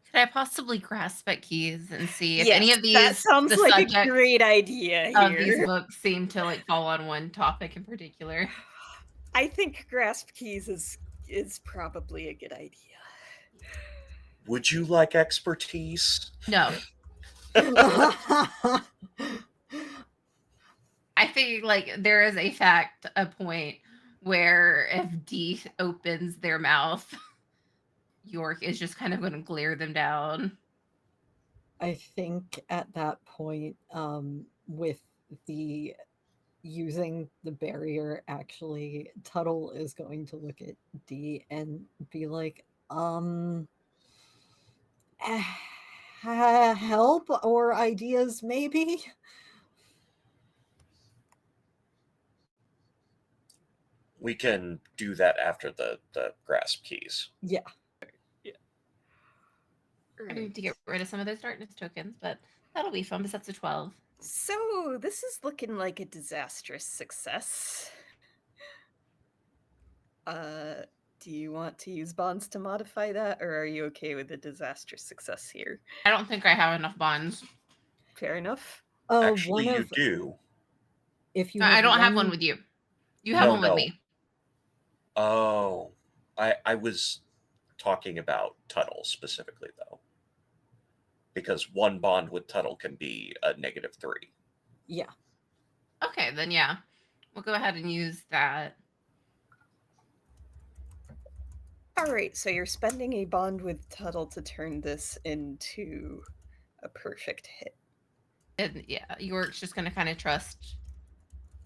Could I possibly grasp at keys and see if Yes, any of that these sounds the like a subjects great idea of these here. books seem to like fall on one topic in particular? I think grasp keys is probably a good idea. Would you like expertise? No. I think like there is a point where if D opens their mouth, York is just kind of going to glare them down. I think at that point, with the using the barrier, actually, Tuttle is going to look at D and be like, help or ideas, maybe? We can do that after the grasp keys. Yeah. I need to get rid of some of those darkness tokens, but that'll be fun because that's a 12. So this is looking like a disastrous success. Do you want to use bonds to modify that, or are you okay with a disastrous success here? I don't think I have enough bonds. Fair enough. Actually, you do. If you I don't have one with you. You have one with me. Oh, I was talking about Tuttle specifically, though. Because one bond with Tuttle can be a -3. Yeah. Okay, then yeah. We'll go ahead and use that. All right, so you're spending a bond with Tuttle to turn this into a perfect hit. And yeah, York's just going to kind of trust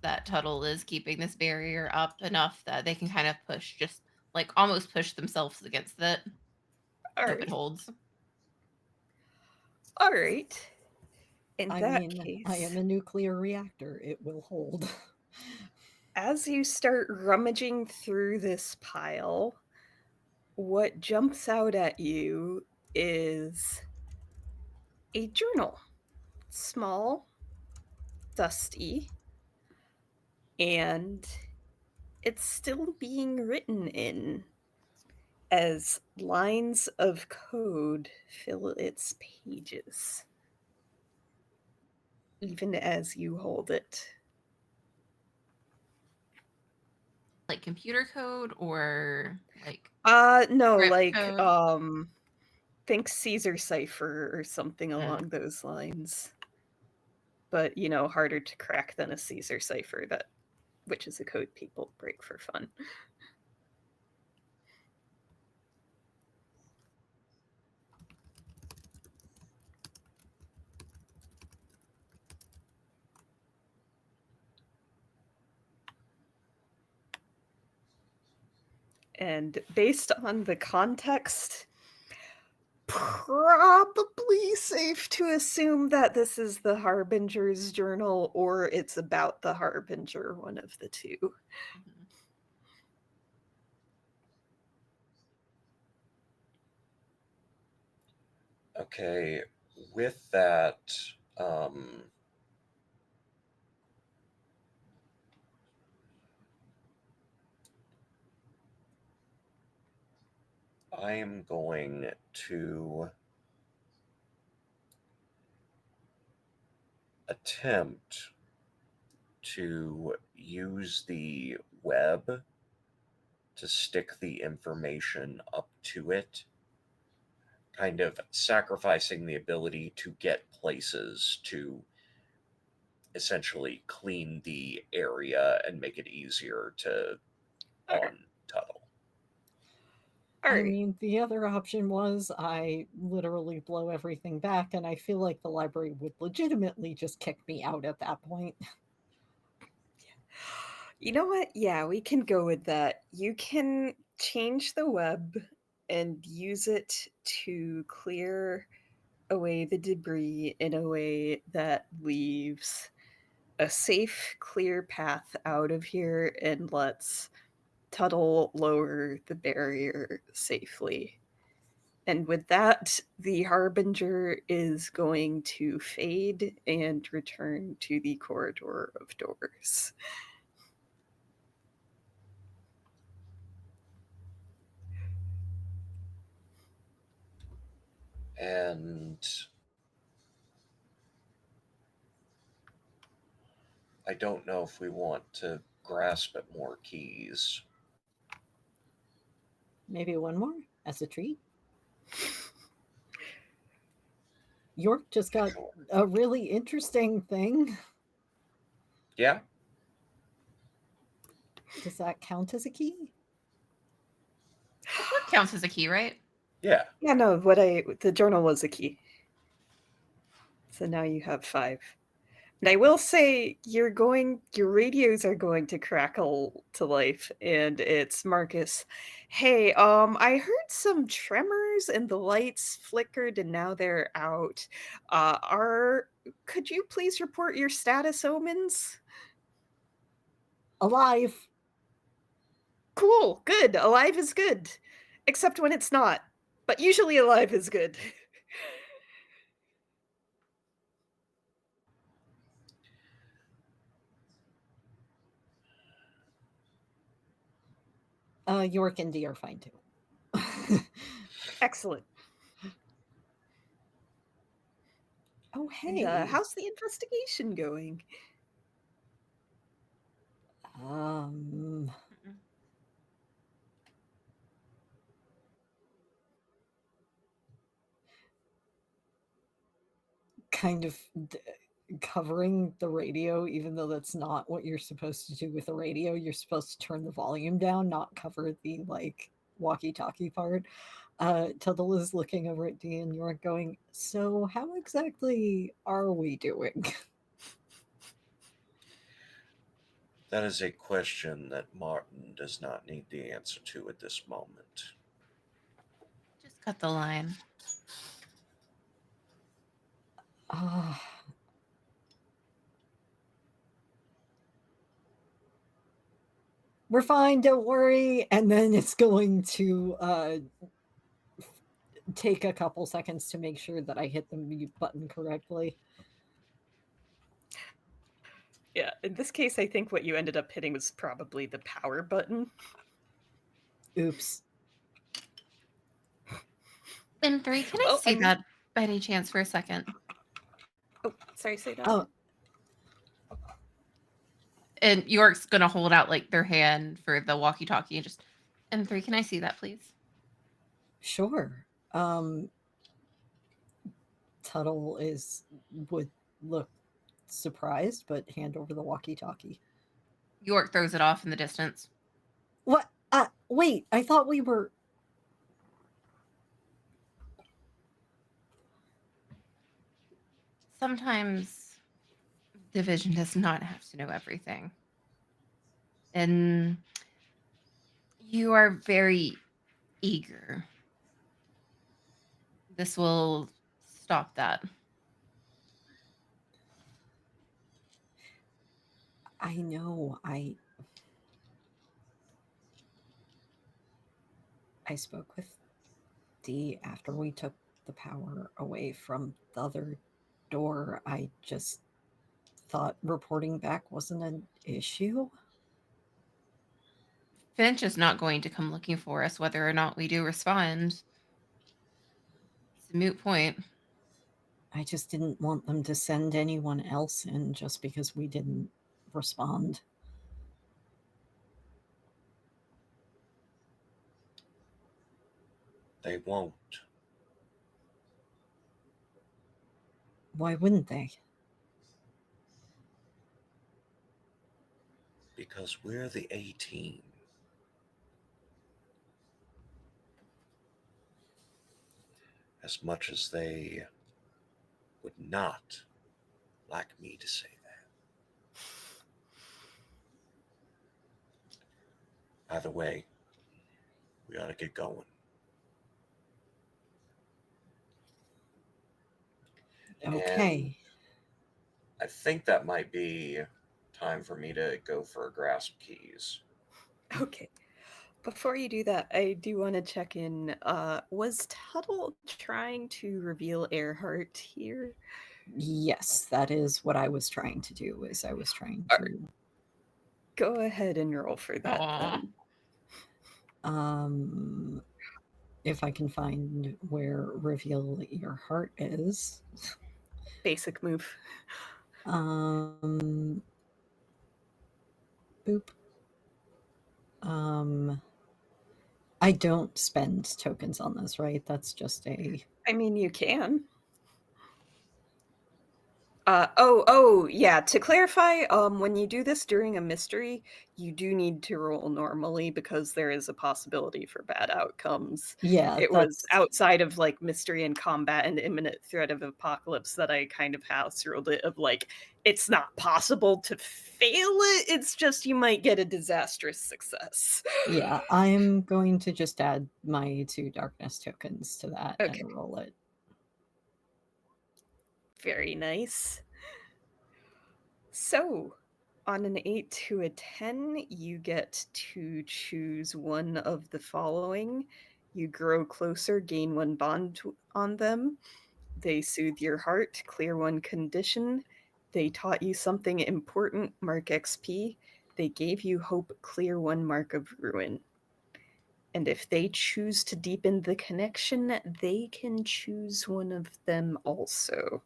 that Tuttle is keeping this barrier up enough that they can kind of push, just like almost push themselves against it. Hope it holds. All right. In I that mean, case, I am a nuclear reactor. It will hold. As you start rummaging through this pile, what jumps out at you is a journal. Small, dusty, and it's still being written in as lines of code fill its pages, even as you hold it. Like computer code or like no, like code? think Caesar cipher or something along those lines. But harder to crack than a Caesar cipher, which is a code people break for fun. And based on the context, probably safe to assume that this is the Harbinger's journal or it's about the Harbinger, one of the two. Mhm. Okay, with that, I am going to attempt to use the web to stick the information up to it, kind of sacrificing the ability to get places to essentially clean the area and make it easier to Okay. on Tuttle. All I right. mean, the other option was I literally blow everything back, and I feel like the library would legitimately just kick me out at that point. You know what? Yeah, we can go with that. You can change the web and use it to clear away the debris in a way that leaves a safe, clear path out of here and lets Tuttle lower the barrier safely. And with that, the Harbinger is going to fade and return to the corridor of doors. And I don't know if we want to grasp at more keys. Maybe one more as a treat. York just got Sure. a really interesting thing. Yeah, Does that count as a key? The book counts as a key, right? yeah. Yeah, no, the journal was a key. So now you have 5. And I will say your radios are going to crackle to life, and it's Marcus. Hey, I heard some tremors and the lights flickered and now they're out. Could you please report your status, Omens? Alive! Cool, good. Alive is good. Except when it's not. But usually alive is good. York and Dee are fine too. Excellent. Oh, And hey. how's the investigation going? Um, Mm-mm. kind of covering the radio, even though that's not what you're supposed to do with a radio. You're supposed to turn the volume down, not cover the like walkie-talkie part. Tuttle is looking over at Dee and York going, so how exactly are we doing? That is a question that Martin does not need the answer to at this moment. Just cut the line. Ah, we're fine, don't worry. And then it's going to take a couple seconds to make sure that I hit the mute button correctly. Yeah, in this case, I think what you ended up hitting was probably the power button. Oops. And 3, can I Well, see that by any chance for a second? Oh, sorry, say that. Oh, And York's gonna hold out like their hand for the walkie-talkie and just. And 3, can I see that, please? sure. Tuttle would look surprised, but hand over the walkie-talkie. York throws it off in the distance. What? Wait, I thought we were. Sometimes division does not have to know everything. And you are very eager. This will stop that. I know. I spoke with Dee after we took the power away from the other door. I just thought reporting back wasn't an issue. Finch is not going to come looking for us whether or not we do respond. It's a moot point. I just didn't want them to send anyone else in just because we didn't respond. They won't. Why wouldn't they? Because we're the A-team. As much as they would not like me to say that. Either way, we ought to get going. Okay. I think that might be time for me to go for a grasp keys. Okay. Before you do that, I do want to check in. Was Tuttle trying to reveal Earhart here? Yes, that is what I was trying to do. Is I was trying All to right. Go ahead and roll for that then. If I can find where reveal your heart is. Basic move. Boop. I don't spend tokens on this, right? That's just a... I mean, you can. Yeah. To clarify, when you do this during a mystery, you do need to roll normally because there is a possibility for bad outcomes. Yeah, It was outside of like mystery and combat and imminent threat of apocalypse that I kind of house ruled it of like, it's not possible to fail it. It's just you might get a disastrous success. Yeah, I'm going to just add my 2 darkness tokens to that Okay. and roll it. Very nice. So, on an 8 to a 10, you get to choose one of the following. You grow closer, gain 1 bond on them. They soothe your heart, clear 1 condition. They taught you something important, mark XP. They gave you hope, clear 1 mark of ruin. And if they choose to deepen the connection, they can choose one of them also.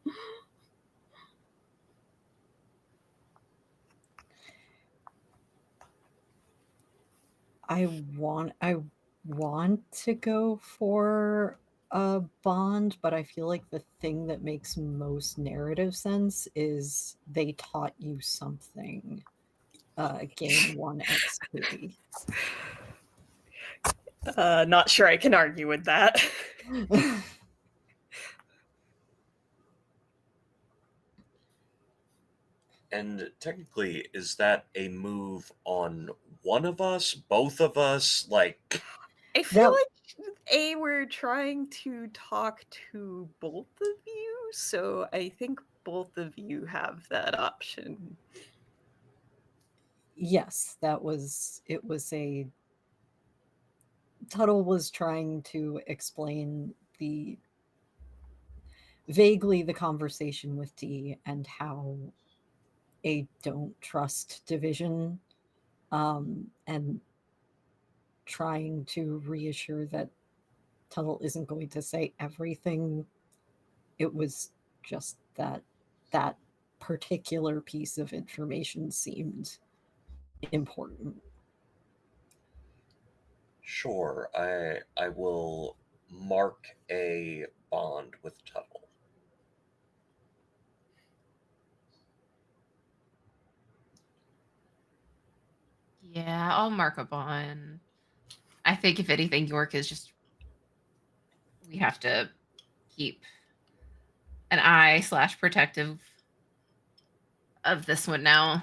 I want to go for a bond, but I feel like the thing that makes most narrative sense is they taught you something. Gain 1 XP. Not sure I can argue with that. And technically, is that a move on one of us, both of us? Like, I feel like we're trying to talk to both of you, so I think both of you have that option. Yes, it was a... Tuttle was trying to explain vaguely the conversation with Dee and how a don't trust division, and trying to reassure that Tuttle isn't going to say everything. It was just that particular piece of information seemed important. sure, I will mark a bond with Tuttle. Yeah, I'll mark a bond. I think if anything, York is just... we have to keep an eye / protective of this one now.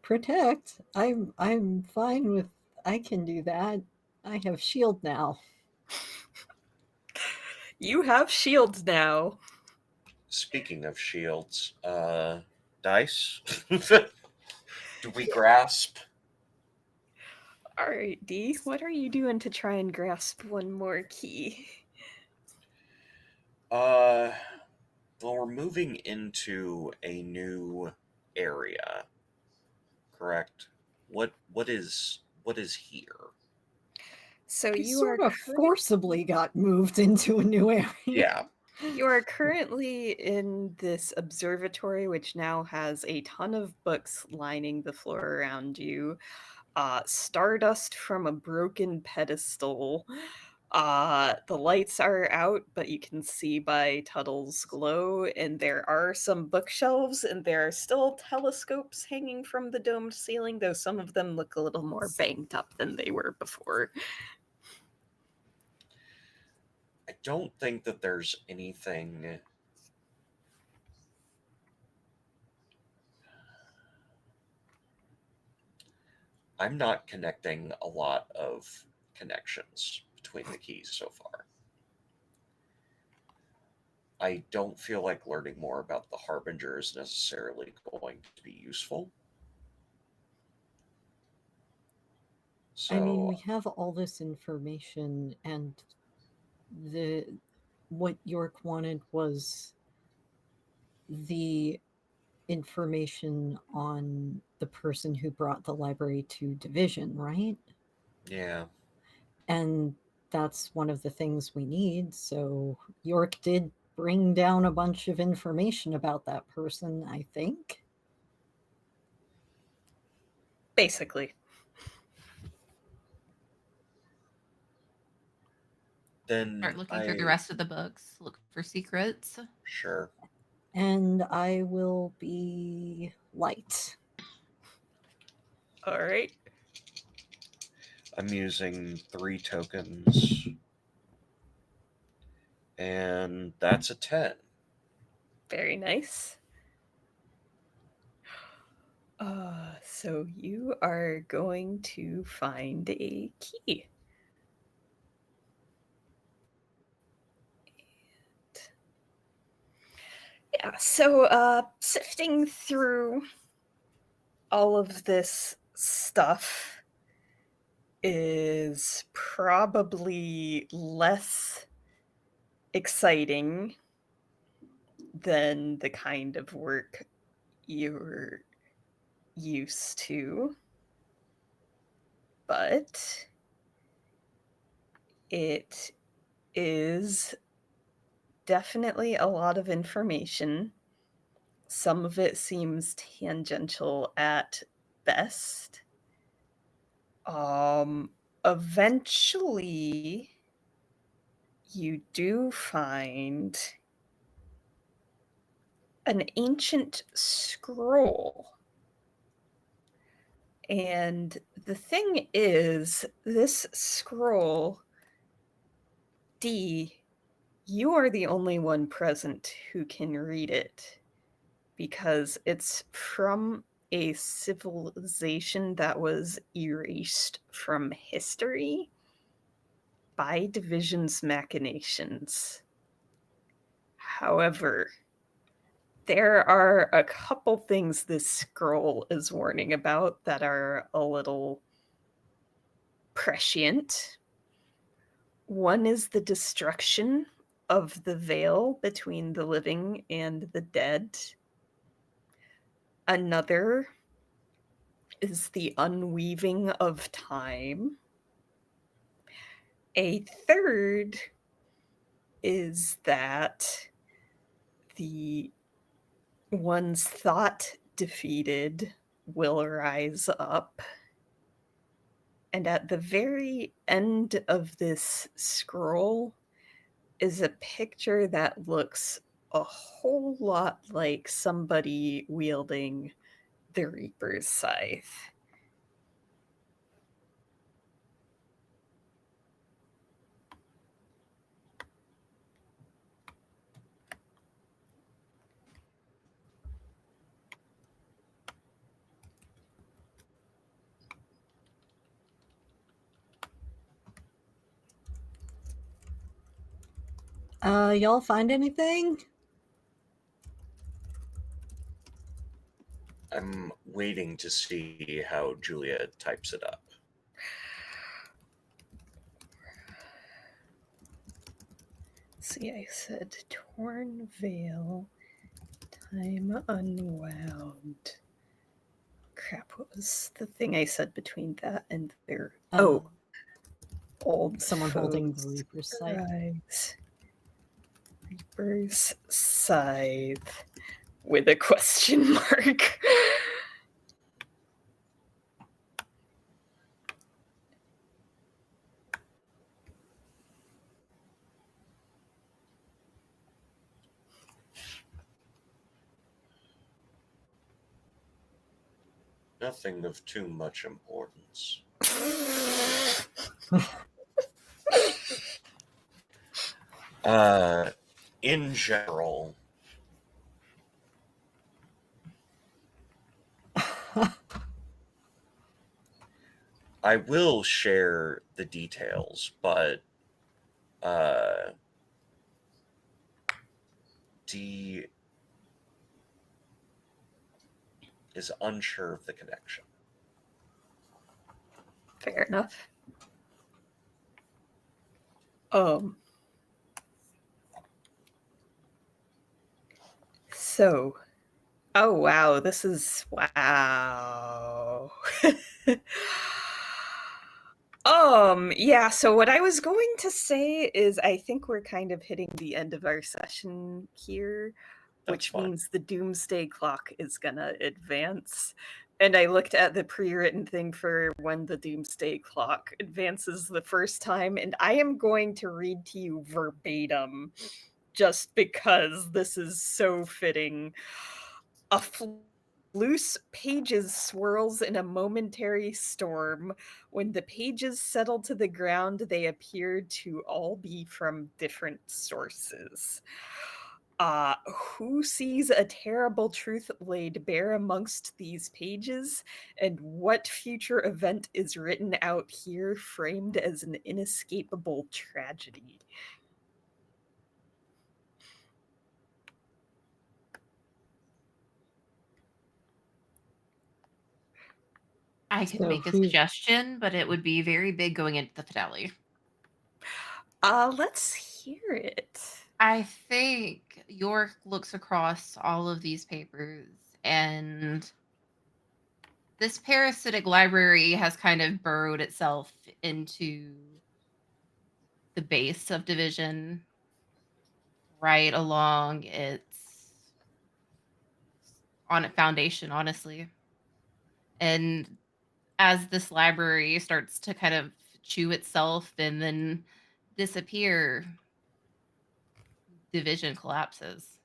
Protect. I'm fine with... I can do that. I have shield now. You have shields now. Speaking of shields, dice? Do we grasp? All right, D, what are you doing to try and grasp one more key? Well, we're moving into a new area, correct? What is here? So We you sort are of forcibly got moved into a new area. Yeah. You are currently in this observatory, which now has a ton of books lining the floor around you. Stardust from a broken pedestal. The lights are out, but you can see by Tuttle's glow, and there are some bookshelves, and there are still telescopes hanging from the domed ceiling, though some of them look a little more banged up than they were before. I don't think that there's anything. I'm not connecting a lot of connections between the keys so far. I don't feel like learning more about the Harbinger is necessarily going to be useful. I mean, we So, have all this information, and what York wanted was the information on the person who brought the library to Division, right? yeah. And that's one of the things we need. So York did bring down a bunch of information about that person, I think. Basically. Then Start looking through the rest of the books, look for secrets. Sure. And I will be light. All right. I'm using 3 tokens. And that's a 10. Very nice. So you are going to find a key. Yeah, so sifting through all of this stuff is probably less exciting than the kind of work you're used to, but it is definitely a lot of information. Some of it seems tangential at best. Eventually, you do find an ancient scroll. And the thing is, this scroll, D, you are the only one present who can read it because it's from a civilization that was erased from history by Division's machinations. However, there are a couple things this scroll is warning about that are a little prescient. One is the destruction of the veil between the living and the dead. Another is the unweaving of time. A third is that the ones thought defeated will rise up. And at the very end of this scroll is a picture that looks a whole lot like somebody wielding the Reaper's scythe. Y'all find anything? I'm waiting to see how Julia types it up. See, I said torn veil, time unwound. Crap, what was the thing I said between that and their old Someone holding the foes' Reaper's Scythe. rise. Reaper's Scythe with a question mark. Nothing of too much importance. In general, I will share the details, but D is unsure of the connection. Fair enough. So, oh wow, this is wow. Yeah, so what I was going to say is I think we're kind of hitting the end of our session here, which means the doomsday clock is gonna advance. And I looked at the pre-written thing for when the doomsday clock advances the first time, and I am going to read to you verbatim just because this is so fitting. A loose pages swirls in a momentary storm. When the pages settle to the ground, they appear to all be from different sources. Who sees a terrible truth laid bare amongst these pages, and what future event is written out here, framed as an inescapable tragedy? I could So make a who- suggestion, but it would be very big going into the finale. Let's hear it. I think York looks across all of these papers, and this parasitic library has kind of burrowed itself into the base of Division, right along its on its foundation, honestly. And as this library starts to kind of chew itself and then disappear, Division collapses.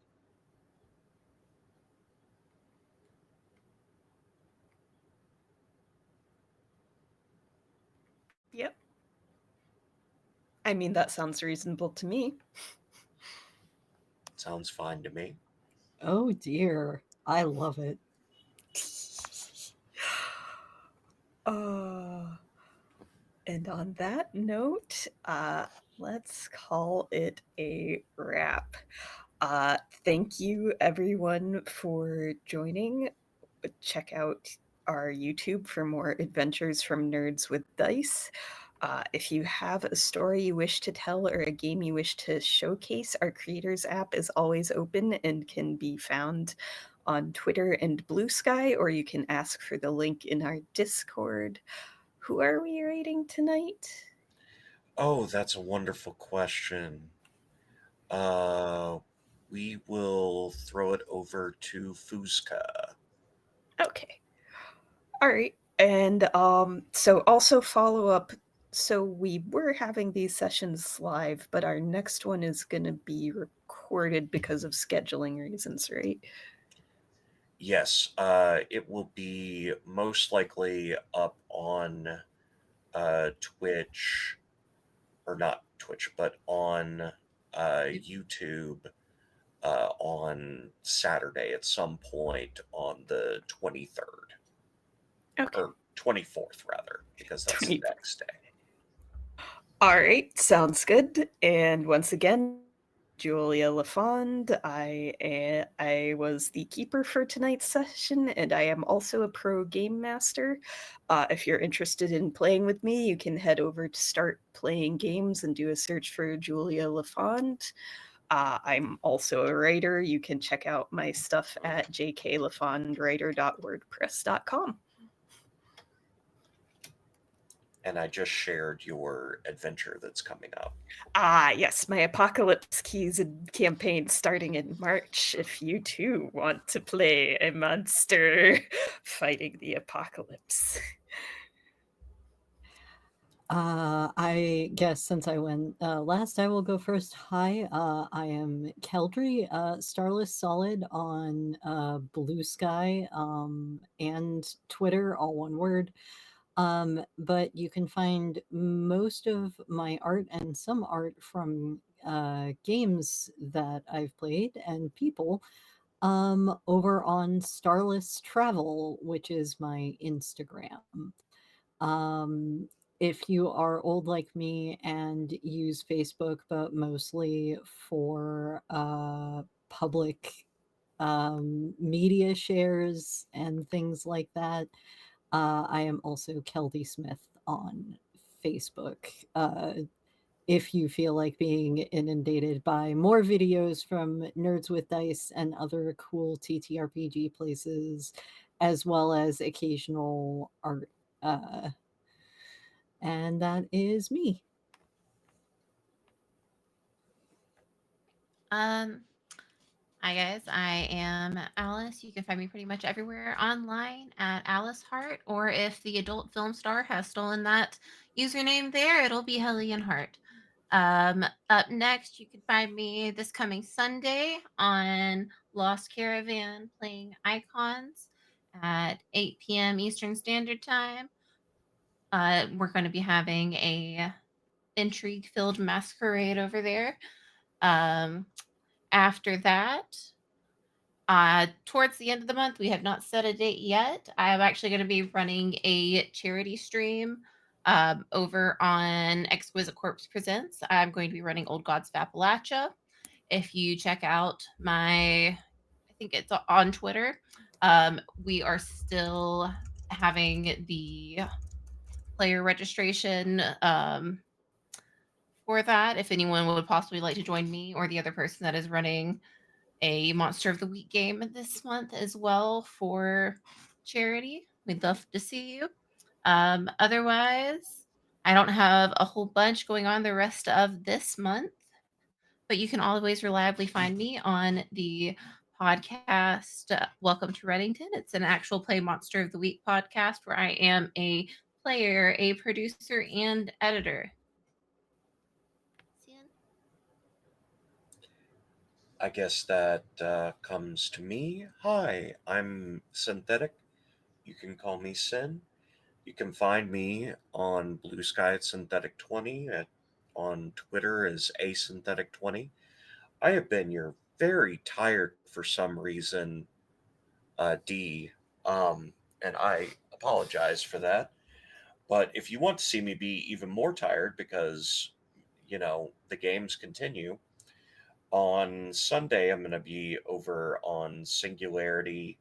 Yep. I mean, that sounds reasonable to me. Sounds fine to me. Oh dear, I love it. And on that note, let's call it a wrap. Thank you, everyone, for joining. Check out our YouTube for more adventures from Nerds with Dice. If you have a story you wish to tell or a game you wish to showcase, our Creators app is always open and can be found on Twitter and Blue Sky, or you can ask for the link in our Discord. Who are we rating tonight? Oh, that's a wonderful question. We will throw it over to Fuzka. Okay. All right. And so also follow up. So we were having these sessions live, but our next one is going to be recorded because of scheduling reasons, right? Yes, it will be most likely up on Twitch, or not Twitch, but on YouTube on Saturday at some point on the 23rd. Okay. Or 24th, rather, because that's the next day. All right, sounds good. And once again, Julia LaFond. I was the keeper for tonight's session, and I am also a pro game master. If you're interested in playing with me, you can head over to Start Playing Games and do a search for Julia LaFond. I'm also a writer. You can check out my stuff at jklafondwriter.wordpress.com. And I just shared your adventure that's coming up. Yes, my Apocalypse Keys campaign starting in March. If you too want to play a monster fighting the apocalypse. I guess since I went last, I will go first. Hi, I am Keldry, Starless Solid on Blue Sky and Twitter, all one word. But you can find most of my art and some art from games that I've played and people over on Starless Travel, which is my Instagram. Um, if you are old like me and use Facebook, but mostly for public media shares and things like that, I am also Keldy Smith on Facebook. If you feel like being inundated by more videos from Nerds with Dice and other cool TTRPG places, as well as occasional art. And that is me. Um, Hi guys, I am Alice. You can find me pretty much everywhere online at Alice Hart, or if the adult film star has stolen that username there, it'll be Hellion Hart. Up next, you can find me this coming Sunday on Lost Caravan playing Icons at 8 p.m. Eastern Standard Time. We're going to be having a intrigue-filled masquerade over there. After that, towards the end of the month, we have not set a date yet. I am actually going to be running a charity stream over on Exquisite Corpse Presents. I'm going to be running Old Gods of Appalachia. If you check out I think it's on Twitter, we are still having the player registration for that. If anyone would possibly like to join me or the other person that is running a Monster of the Week game this month as well for charity, we'd love to see you. Otherwise, I don't have a whole bunch going on the rest of this month, but you can always reliably find me on the podcast Welcome to Reddington. It's an actual play Monster of the Week podcast where I am a player, a producer, and editor. I guess that comes to me. Hi, I'm Synthetic. You can call me Sin. You can find me on Blue Sky at Synthetic20, on Twitter as asynthetic20. I have been your very tired for some reason, D, and I apologize for that. But if you want to see me be even more tired because, the games continue, on Sunday I'm going to be over on Singularity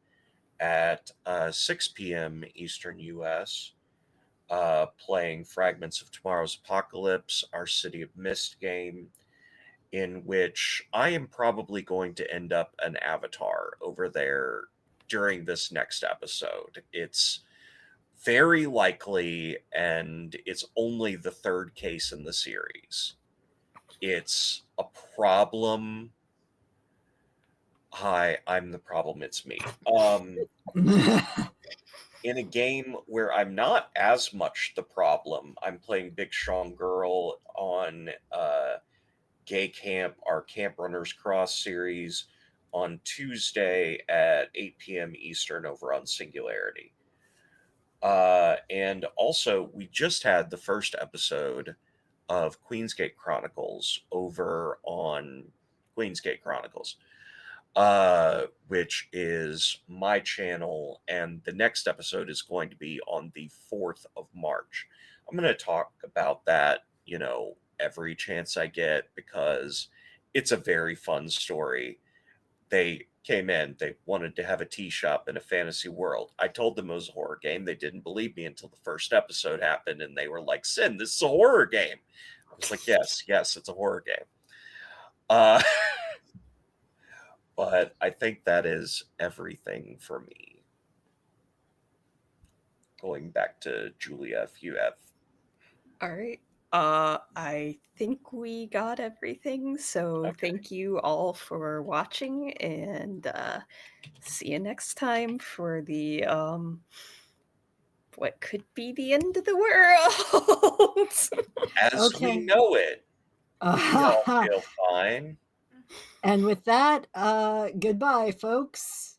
at 6 p.m. Eastern US, playing Fragments of Tomorrow's Apocalypse, our City of Mist game, in which I am probably going to end up an avatar over there during this next episode. It's very likely, and it's only the third case in the series. It's a problem. Hi, I'm the problem. It's me. In a game where I'm not as much the problem, I'm playing Big Strong Girl on Gay Camp, our Camp Runners Cross series, on Tuesday at 8 p.m. Eastern over on Singularity. And also, we just had the first episode of Queensgate Chronicles over on Queensgate Chronicles, which is my channel, and the next episode is going to be on the 4th of March. I'm going to talk about that, every chance I get, because it's a very fun story. They came in, they wanted to have a tea shop in a fantasy world. I told them it was a horror game. They didn't believe me until the first episode happened, and they were like, Sin, this is a horror game. I was like, yes, it's a horror game. But I think that is everything for me. Going back to Julia, if you have. All right. I think we got everything. So Okay. thank you all for watching, and see you next time for the what could be the end of the world. As we Okay. know it, we all feel fine. And with that, goodbye, folks.